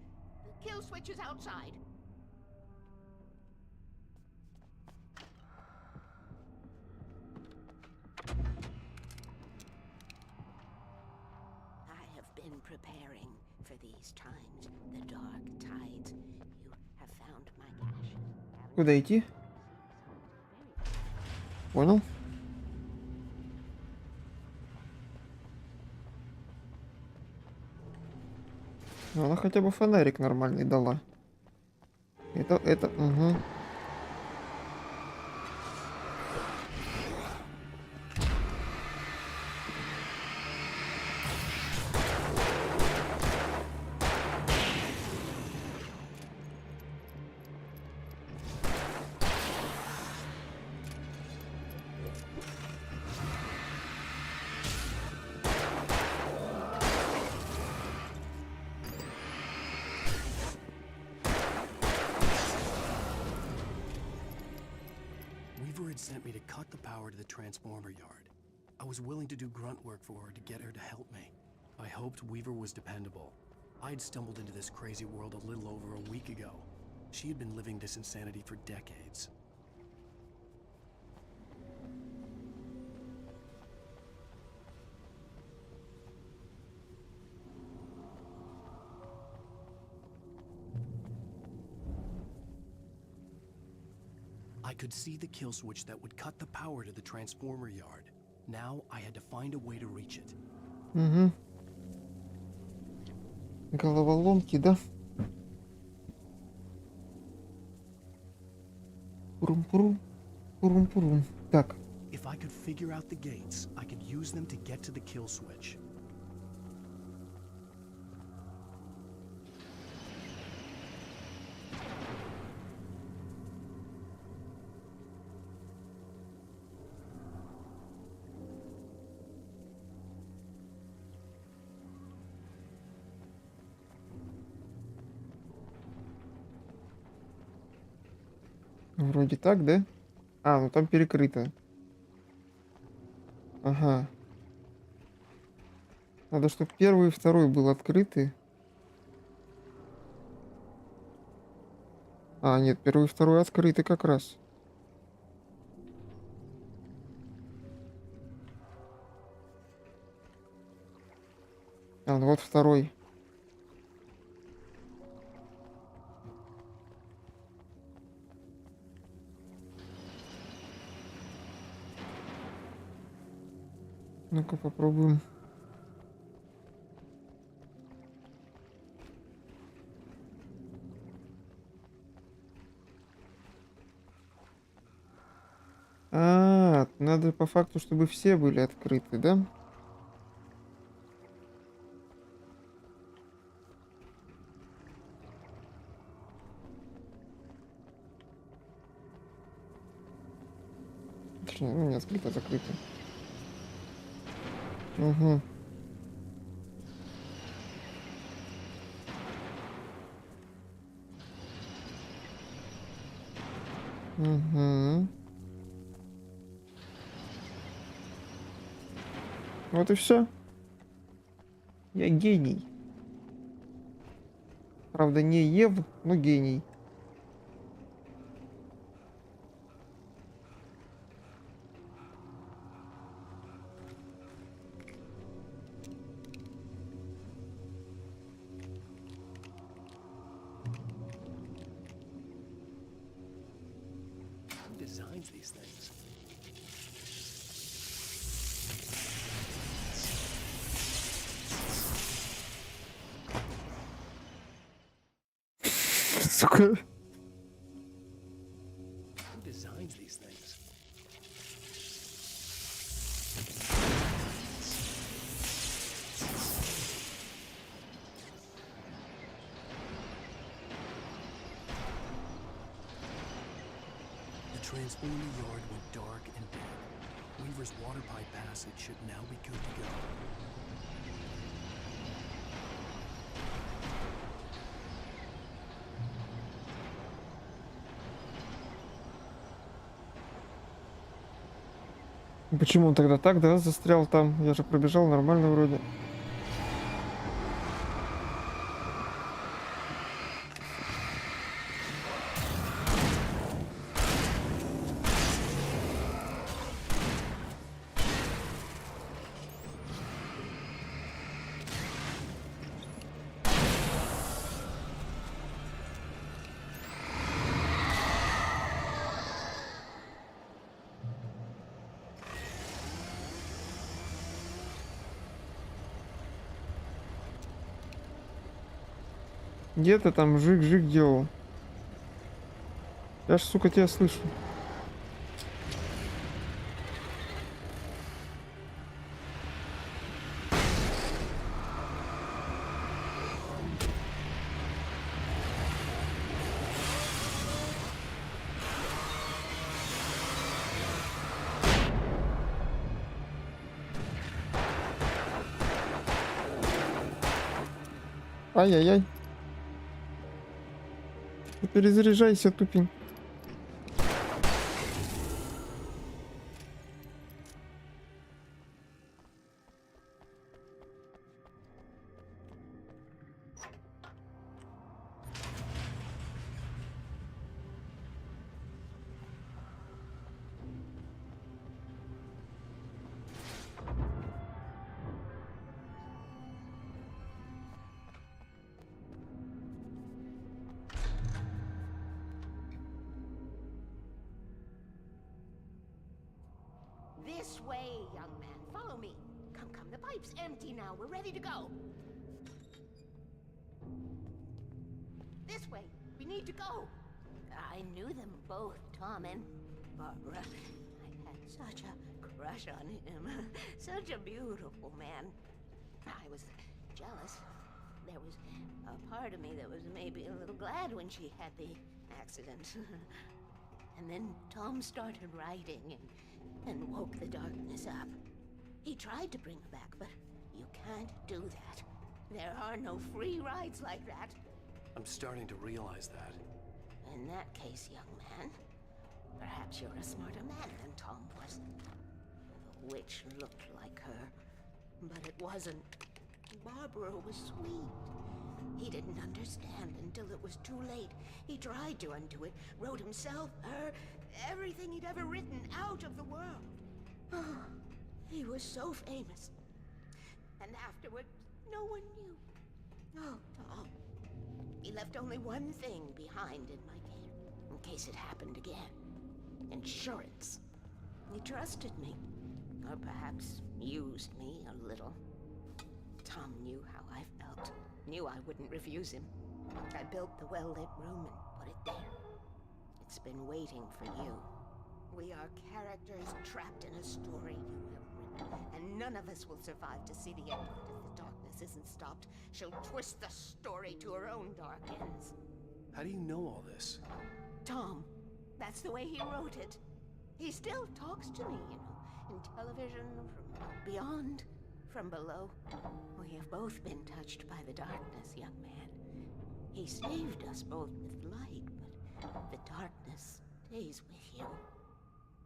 The kill switch is outside. I have been preparing for these times, the dark tides. You have found my cache. Куда идти? Понял? Ну, она хотя бы фонарик нормальный дала. Угу. Weaver had sent me to cut the power to the transformer yard. I was willing to do grunt work for her to get her to help me. I hoped Weaver was dependable. I'd stumbled into this crazy world a little over a week ago. She had been living this insanity for decades. I could see the kill switch that would cut the power to the transformer yard. Now I had to find a way to reach it. Угу. Головоломки, да? Пурум-пурум. Пурум-пурум. Так. If I could figure out the gates, I could use them to get to the kill switch. Вроде так, да? А, ну там перекрыто. Ага. Надо, чтобы первый и второй был открыты. А, нет, первый и второй открыты как раз. А, ну вот второй. Ну-ка попробуем. А, надо по факту, чтобы все были открыты, да? Точнее, ну, несколько закрыты. Угу. Угу. Вот и все. Я гений. Правда, не Ев, но гений. Who designs these things? Сука. Who designs these things? The transformer yard went dark and dead. Weaver's water pipe passage should now be good to go. Почему он тогда так, да, застрял там? Я же пробежал нормально вроде. Где ты там жик-жик делал? Я ж, сука, тебя слышу. Ай-яй-яй. Перезаряжайся, тупень. This way, young man. Follow me. Come, come. The pipe's empty now. We're ready to go. This way. We need to go. I knew them both, Tom and Barbara. I had such a crush on him. Such a beautiful man. I was jealous. There was a part of me that was maybe a little glad when she had the accident. And then Tom started writing and woke the darkness up. He tried to bring her back, but you can't do that. There are no free rides like that. I'm starting to realize that. In that case, young man, perhaps you're a smarter man than Tom was. The witch looked like her, but it wasn't. Barbara was sweet. He didn't understand until it was too late. He tried to undo it, wrote himself, her, everything he'd ever written out of the world. Oh, he was so famous. And afterward, no one knew. Oh, Tom. He left only one thing behind in my care, in case it happened again. Insurance. He trusted me. Or perhaps used me a little. Tom knew how I felt. Knew I wouldn't refuse him. I built the well-lit room and put it there. It's been waiting for you. We are characters trapped in a story you have written, and none of us will survive to see the end of it if the darkness isn't stopped. She'll twist the story to her own dark ends. How do you know all this? Tom, that's the way he wrote it. He still talks to me, you know, in television, from beyond, from below. We have both been touched by the darkness, young man. He saved us both with light, but the darkness stays with you.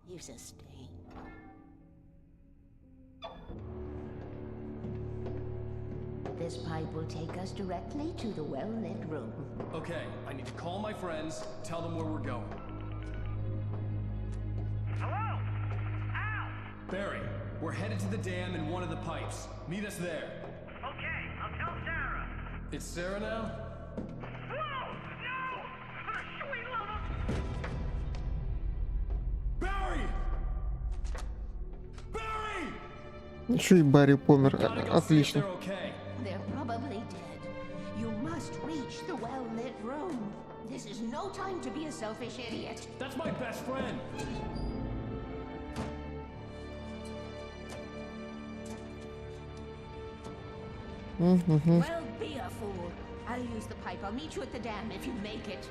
Leaves a stain. This pipe will take us directly to the well-lit room. Okay, I need to call my friends, tell them where we're going. Hello? Al! Barry, we're headed to the dam in one of the pipes. Meet us there. Okay, I'll tell Sarah. It's Sarah now? Whoa! No! For the sweet love of... Barry! Barry! Еще и Барри помер. Отлично. They're probably dead. You must reach the well-lit room. This is no time to be a selfish idiot. That's my best friend. Well, be a fool. I'll use the pipe. I'll meet you at the dam if you make it.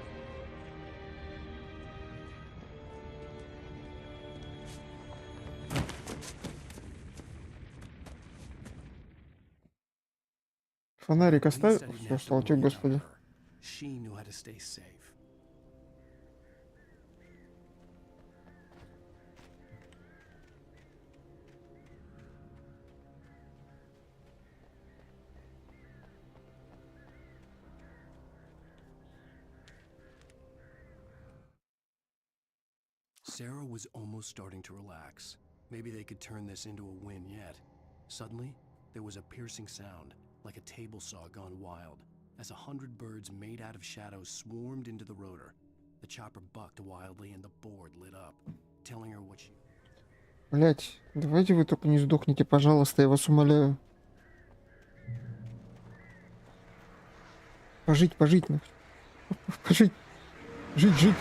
Фонарик оставил? Что, слава тебе, Господи. She knew how to stay safe. Sarah was almost starting to relax. Maybe they could turn this into a win yet. Suddenly, there was a piercing sound, like a table saw gone wild, as 100 birds made out of shadows swarmed into the rotor. The chopper bucked wildly and the board lit up, telling her what she... Блять, давайте вы только не сдохните, пожалуйста, я вас умоляю. Пожить, пожить, нахуй. Пожить. Жить, жить.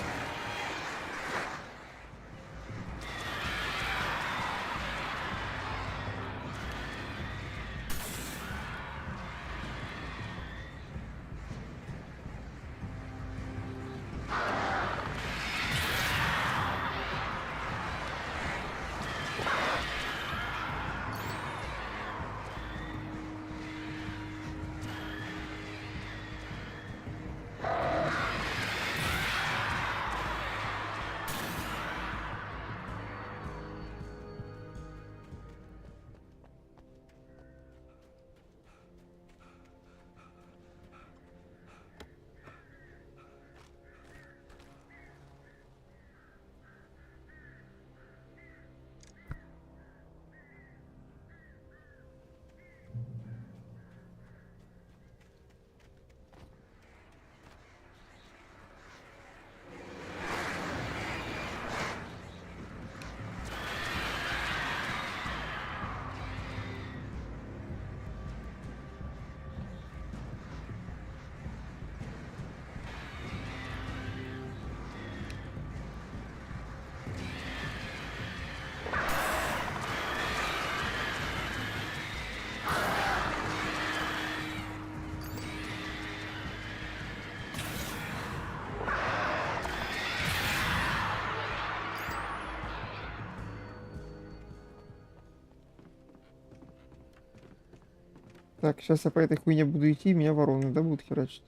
Так, сейчас я по этой хуйне буду идти, меня вороны, да, будут херачить?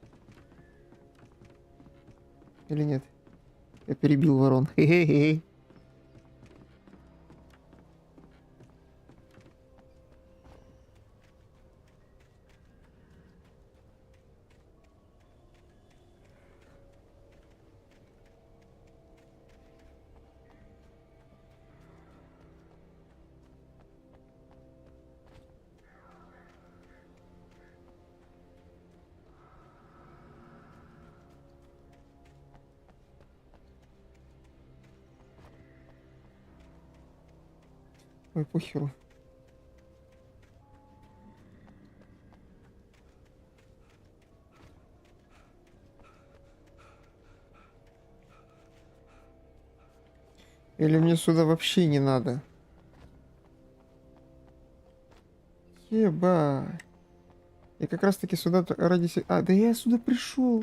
Или нет? Я перебил ворон. Хе-хе-хе. Ой, похеру. Или мне сюда вообще не надо? Еба. Я как раз таки сюда ради... А, да я сюда пришел.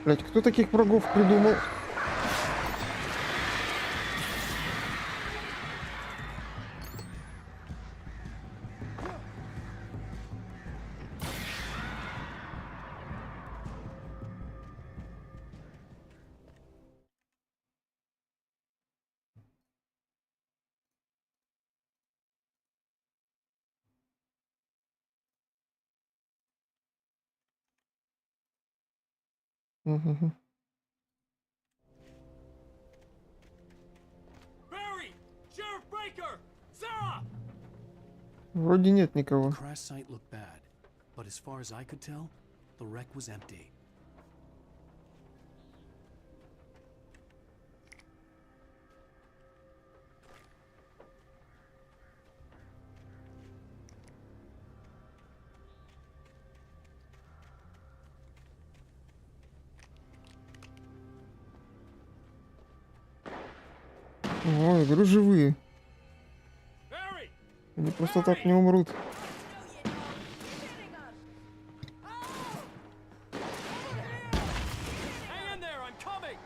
Блять, кто таких врагов придумал? Угу. Barry! Sheriff Breaker! Sarah! Вроде нет никого. The crash site looked bad, but as far as I could tell, the wreck was empty. О, я говорю, живые. Они просто так не умрут. Hang in there, I'm coming!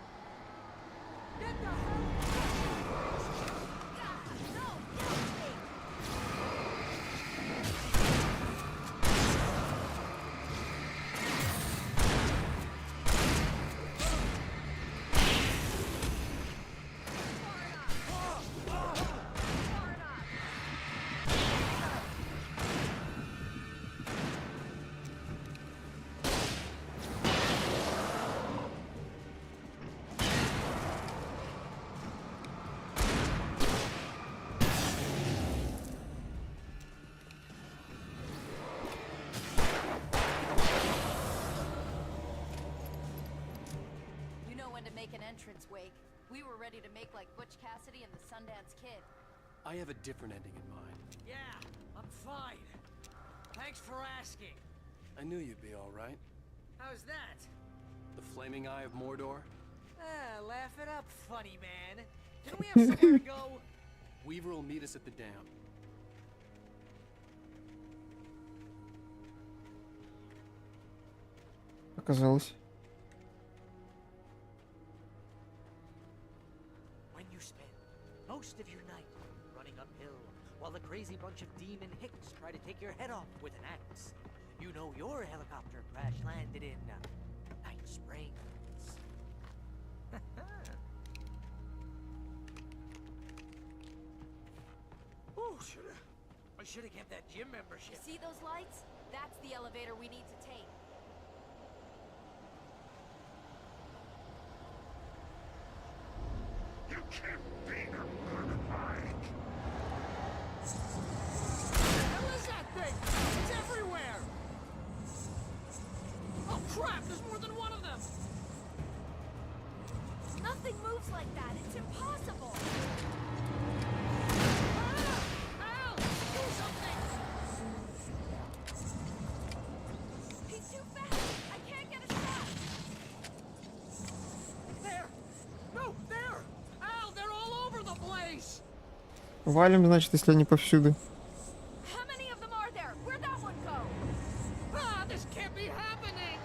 You know when to make an entrance, Wake. We were ready to make like Butch Cassidy and the Sundance Kid. I have a different ending in mind. Yeah, I'm fine. Thanks for asking. I knew you'd be all right. How's that? The flaming eye of Mordor? Laugh it up, funny man. Can we have somewhere to go? Weaver will meet us at the dam. Оказалось. When you spend most of your night running uphill while the crazy bunch of demon hicks try to take your head off with an axe, you know your helicopter crash landed in Night Springs. Ooh, I should have kept that gym membership. See those lights? That's the elevator we need to take. You can't be a good fight. What is that thing? It's everywhere! Oh crap, there's more than one of them! Nothing moves like that. It's impossible. Al! Do something! He's too fast. I can't get a shot. There! No, there! Al, they're all over the place! Валим, значит, если они повсюду. How many of them are there? Where'd that one go? Ah, this can't be happening!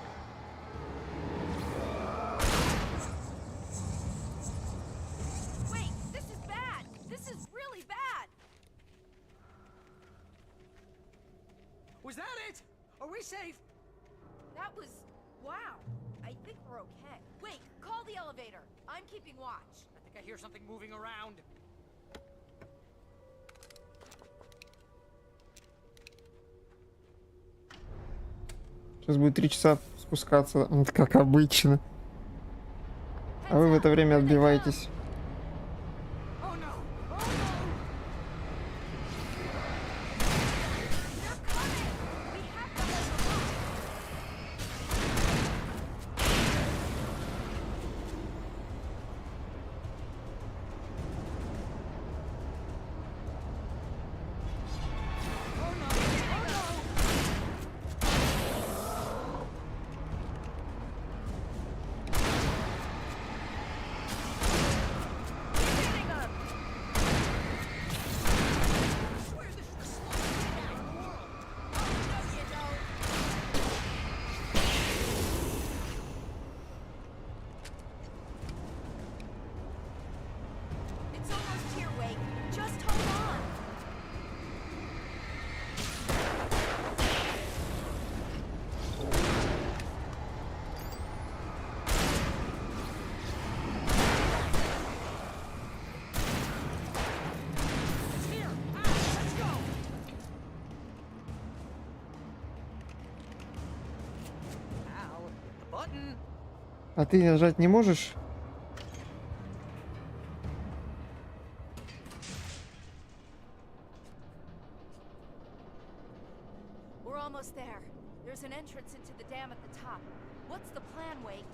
Wait, this is bad. This is really bad. Was that it? Are we safe? That was... wow. I think we're okay. Wait, call the elevator. I'm keeping watch. I think I hear something moving around. Сейчас будет 3 часа спускаться, как обычно. А вы в это время отбиваетесь. Oh no! Oh no! They're coming. We have to let them off. Oh no! Oh no! Hitting them. I swear this is the slowest thing in the world! No, you don't. It's almost here, Wake. Just hold on. It's here! Al, let's go! Al, hit the button. А ты нажать не можешь? We're almost there. There's an entrance into the dam at the top. What's the plan, Wake?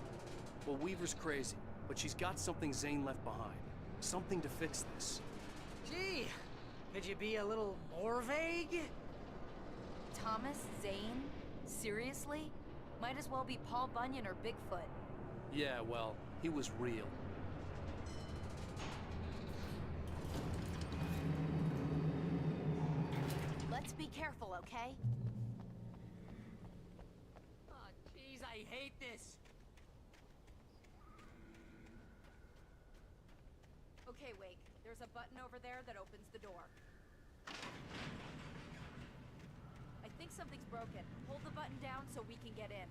Well, Weaver's crazy, but she's got something Zane left behind. Something to fix this. Gee, could you be a little more vague? Thomas Zane? Seriously? Might as well be Paul Bunyan or Bigfoot. Yeah, well, he was real. Let's be careful, okay? Oh, jeez, I hate this. Okay, Wake. There's a button over there that opens the door. I think something's broken. Hold the button down so we can get in.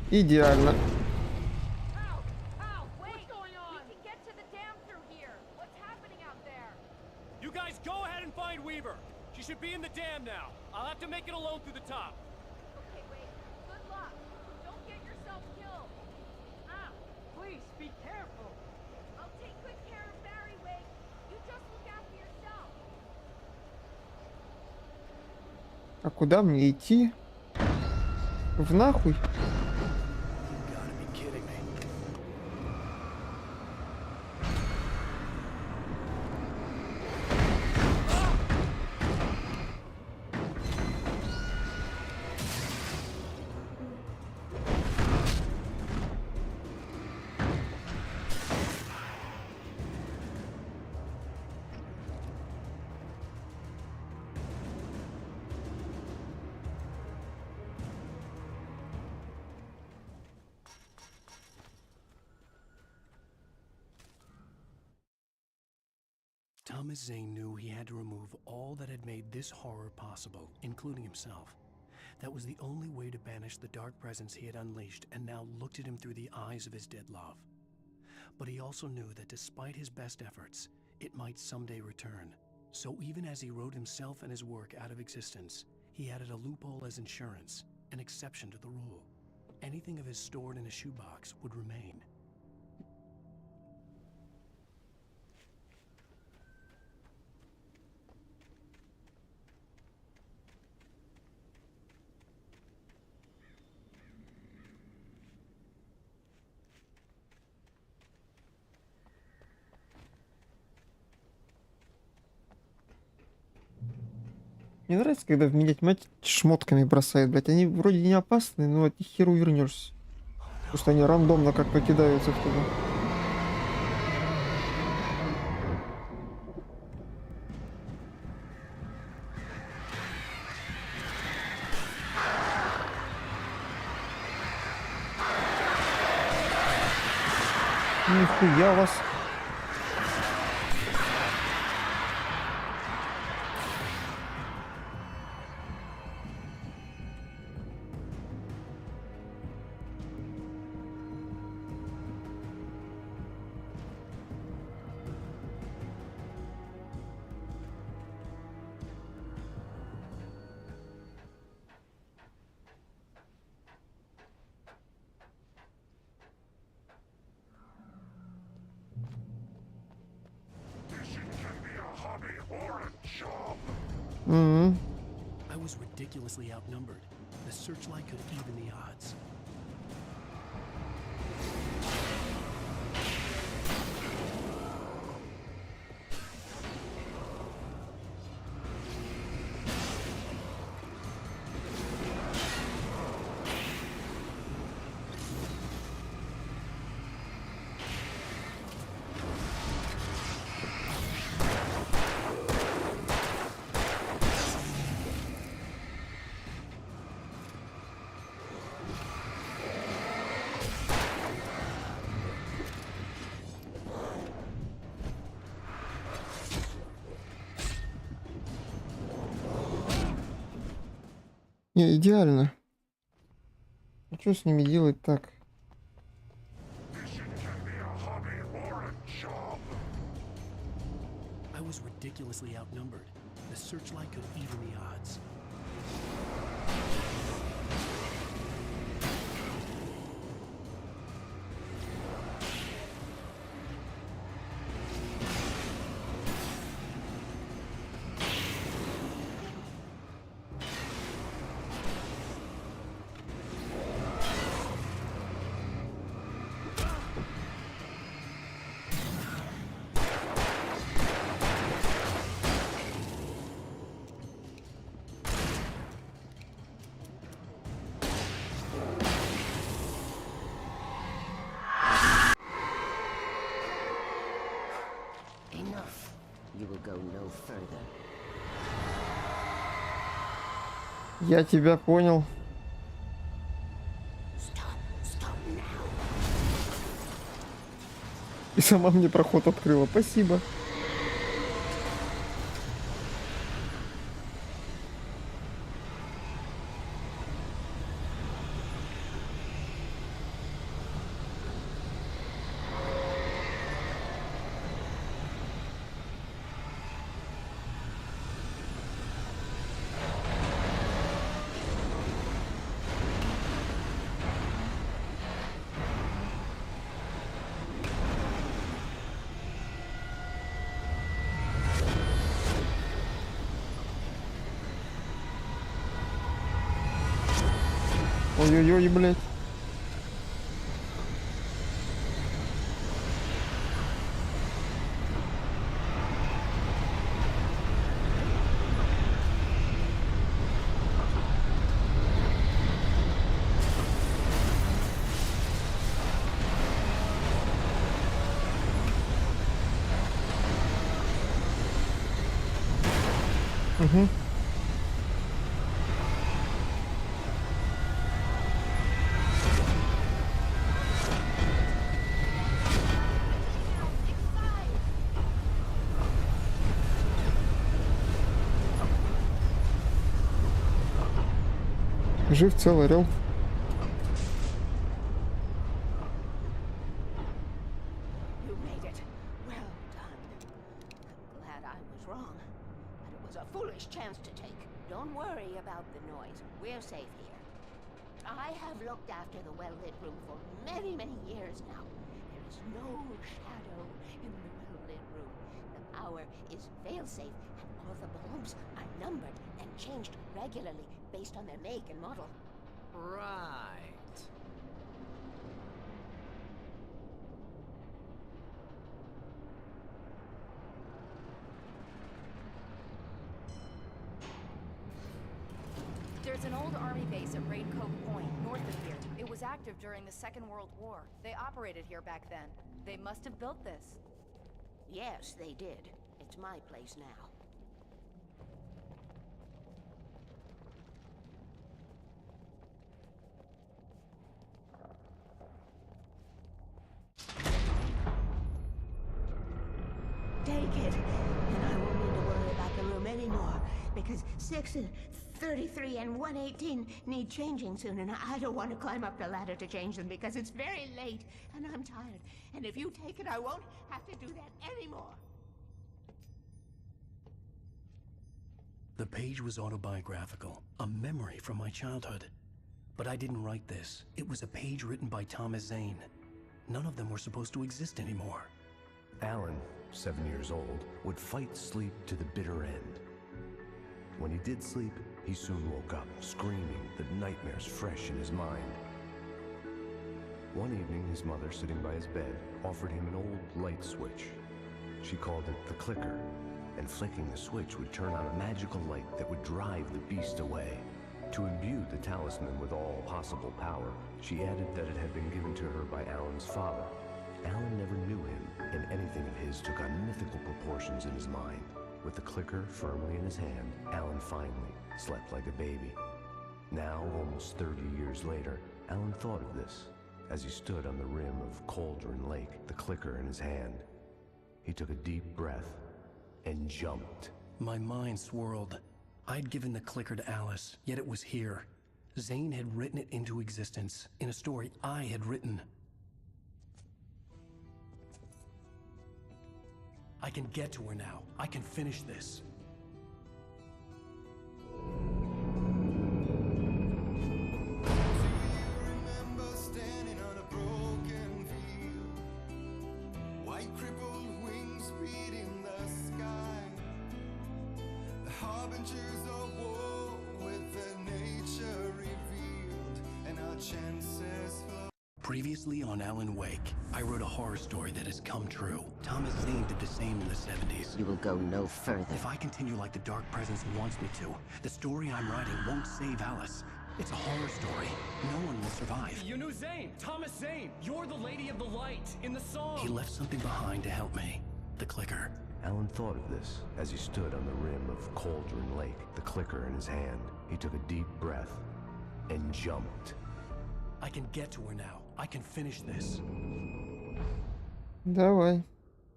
Идеально. You guys go ahead and find Weaver. She should be in the dam now. I'll have to make it alone through the top. Okay, Wake. Good luck. Don't get yourself killed. Ah, please be careful. I'll take good care of Barry, Wake. You just look after yourself. А куда мне идти? В нахуй? Thomas Zane knew he had to remove all that had made this horror possible, including himself. That was the only way to banish the dark presence he had unleashed and now looked at him through the eyes of his dead love. But he also knew that despite his best efforts, it might someday return. So even as he wrote himself and his work out of existence, he added a loophole as insurance, an exception to the rule. Anything of his stored in a shoebox would remain. Мне нравится, когда в меня тьмать шмотками бросают, блядь. Они вроде не опасные, но от них херу вернешься. Потому что они рандомно как-то кидаются в тебя. Нихуя вас. I was ridiculously outnumbered. The searchlight could even the odds. Не, идеально. А что с ними делать так? I was ridiculously outnumbered. The searchlight could even the odds. Enough. You will go no further. Я тебя понял. И сама мне проход открыла. Спасибо. Ой-ой-ой, блядь. Угу. Жив, цел, орел. You made it. Well done. I'm glad I was wrong. But it was a foolish chance to take. Don't worry about the noise. We're safe here. I have looked after the well-lit room for many, many years now. There is no shadow in the well-lit room. The power is fail-safe, and all the bulbs are numbered and changed regularly based on their make and model. Right. There's an old army base at Raincoat Point, north of here. It was active during the Second World War. They operated here back then. They must have built this. Yes, they did. It's my place now. Take it, and I won't need to worry about the room anymore, because 6 and 33 and 118 need changing soon, and I don't want to climb up the ladder to change them because it's very late, and I'm tired. And if you take it, I won't have to do that anymore. The page was autobiographical, a memory from my childhood. But I didn't write this. It was a page written by Thomas Zane. None of them were supposed to exist anymore. Alan, 7 years old, would fight sleep to the bitter end. When he did sleep, he soon woke up, screaming, the nightmares fresh in his mind. One evening, his mother, sitting by his bed, offered him an old light switch. She called it the clicker, and flicking the switch would turn on a magical light that would drive the beast away. To imbue the talisman with all possible power, she added that it had been given to her by Alan's father. Alan never knew him, and anything of his took on mythical proportions in his mind. With the clicker firmly in his hand, Alan finally slept like a baby. Now, almost 30 years later, Alan thought of this as he stood on the rim of Cauldron Lake, the clicker in his hand. He took a deep breath and jumped. My mind swirled. I'd given the clicker to Alice, yet it was here. Zane had written it into existence in a story I had written. I can get to her now. I can finish this. Standing on a broken field, white crippled wings beating the sky, the harbingers of war with their nature revealed, and our chances flow. Previously on Alan Wake, I wrote a horror story that has come true. Thomas Zane did the same in the 70s. You will go no further. If I continue like the Dark Presence wants me to, the story I'm writing won't save Alice. It's a horror story. No one will survive. You knew Zane! Thomas Zane! You're the Lady of the Light in the song! He left something behind to help me. The clicker. Alan thought of this as he stood on the rim of Cauldron Lake, the clicker in his hand. He took a deep breath and jumped. I can get to her now. I can finish this. Давай.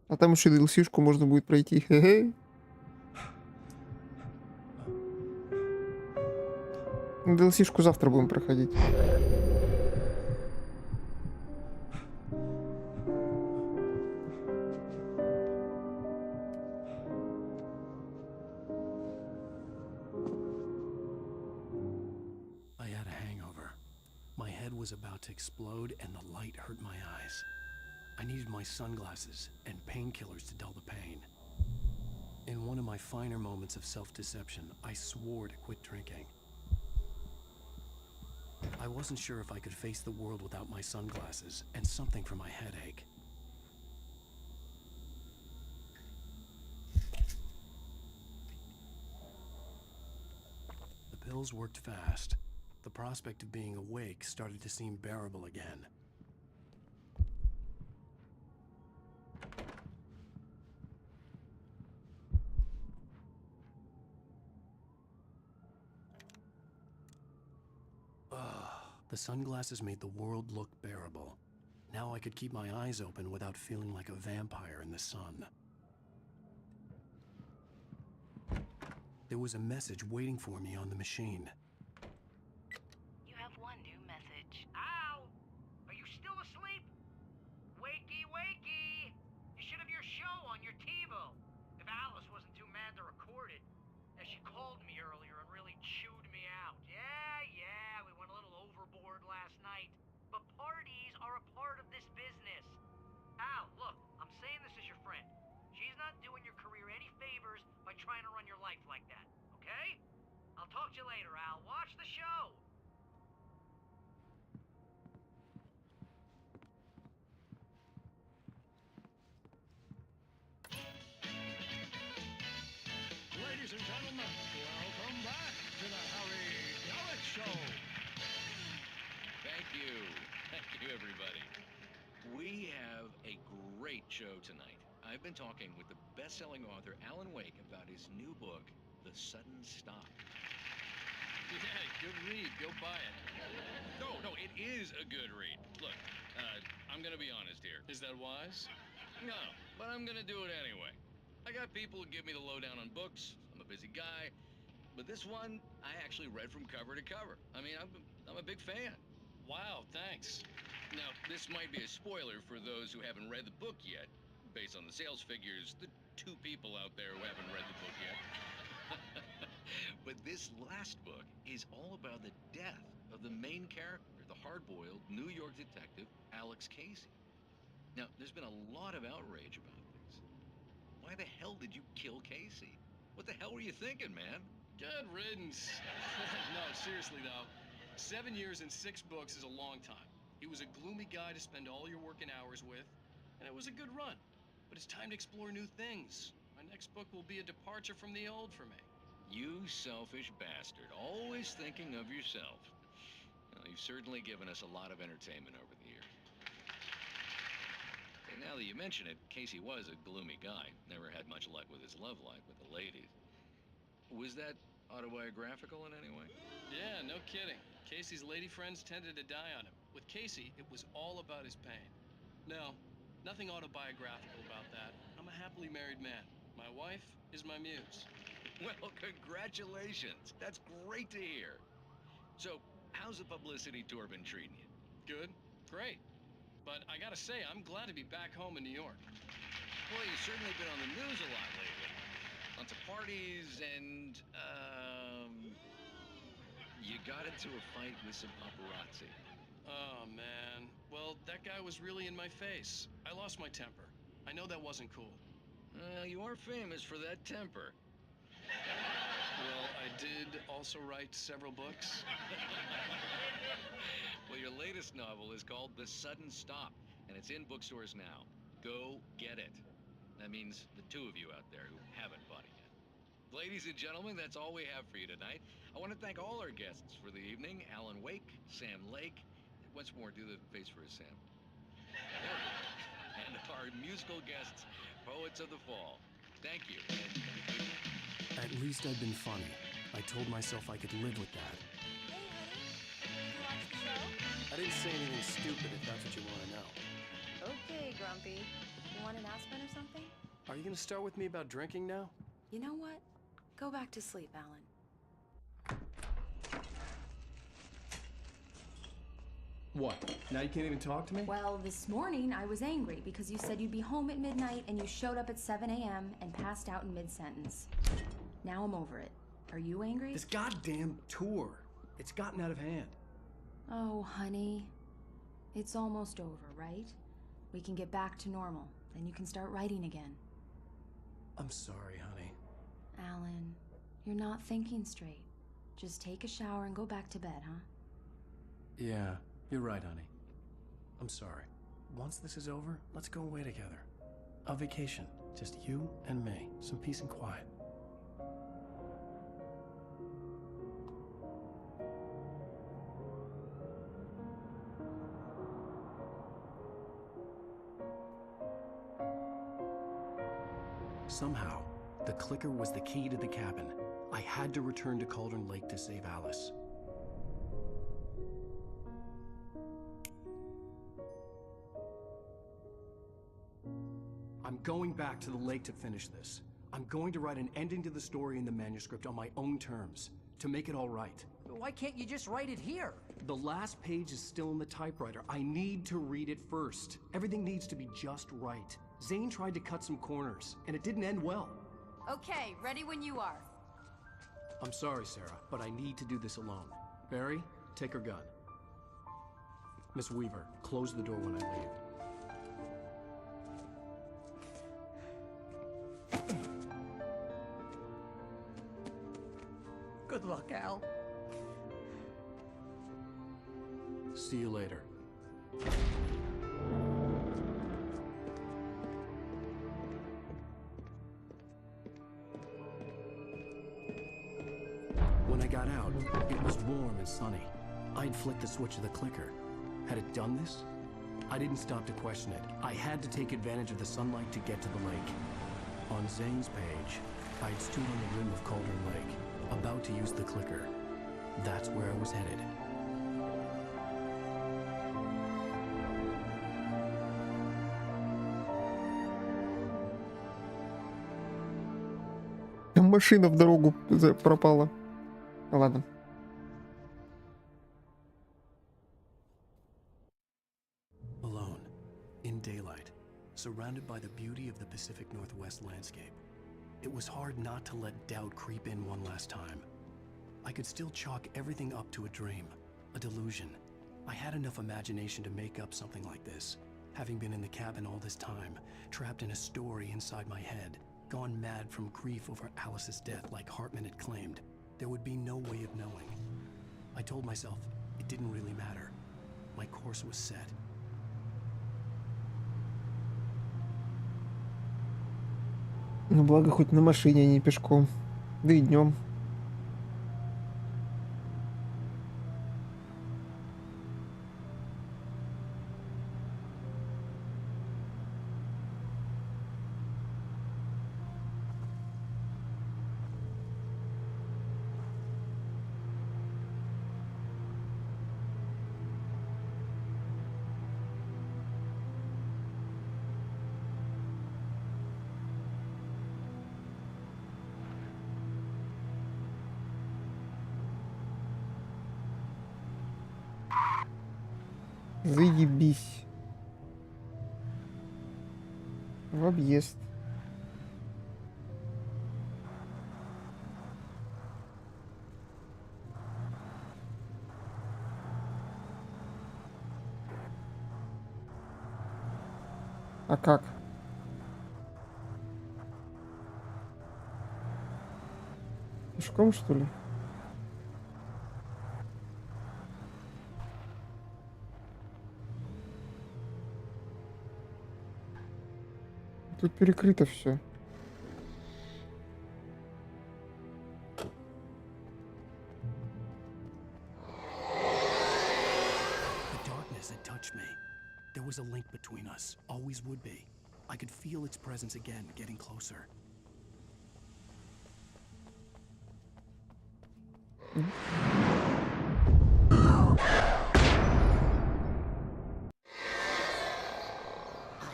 А там еще DLC-шку можно будет пройти. Хе-хе. DLC-шку завтра будем проходить. I had a hangover. My head was about to explode and the light hurt my eyes. I needed my sunglasses and painkillers to dull the pain. In one of my finer moments of self-deception, I swore to quit drinking. I wasn't sure if I could face the world without my sunglasses and something for my headache. The pills worked fast. The prospect of being awake started to seem bearable again. The sunglasses made the world look bearable. Now I could keep my eyes open without feeling like a vampire in the sun. There was a message waiting for me on the machine. You have one new message. Al! Are you still asleep? Wakey, wakey! You should have your show on your TiVo. If Alice wasn't too mad to record it. As she called me earlier and really chewed me out. Yeah, we went a little overboard last night. But parties are a part of this business. Al, look, I'm saying this as your friend. She's not doing your career any favors by trying to run your life like that, okay? I'll talk to you later, Al. Watch the show! Ladies and gentlemen, welcome back to the Harry Garrett Show. Thank you. Thank you, everybody. We have a great show tonight. I've been talking with the best-selling author Alan Wake about his new book, The Sudden Stop. Yeah, good read. Go buy it. No, it is a good read. Look, I'm gonna be honest here. Is that wise? No, but I'm gonna do it anyway. I got people who give me the lowdown on books. I'm a busy guy. But this one, I actually read from cover to cover. I mean, I'm a big fan. Wow, thanks. Now, this might be a spoiler for those who haven't read the book yet. Based on the sales figures, the 2 people out there who haven't read the book yet. But this last book is all about the death of the main character, the hard-boiled New York detective, Alex Casey. Now, there's been a lot of outrage about this. Why the hell did you kill Casey? What the hell were you thinking, man? Good riddance. No, seriously though. 7 years and 6 books is a long time. He was a gloomy guy to spend all your working hours with, and it was a good run. But it's time to explore new things. My next book will be a departure from the old for me. You selfish bastard, always thinking of yourself. Well, you've certainly given us a lot of entertainment over the years. And now that you mention it, Casey was a gloomy guy. Never had much luck with his love life with the ladies. Was that autobiographical in any way? Yeah, no kidding. Casey's lady friends tended to die on him. With Casey, it was all about his pain. No, nothing autobiographical about that. I'm a happily married man. My wife is my muse. Well, congratulations. That's great to hear. So, how's the publicity tour been treating you? Good. Great. But I gotta say, I'm glad to be back home in New York. Well, you've certainly been on the news a lot lately. Lots of parties and, you got into a fight with some paparazzi. Oh, man. Well, that guy was really in my face. I lost my temper. I know that wasn't cool. Well, you are famous for that temper. Well, I did also write several books. Well, your latest novel is called The Sudden Stop, and it's in bookstores now. Go get it. That means the two of you out there who haven't bought it yet. Ladies and gentlemen, that's all we have for you tonight. I want to thank all our guests for the evening. Alan Wake, Sam Lake. Once more, do the face for us, Sam. And our musical guests, Poets of the Fall. Thank you. At least I'd been funny. I told myself I could live with that. Hey, honey. You watch the show? I didn't say anything stupid if that's what you want to know. Okay, Grumpy. You want an aspirin or something? Are you going to start with me about drinking now? You know what? Go back to sleep, Alan. What? Now you can't even talk to me? Well, this morning I was angry because you said you'd be home at midnight and you showed up at 7 a.m. and passed out in mid-sentence. Now I'm over it. Are you angry? This goddamn tour. It's gotten out of hand. Oh, honey. It's almost over, right? We can get back to normal. Then you can start writing again. I'm sorry, honey. Alan, you're not thinking straight. Just take a shower and go back to bed, huh? Yeah, you're right, honey. I'm sorry. Once this is over, let's go away together. A vacation. Just you and me. Some peace and quiet. Somehow, the clicker was the key to the cabin. I had to return to Cauldron Lake to save Alice. I'm going back to the lake to finish this. I'm going to write an ending to the story in the manuscript on my own terms, to make it all right. Why can't you just write it here? The last page is still in the typewriter. I need to read it first. Everything needs to be just right. Zane tried to cut some corners, and it didn't end well. Okay, ready when you are. I'm sorry, Sarah, but I need to do this alone. Barry, take her gun. Miss Weaver, close the door when I leave. Good luck, Al. See you later. When I got out, it was warm and sunny. I'd flicked the switch of the clicker. Had it done this? I didn't stop to question it. I had to take advantage of the sunlight to get to the lake. On Zane's page, I'd stood on the rim of Cauldron Lake, about to use the clicker. That's where I was headed. Машина в дорогу пропала. Ладно. Alone, in daylight, surrounded by the beauty of the Pacific Northwest landscape. It was hard not to let doubt creep in one last time. I could still chalk everything up to a dream, a delusion. I had enough imagination to make up something like this, having been in the cabin all this time, trapped in a story inside my head, gone mad from grief over Alice's death like Hartman had claimed. There would be no way of knowing. I told myself it didn't really matter. My course was set. Ну, благо, хоть на машине, а не пешком. Да и днем. Заебись. В объезд. А как? Пешком, что ли? Тут перекрыто все. The darkness had touched me. There was a link between us, always would be. I could feel its presence again, getting closer. I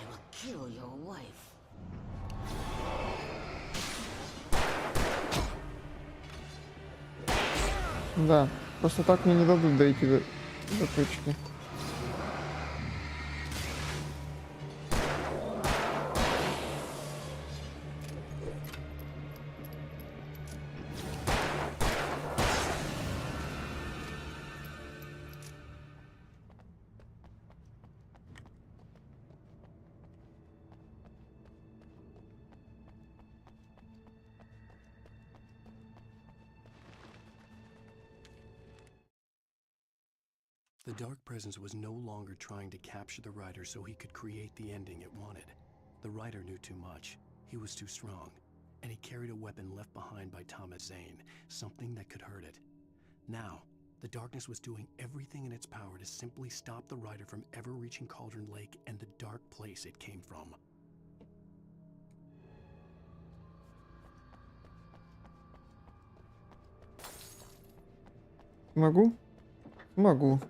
will kill your wife. Да, просто так мне не дадут дойти до точки. The dark presence was no longer trying to capture the writer so he could create the ending it wanted. The writer knew too much. He was too strong. And he carried a weapon left behind by Thomas Zane, something that could hurt it. Now, the darkness was doing everything in its power to simply stop the writer from ever reaching Cauldron Lake and the dark place it came from. Могу? Могу.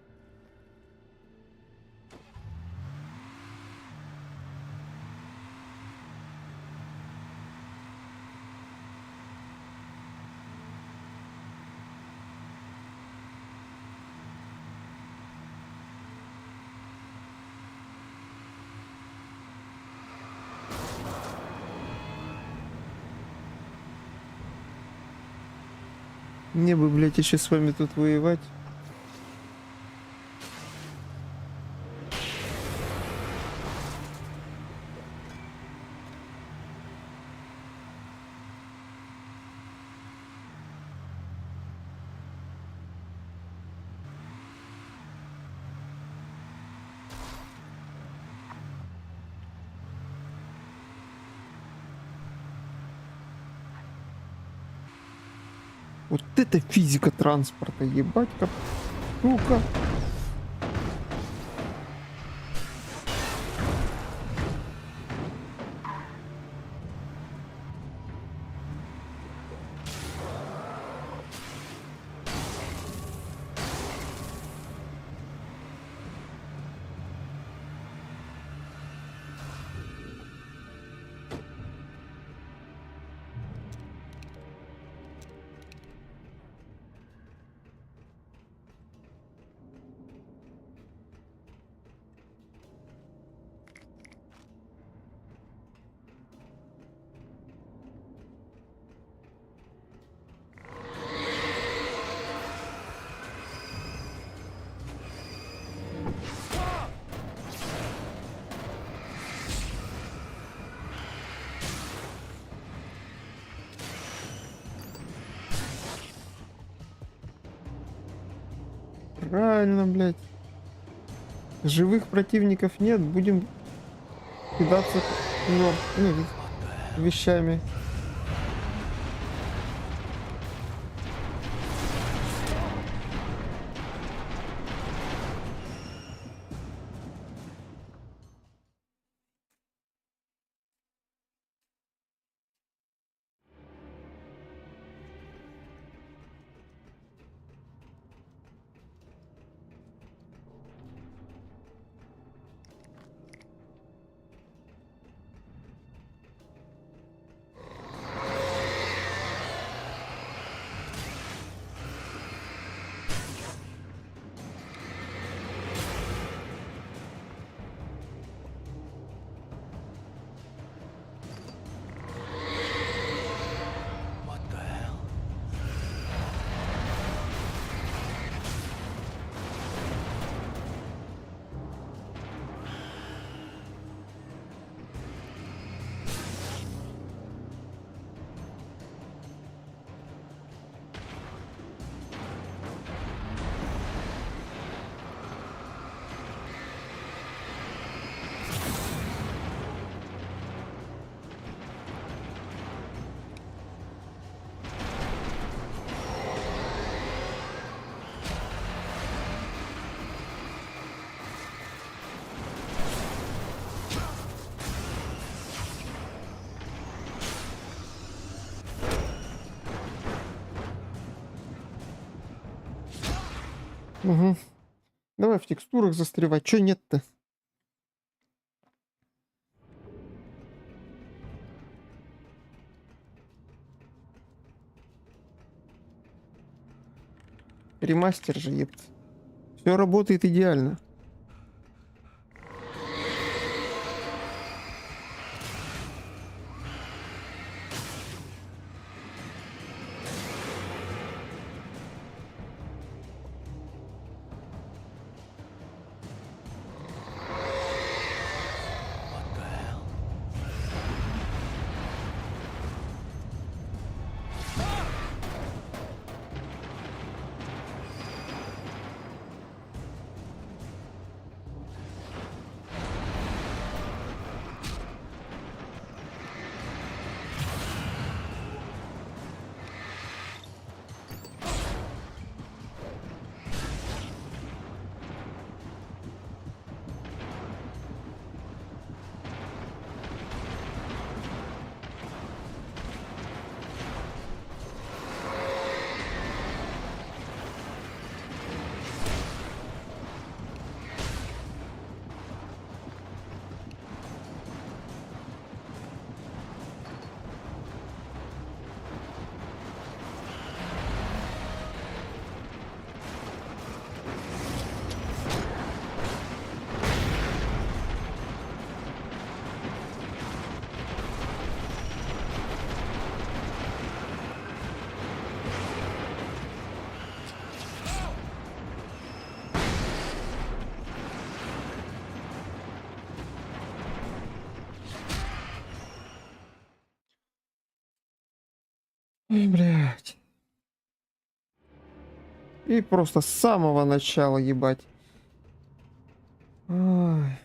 Мне бы, блядь, еще с вами тут воевать. Вот это физика транспорта, ебать как штука. Правильно, блядь. Живых противников нет, будем кидаться вещами. Угу. Давай в текстурах застревать. Чё нет-то? Ремастер же, епт. Все работает идеально. Ой, блядь. И просто с самого начала, ебать. Ой.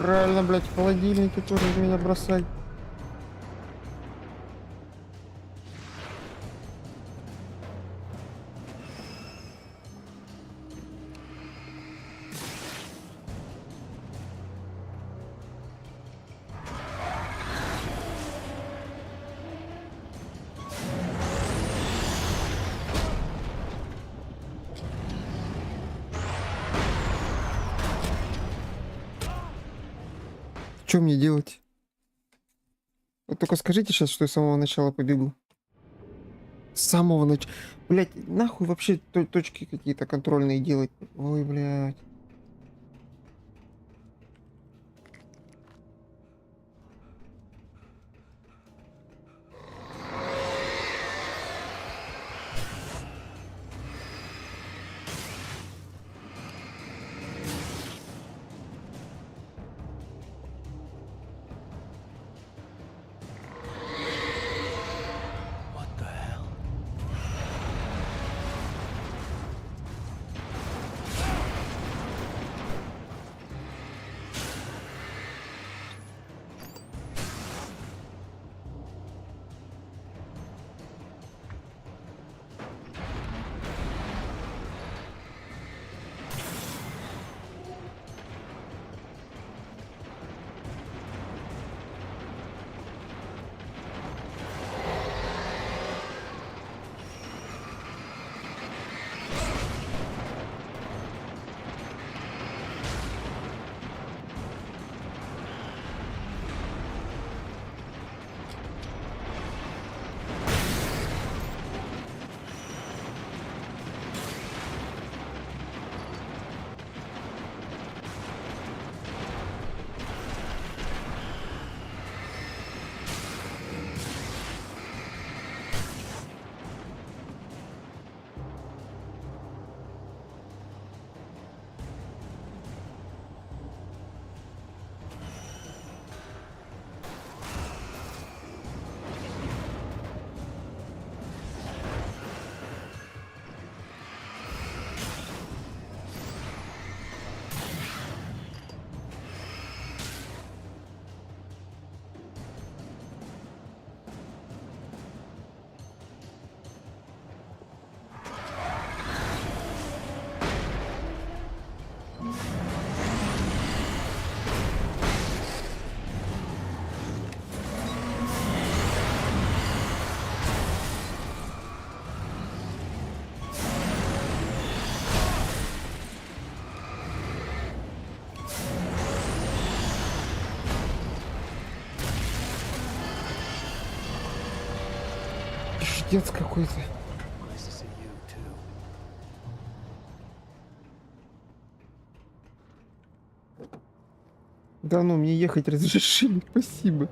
Правильно, блядь, в холодильнике тоже в меня бросать. Что мне делать? Вот только скажите сейчас, что я с самого начала побегу. С самого начала. Блять, нахуй вообще точки какие-то контрольные делать. Ой, блядь. Пиздец какой-то. Nice to see you too. Да ну, мне ехать разрешили, спасибо.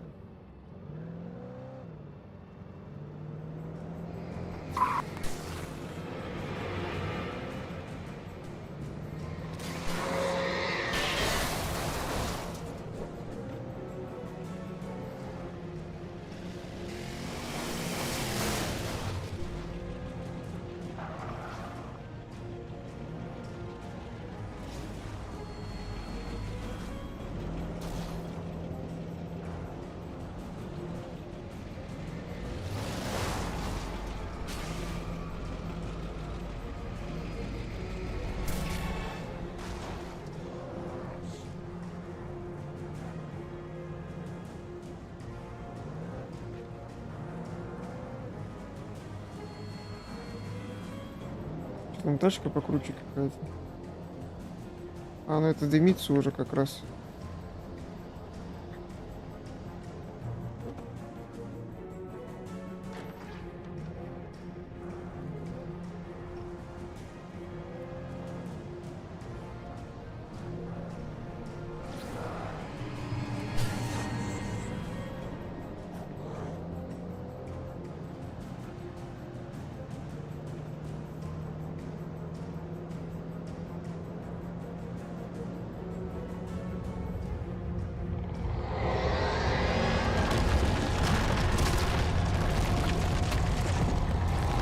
Там тачка покруче какая-то. А, ну это дымится уже как раз.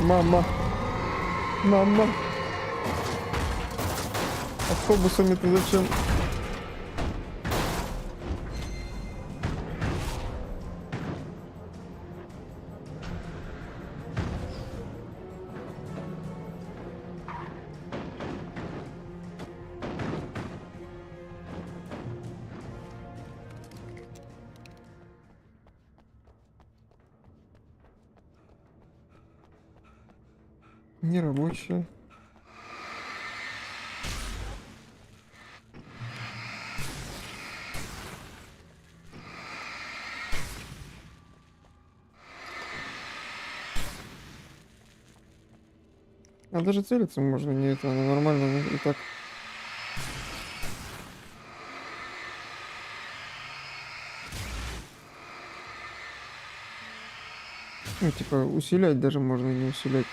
Мама. Мама. Автобусами-то зачем? Нерабочая. А даже целиться можно не это, она нормально и так. Ну, типа, усилять даже можно не усилять.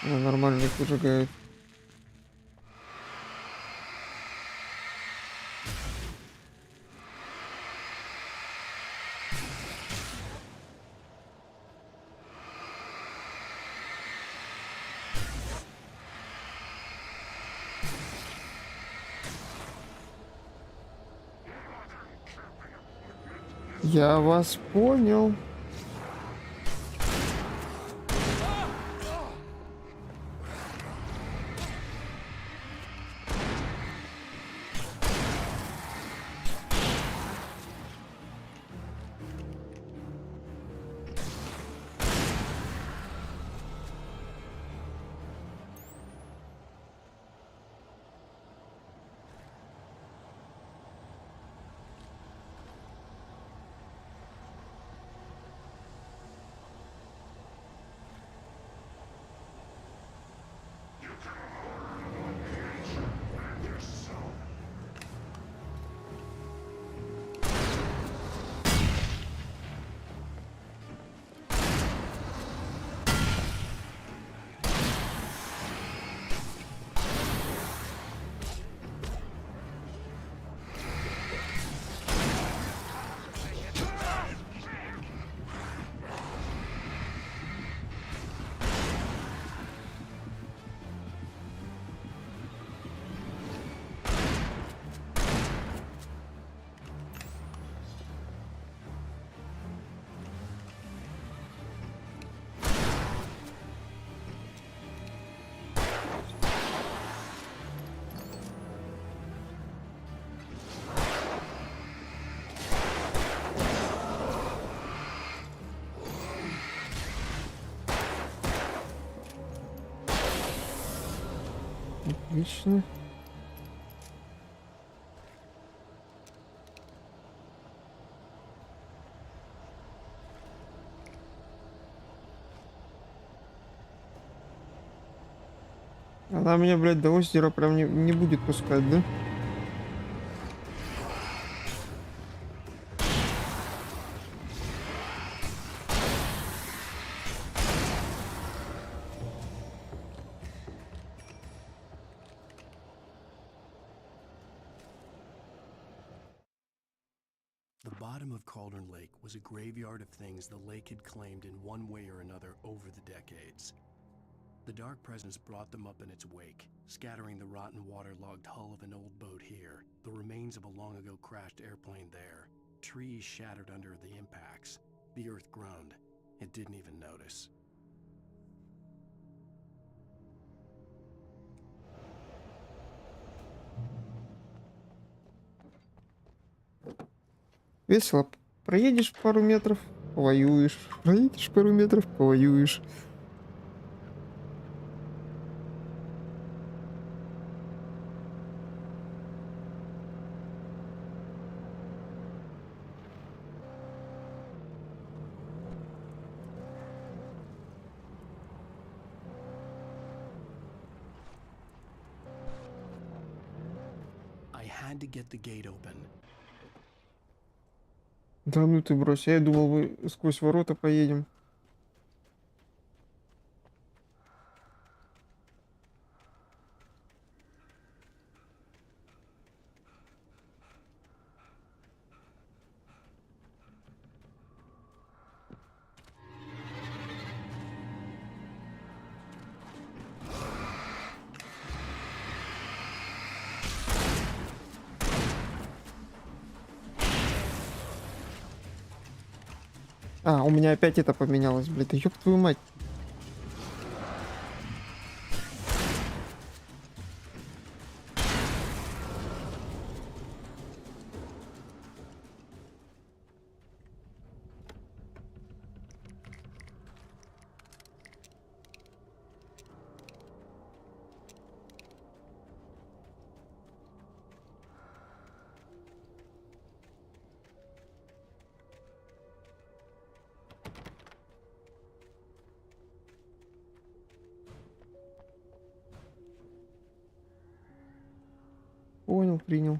Она нормально их выжигает. Я вас понял. Отлично. Она меня, блядь, до озера прям не будет пускать, да? The bottom of Cauldron Lake was a graveyard of things the lake had claimed in one way or another over the decades. The dark presence brought them up in its wake, scattering the rotten waterlogged hull of an old boat here, the remains of a long-ago crashed airplane there, trees shattered under the impacts. The earth groaned. It didn't even notice. Весело. Проедешь пару метров, повоюешь. Проедешь пару метров, повоюешь. I had to get the gate open. Да ну ты брось, я думал, мы сквозь ворота поедем. А, у меня опять это поменялось, блядь, да ёб твою мать. Понял, принял.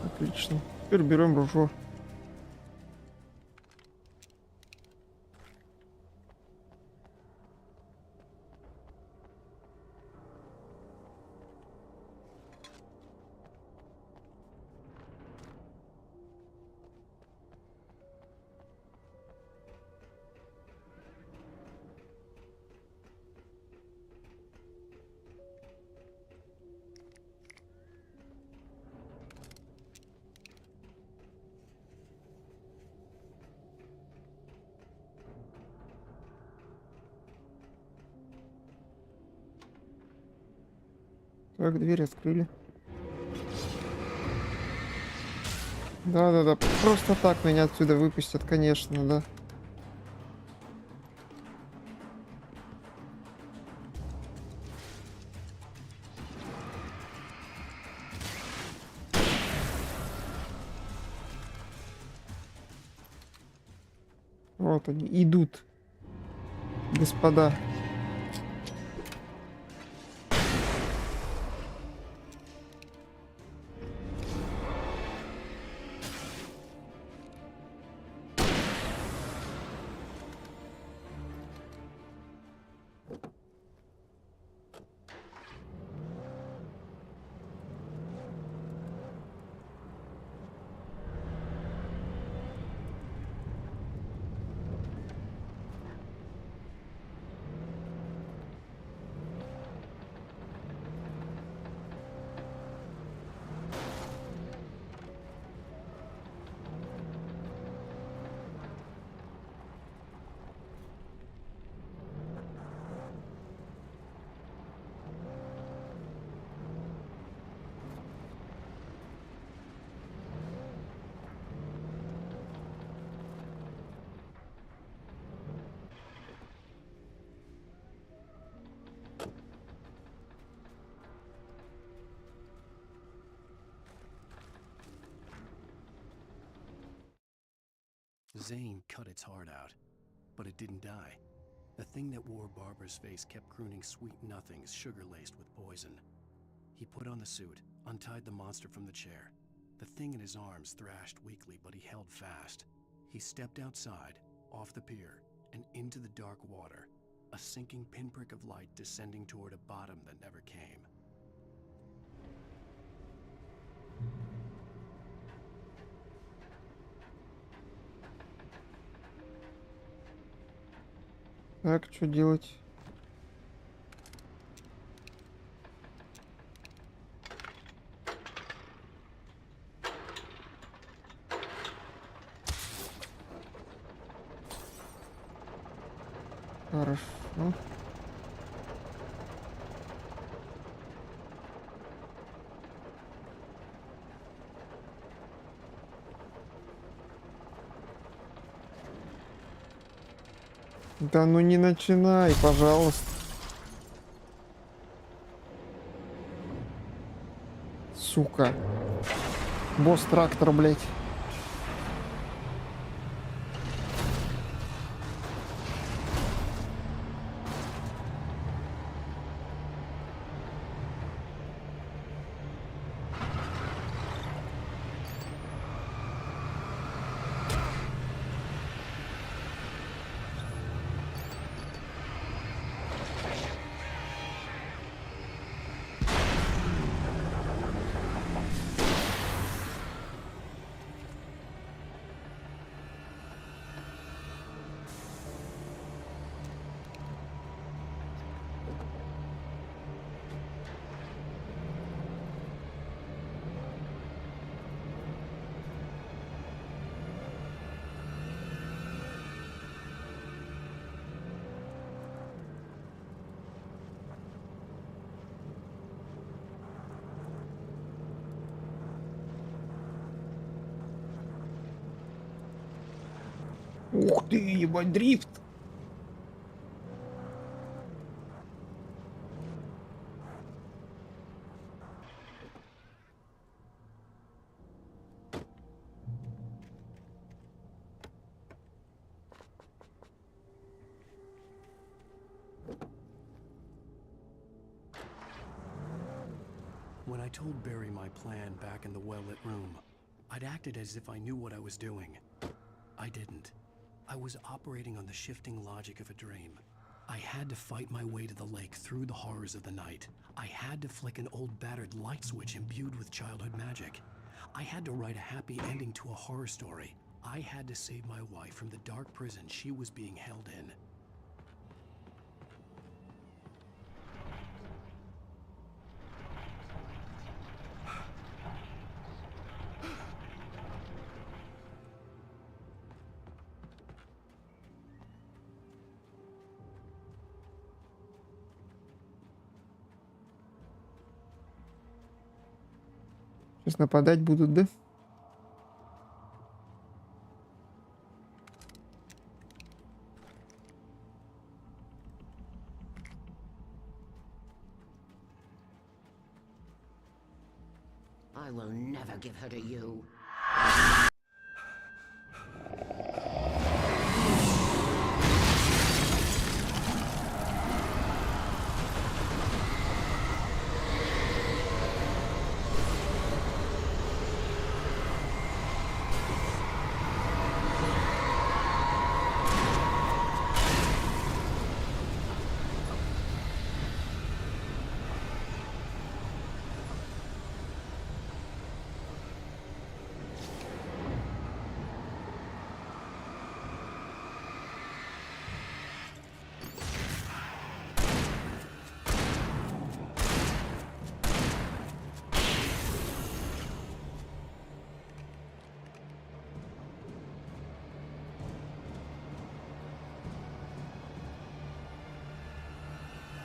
Отлично. Теперь берем ружье. Так, дверь открыли. Да-да-да, просто так меня отсюда выпустят, конечно, да. Вот они идут, господа. Zane cut its heart out, but it didn't die. The thing that wore Barbara's face kept crooning sweet nothings sugar-laced with poison. He put on the suit, untied the monster from the chair. The thing in his arms thrashed weakly, but he held fast. He stepped outside, off the pier, and into the dark water, a sinking pinprick of light descending toward a bottom that never came. Так, что делать? Хорошо. Да ну не начинай, пожалуйста. Сука. Босс-трактор, блядь. Ух ты, ебать, дрифт! When I told Barry my plan back in the well-lit room, I'd acted as if I knew what I was doing. I didn't. I was operating on the shifting logic of a dream. I had to fight my way to the lake through the horrors of the night. I had to flick an old battered light switch imbued with childhood magic. I had to write a happy ending to a horror story. I had to save my wife from the dark prison she was being held in. Сейчас нападать будут, да? I will never give her to you.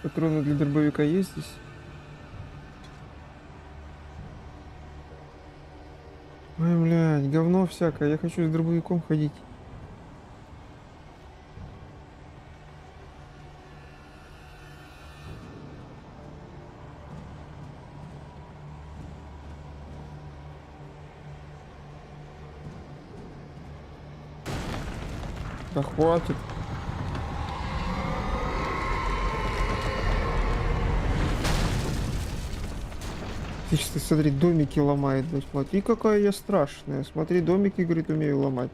Патроны для дробовика есть здесь? Ой, блядь, говно всякое. Я хочу с дробовиком ходить. Да хватит. Ты что, смотри, домики ломает, блядь. Смотри, какая я страшная. Смотри, домики, говорит, умею ломать.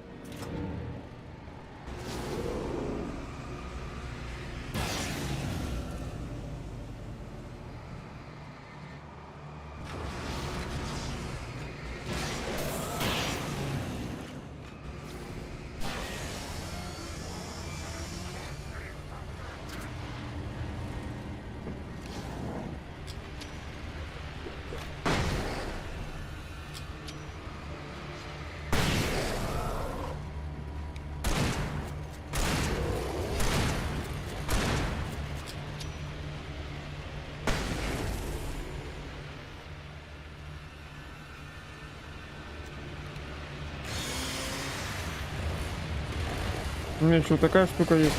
У меня что, такая штука есть?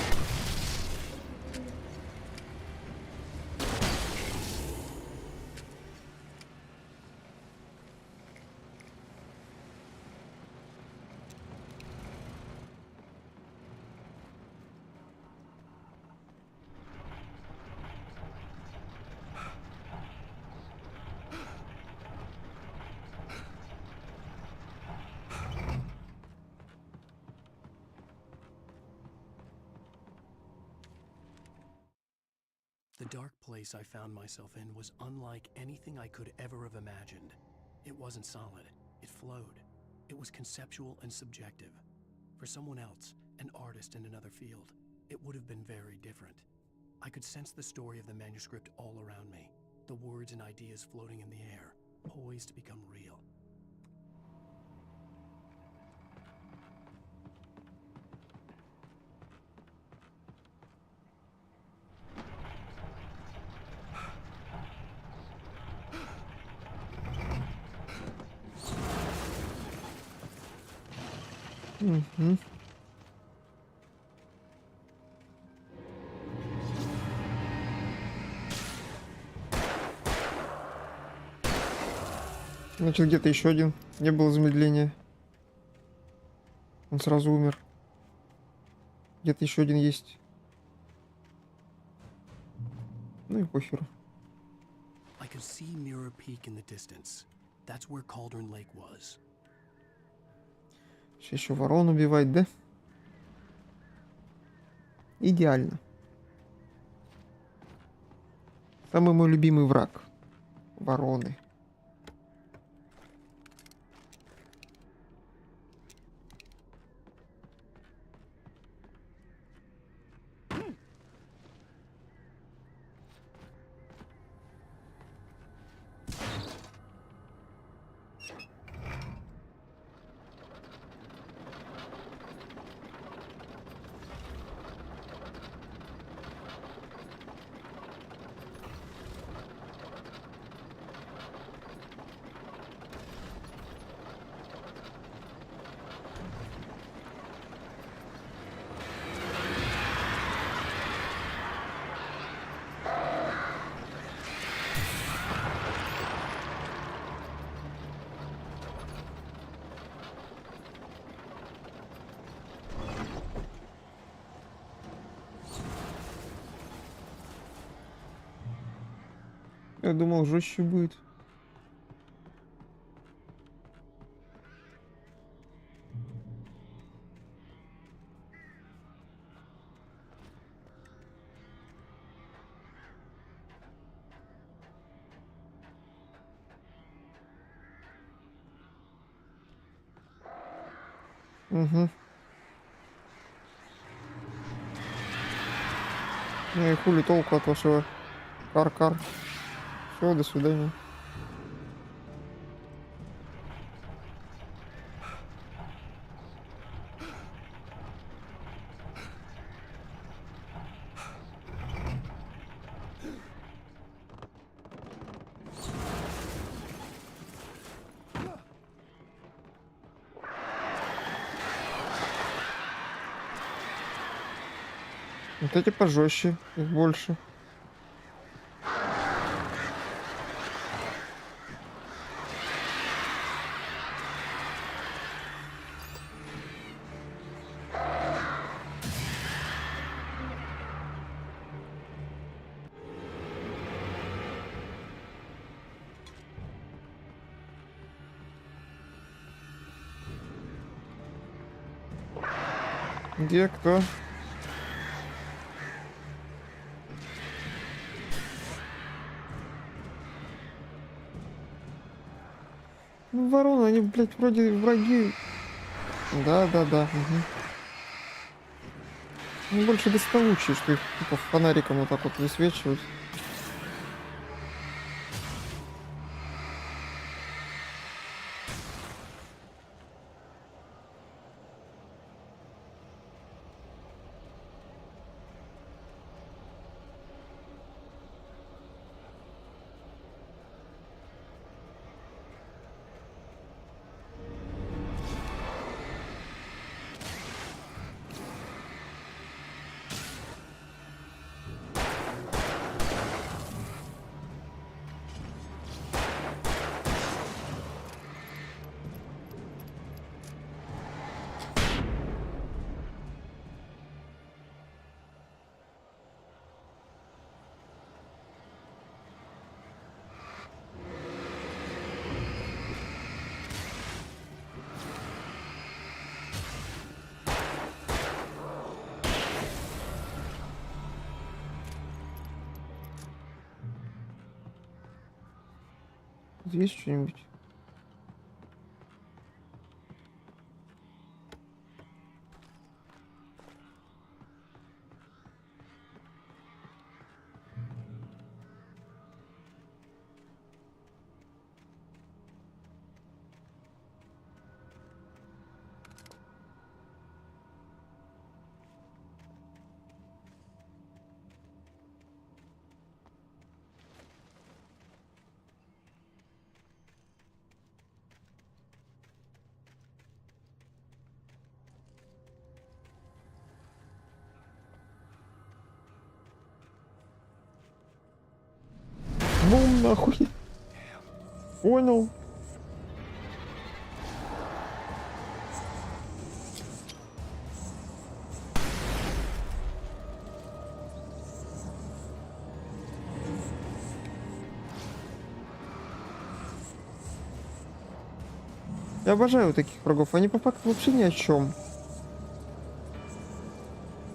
The dark place I found myself in was unlike anything I could ever have imagined. It wasn't solid, it flowed. It was conceptual and subjective. For someone else, an artist in another field, it would have been very different. I could sense the story of the manuscript all around me, the words and ideas floating in the air, poised to become real. Угу. Значит, где-то еще один. Не было замедления. Он сразу умер. Где-то еще один есть. Ну и похеру. I could see Mirror Peak in the distance. That's where Cauldron Lake was. Сейчас еще ворон убивать, да? Идеально. Самый мой любимый враг. Вороны. Я думал, жестче будет. Угу. Ну и хули толку от вашего кар-кар. Все, до свидания. Вот эти пожестче, их больше. Где кто? Ну, вороны, они, блядь, вроде враги. Да. Угу. Ну, больше доставучие, что их типа фонариком вот так вот высвечивать. Есть что-нибудь? Бум, нахуй. Понял. Я обожаю таких врагов. Они по факту вообще ни о чем.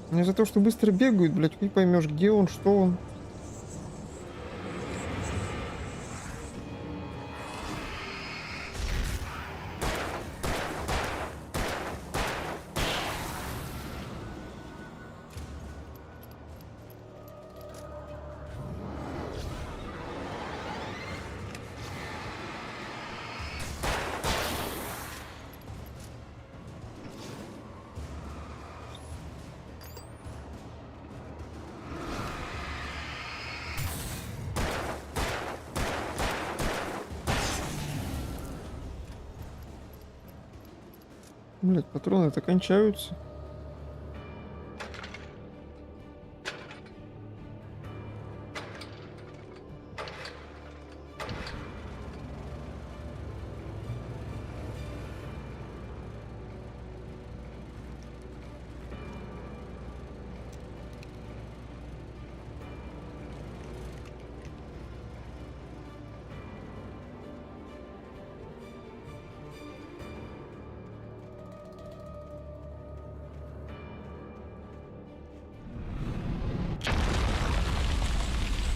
Не за то, что быстро бегают, блядь, не поймешь, где он, что он. Блять, патроны-то кончаются.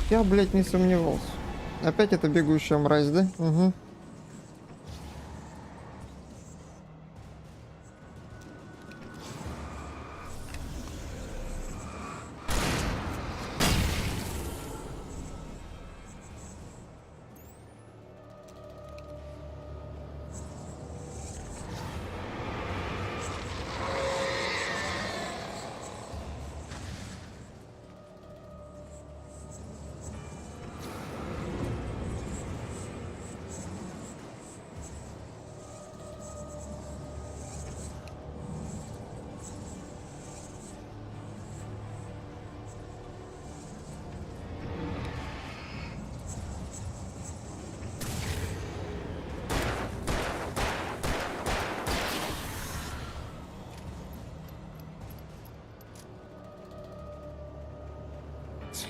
Я, блядь, не сомневался. Опять эта бегающая мразь, да? Угу.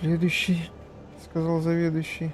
Следующий, сказал заведующий.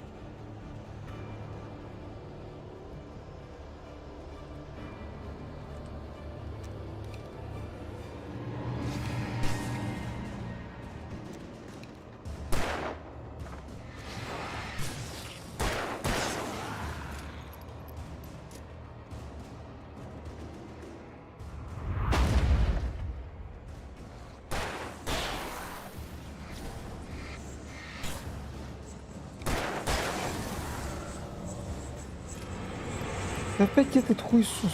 Опять этот хуйсус.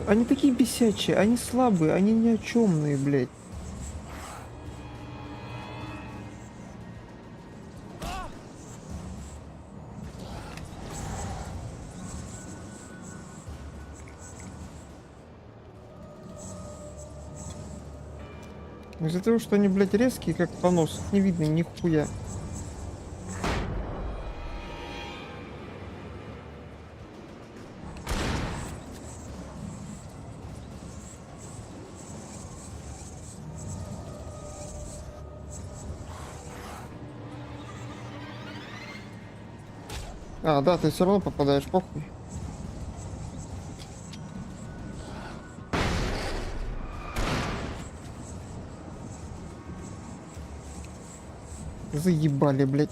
Они такие бесячие, они слабые, они ни о чемные, блядь. Из-за того, что они, блядь, резкие, как понос, не видно нихуя. А, да, ты все равно попадаешь, похуй. Заебали, блядь.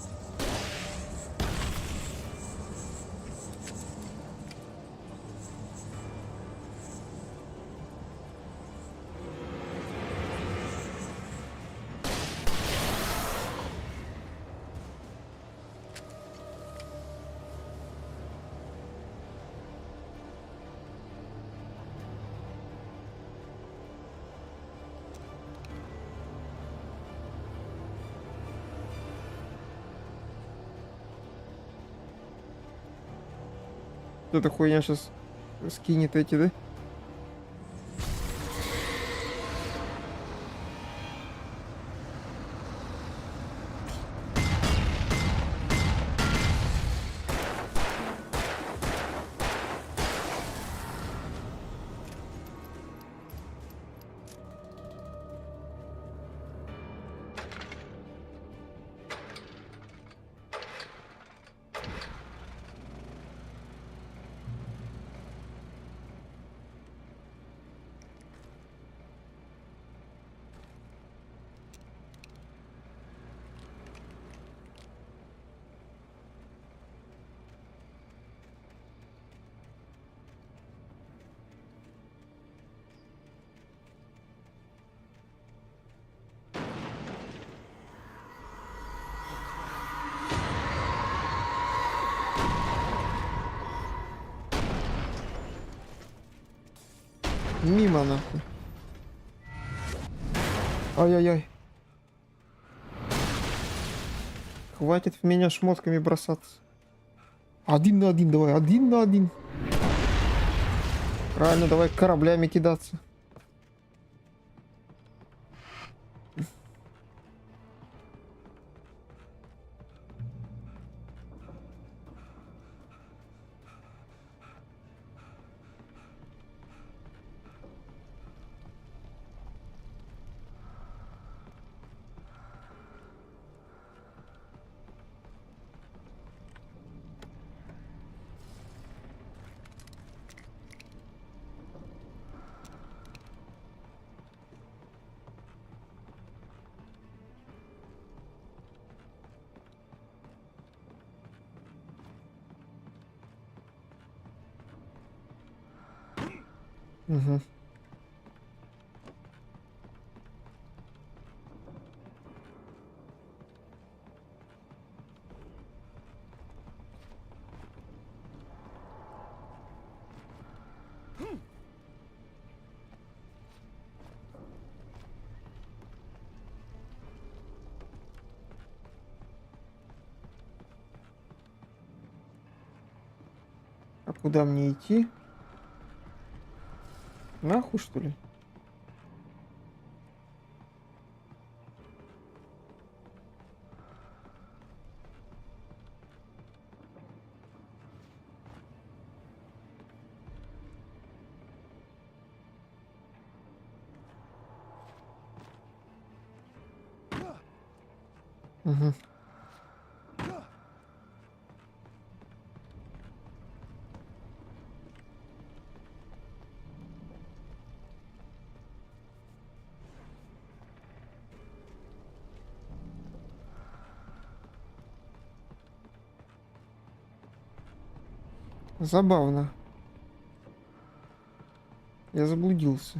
Эта хуйня сейчас скинет эти, да? Мимо нахуй. Ай-яй-яй. Хватит в меня шмотками бросаться. 1 на 1, давай, 1 на 1. Правильно, давай кораблями кидаться. Угу. А куда мне идти? Нахуй, что ли? Угу. Забавно. Я заблудился.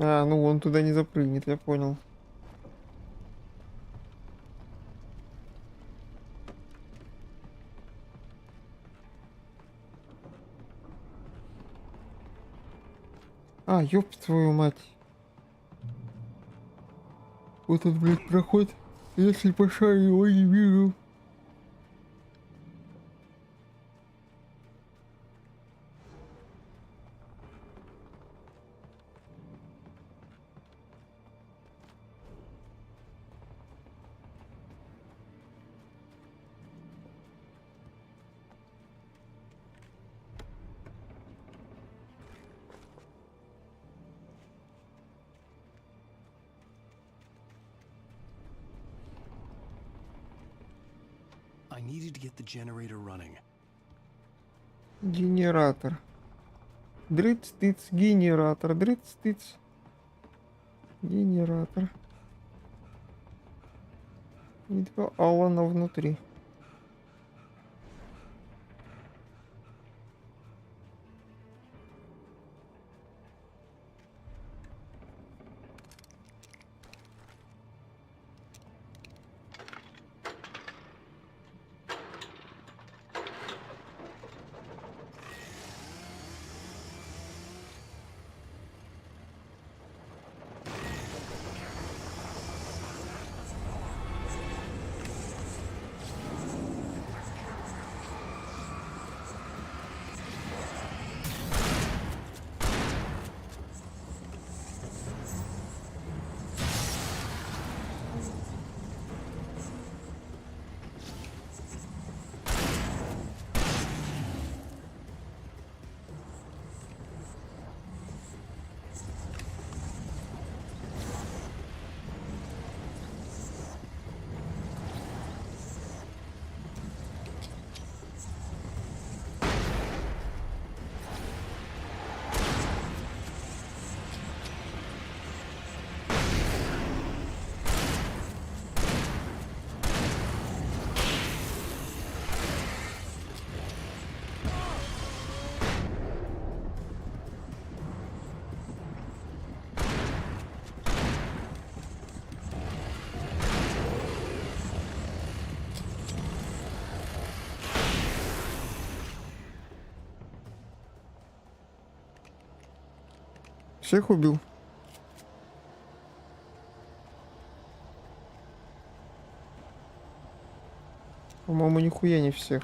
А, ну он туда не запрыгнет, я понял. А, ёб твою мать. Вот он, блядь, проход. Если по шару его не вижу. I needed to get the generator running. Генератор. Дрыц-тыц, генератор. Дрыц-тыц. Генератор. И два Алана внутри. Всех убил? По-моему, нихуя не всех.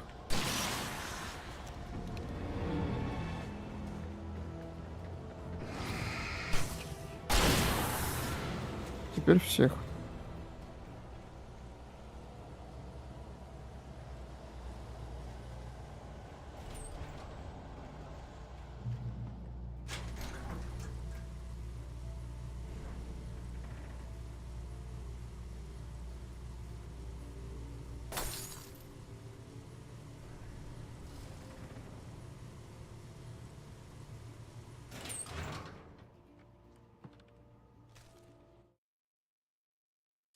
Теперь всех.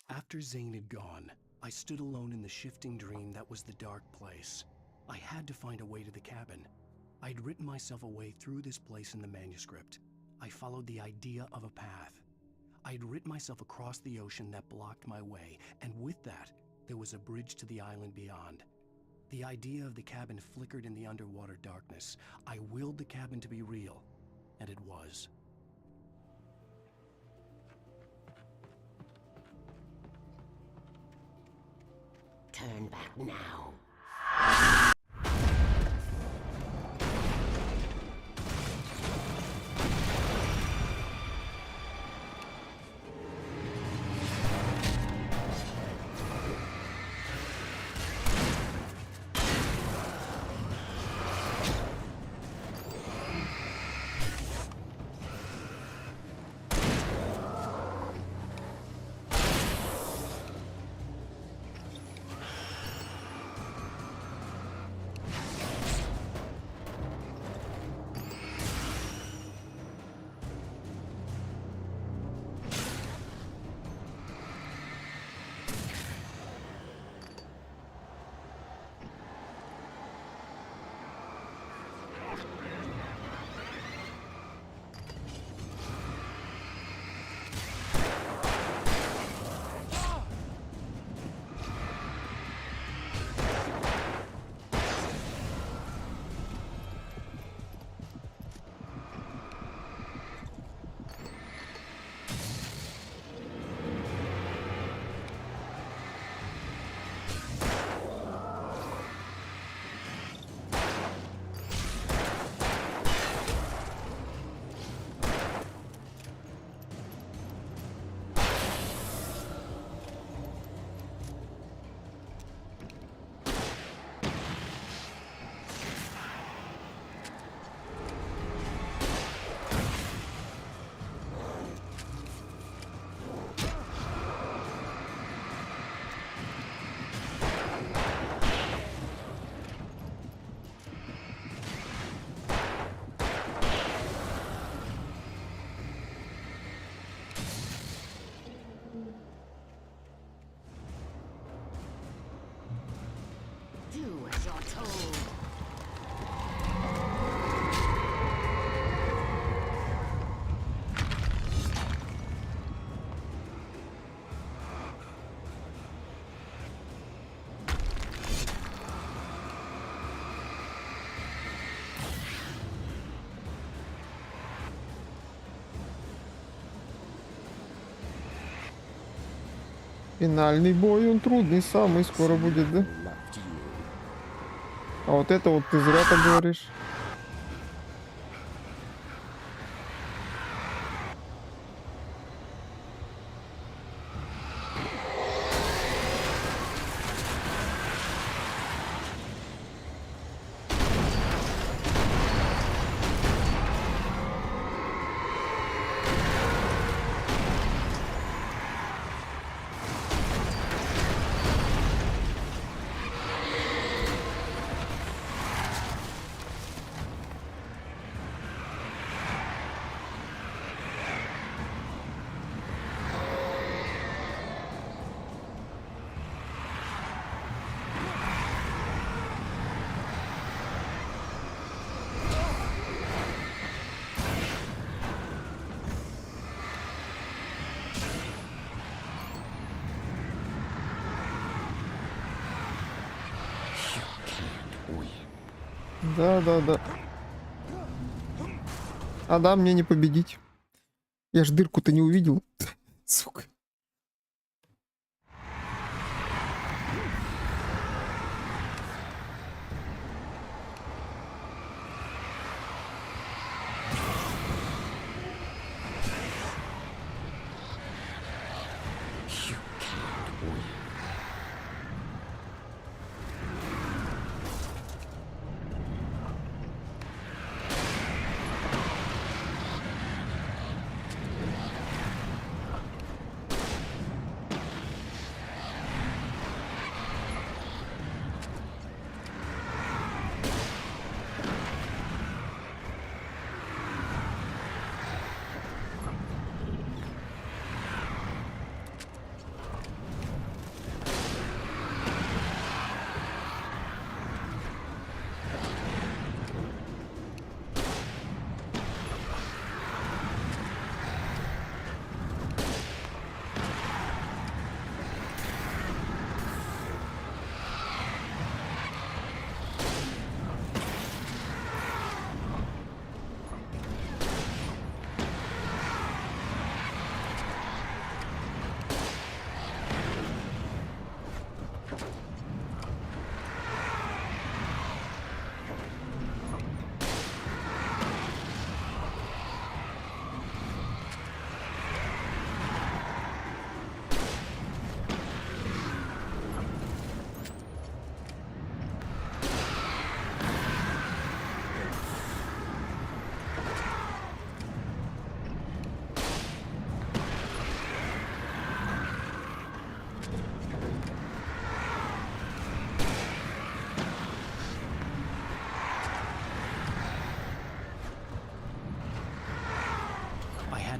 After Zane had gone, I stood alone in the shifting dream that was the dark place. I had to find a way to the cabin. I'd written myself a way through this place in the manuscript. I followed the idea of a path. I'd written myself across the ocean that blocked my way, and with that, there was a bridge to the island beyond. The idea of the cabin flickered in the underwater darkness. I willed the cabin to be real, and it was. Turn back now. Do as you're told. Финальный бой, он трудный, самый скоро будет, да? А вот это вот ты зря так говоришь. Да. А да, мне не победить. Я ж дырку-то не увидел. Сука.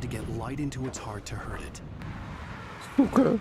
To get light into its heart to hurt it. Сука.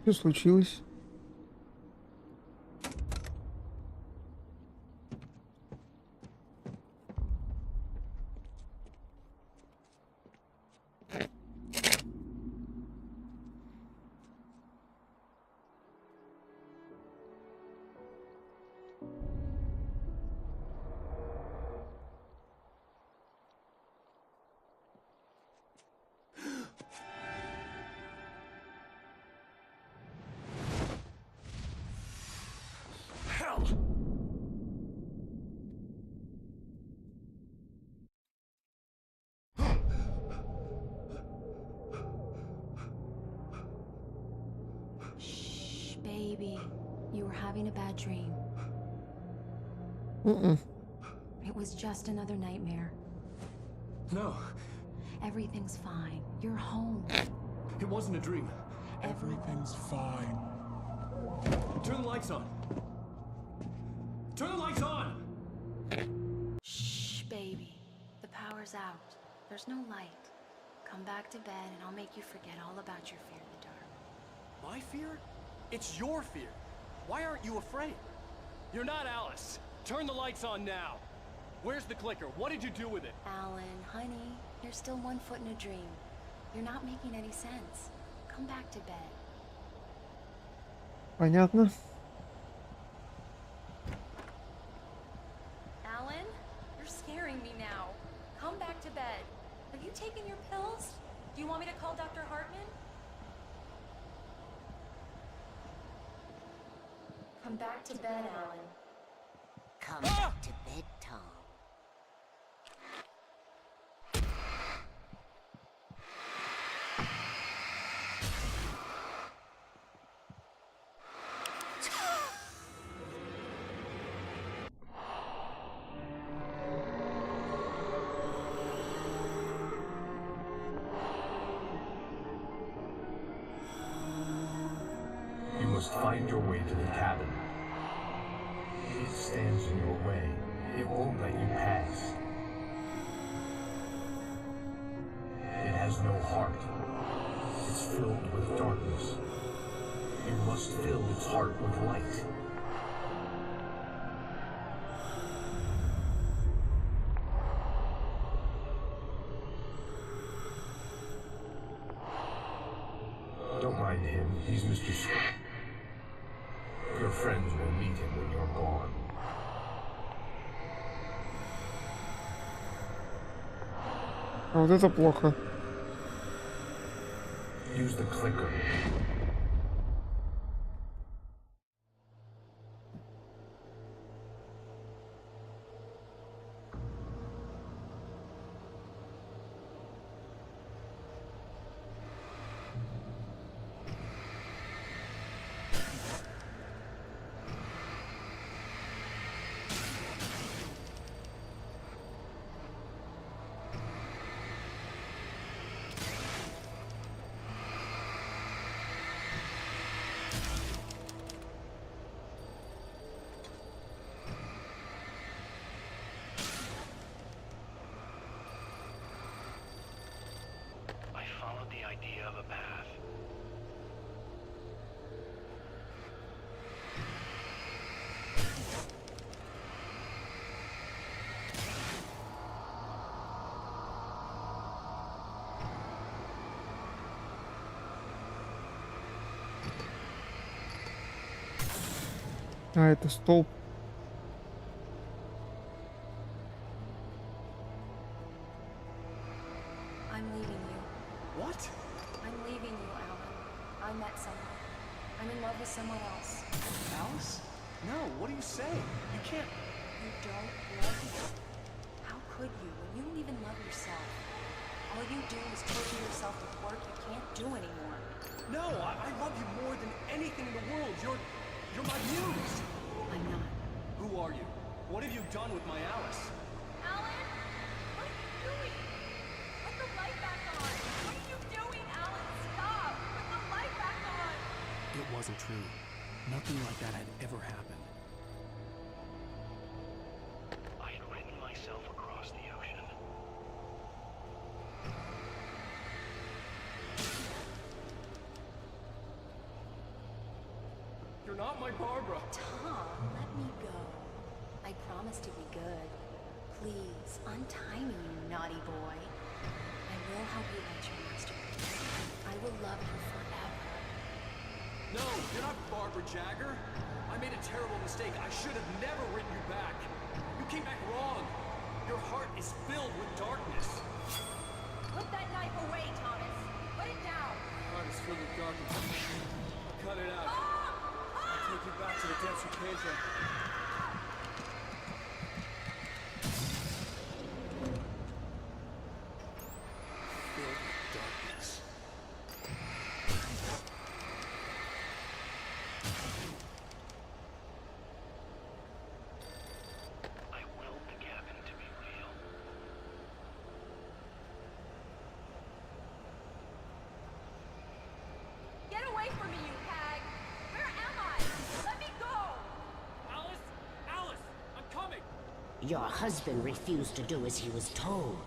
Что случилось? Shh, baby. You were having a bad dream. It was just another nightmare. No, Everything's fine. You're home. it wasn't a dream. Everything's fine. Turn the lights on. Turn the lights on! Shh, baby. The power's out. There's no light. Come back to bed and I'll make you forget all about your fear of the dark. My fear? It's your fear. Why aren't you afraid? You're not Alice. Turn the lights on now. Where's the clicker? What did you do with it? Alan, honey, you're still 1 foot in a dream. You're not making any sense. Come back to bed. Понятно. Alan, you're scaring me now. Come back to bed. Have you taken your pills? Do you want me to call Dr. Hartman? Come back to bed, Alan. Come back to bed, Tom. You must find your way to the cabin. It stands in your way. It won't let you pass. It has no heart. It's filled with darkness. You must fill its heart with light. Don't mind him. He's Mr. Swift. Your friends will meet him when you're gone. А вот это плохо. Use the clicker. I followed the idea of a path. А, это столб. I'm leaving you. What? I'm leaving you, Alan. I met someone. I'm in love with someone else. Alice? No, what are you saying? You can't... You don't love me? How could you when you don't even love yourself? All you do is torture yourself with work you can't do anymore. No, I love you more than anything in the world. You're my muse. I'm not. Who are you? What have you done with my Alice? Alan? What are you doing? Put the light back on! What are you doing, Alan? Stop! Put the light back on! It wasn't true. Nothing like that had ever happened. I had written myself across the ocean. You're not my Barbara. Tom, let me go. I promise to be good. Please, untie me, you naughty boy. I will help you write your masterpiece. I will love you forever. No, you're not Barbara Jagger. I made a terrible mistake. I should have never written you back. You came back wrong. Your heart is filled with darkness. Put that knife away, Thomas. Put it down. Heart is filled with darkness. Cut it out. I'll take you back to the depths of Pedro. Filled with darkness. I willed the cabin to be real. Get away from me, you hag! Where am I? Let me go! Alice! Alice! I'm coming! Your husband refused to do as he was told.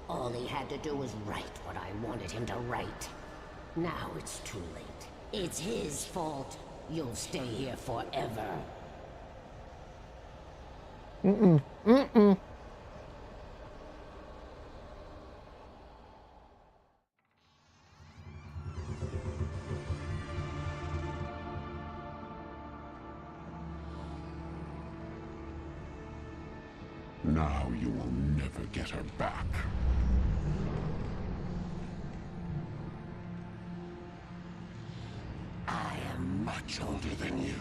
All he had to do was write what I wanted him to write. Now it's too late. It's his fault. You'll stay here forever. Mm-mm. Now you will never get her back. I am much older than you.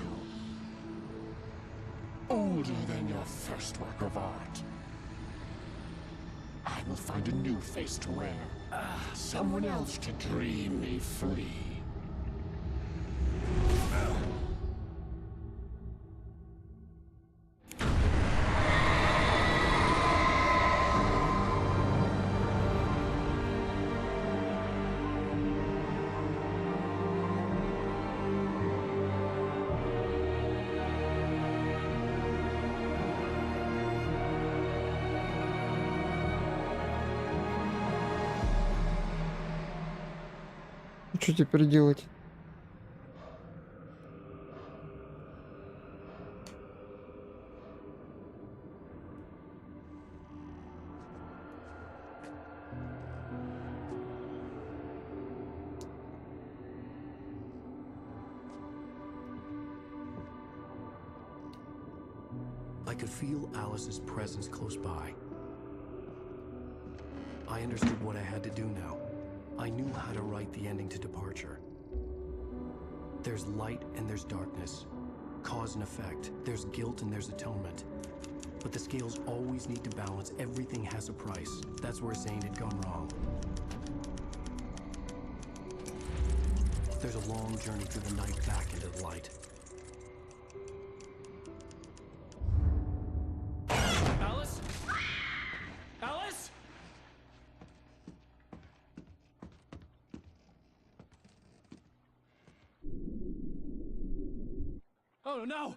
Older than your first work of art. I will find a new face to wear. Someone else to dream me free. Что теперь делать? I could feel Alice's presence close by. I understood what I had to do now. I knew how to write the ending to Departure. There's light and there's darkness. Cause and effect. There's guilt and there's atonement. But the scales always need to balance. Everything has a price. That's where Zane had gone wrong. There's a long journey through the night back into the light. Alice? Alice? Oh no!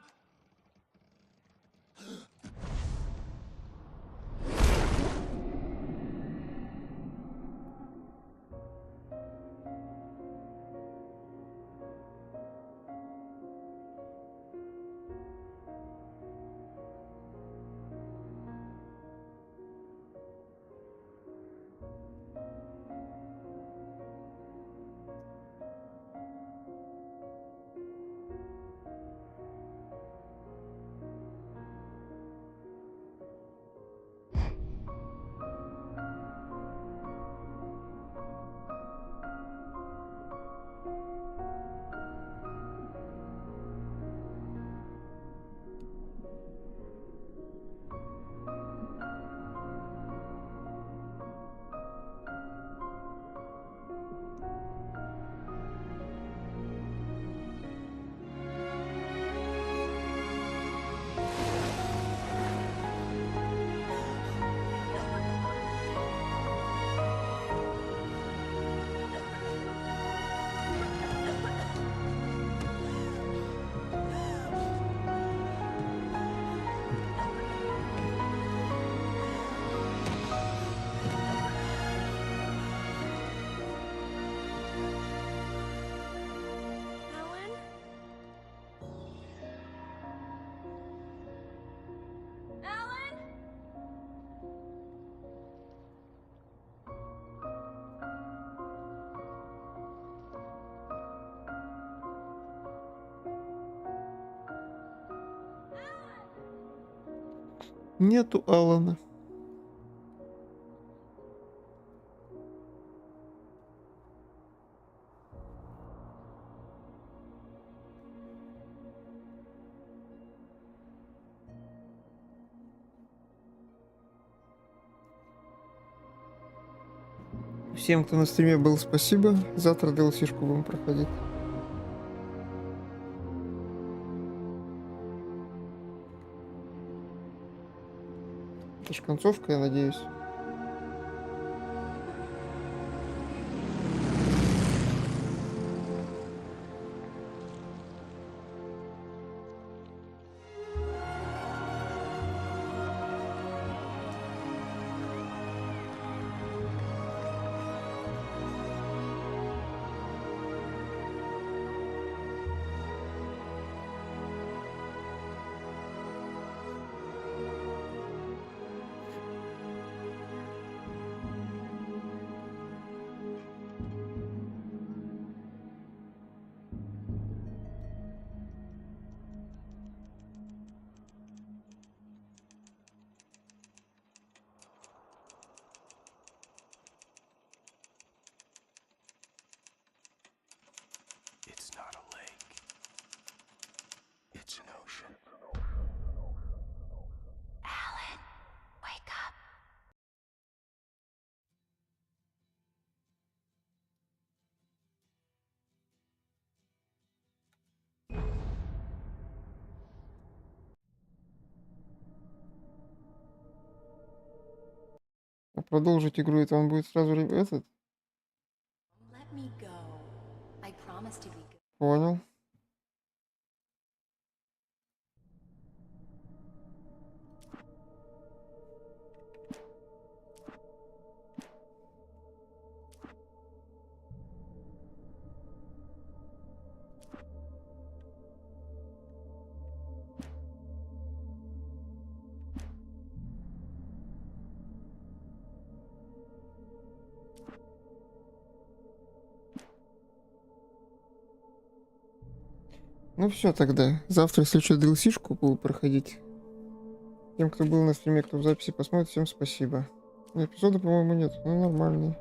Нету Алана. Всем, кто на стриме был, спасибо. Завтра DLC-шку будем проходить. Это ж концовка, я надеюсь. It's not a lake. It's an ocean. Alan, wake up. А продолжить игру, это он будет сразу этот? Let me go. I promise to be good. Понял. Ну все тогда. Завтра, если что, DLC-шку буду проходить. Тем, кто был на стриме, кто в записи посмотрит, всем спасибо. Эпизода, по-моему, нет. Ну, нормальный.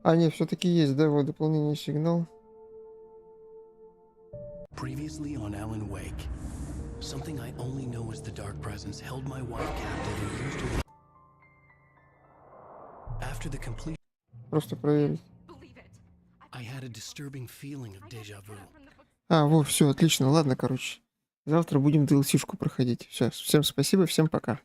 А, нет, все-таки есть, да, вот дополнение сигнал. Previously on Alan Wake, something I only know as the Dark Presence held my wife captive and used her. After the completion, Просто проверить. I had a disturbing feeling of déjà vu. А, вот, все, отлично. Ладно, короче. Завтра будем DLC-шку проходить. Все, всем спасибо, всем пока.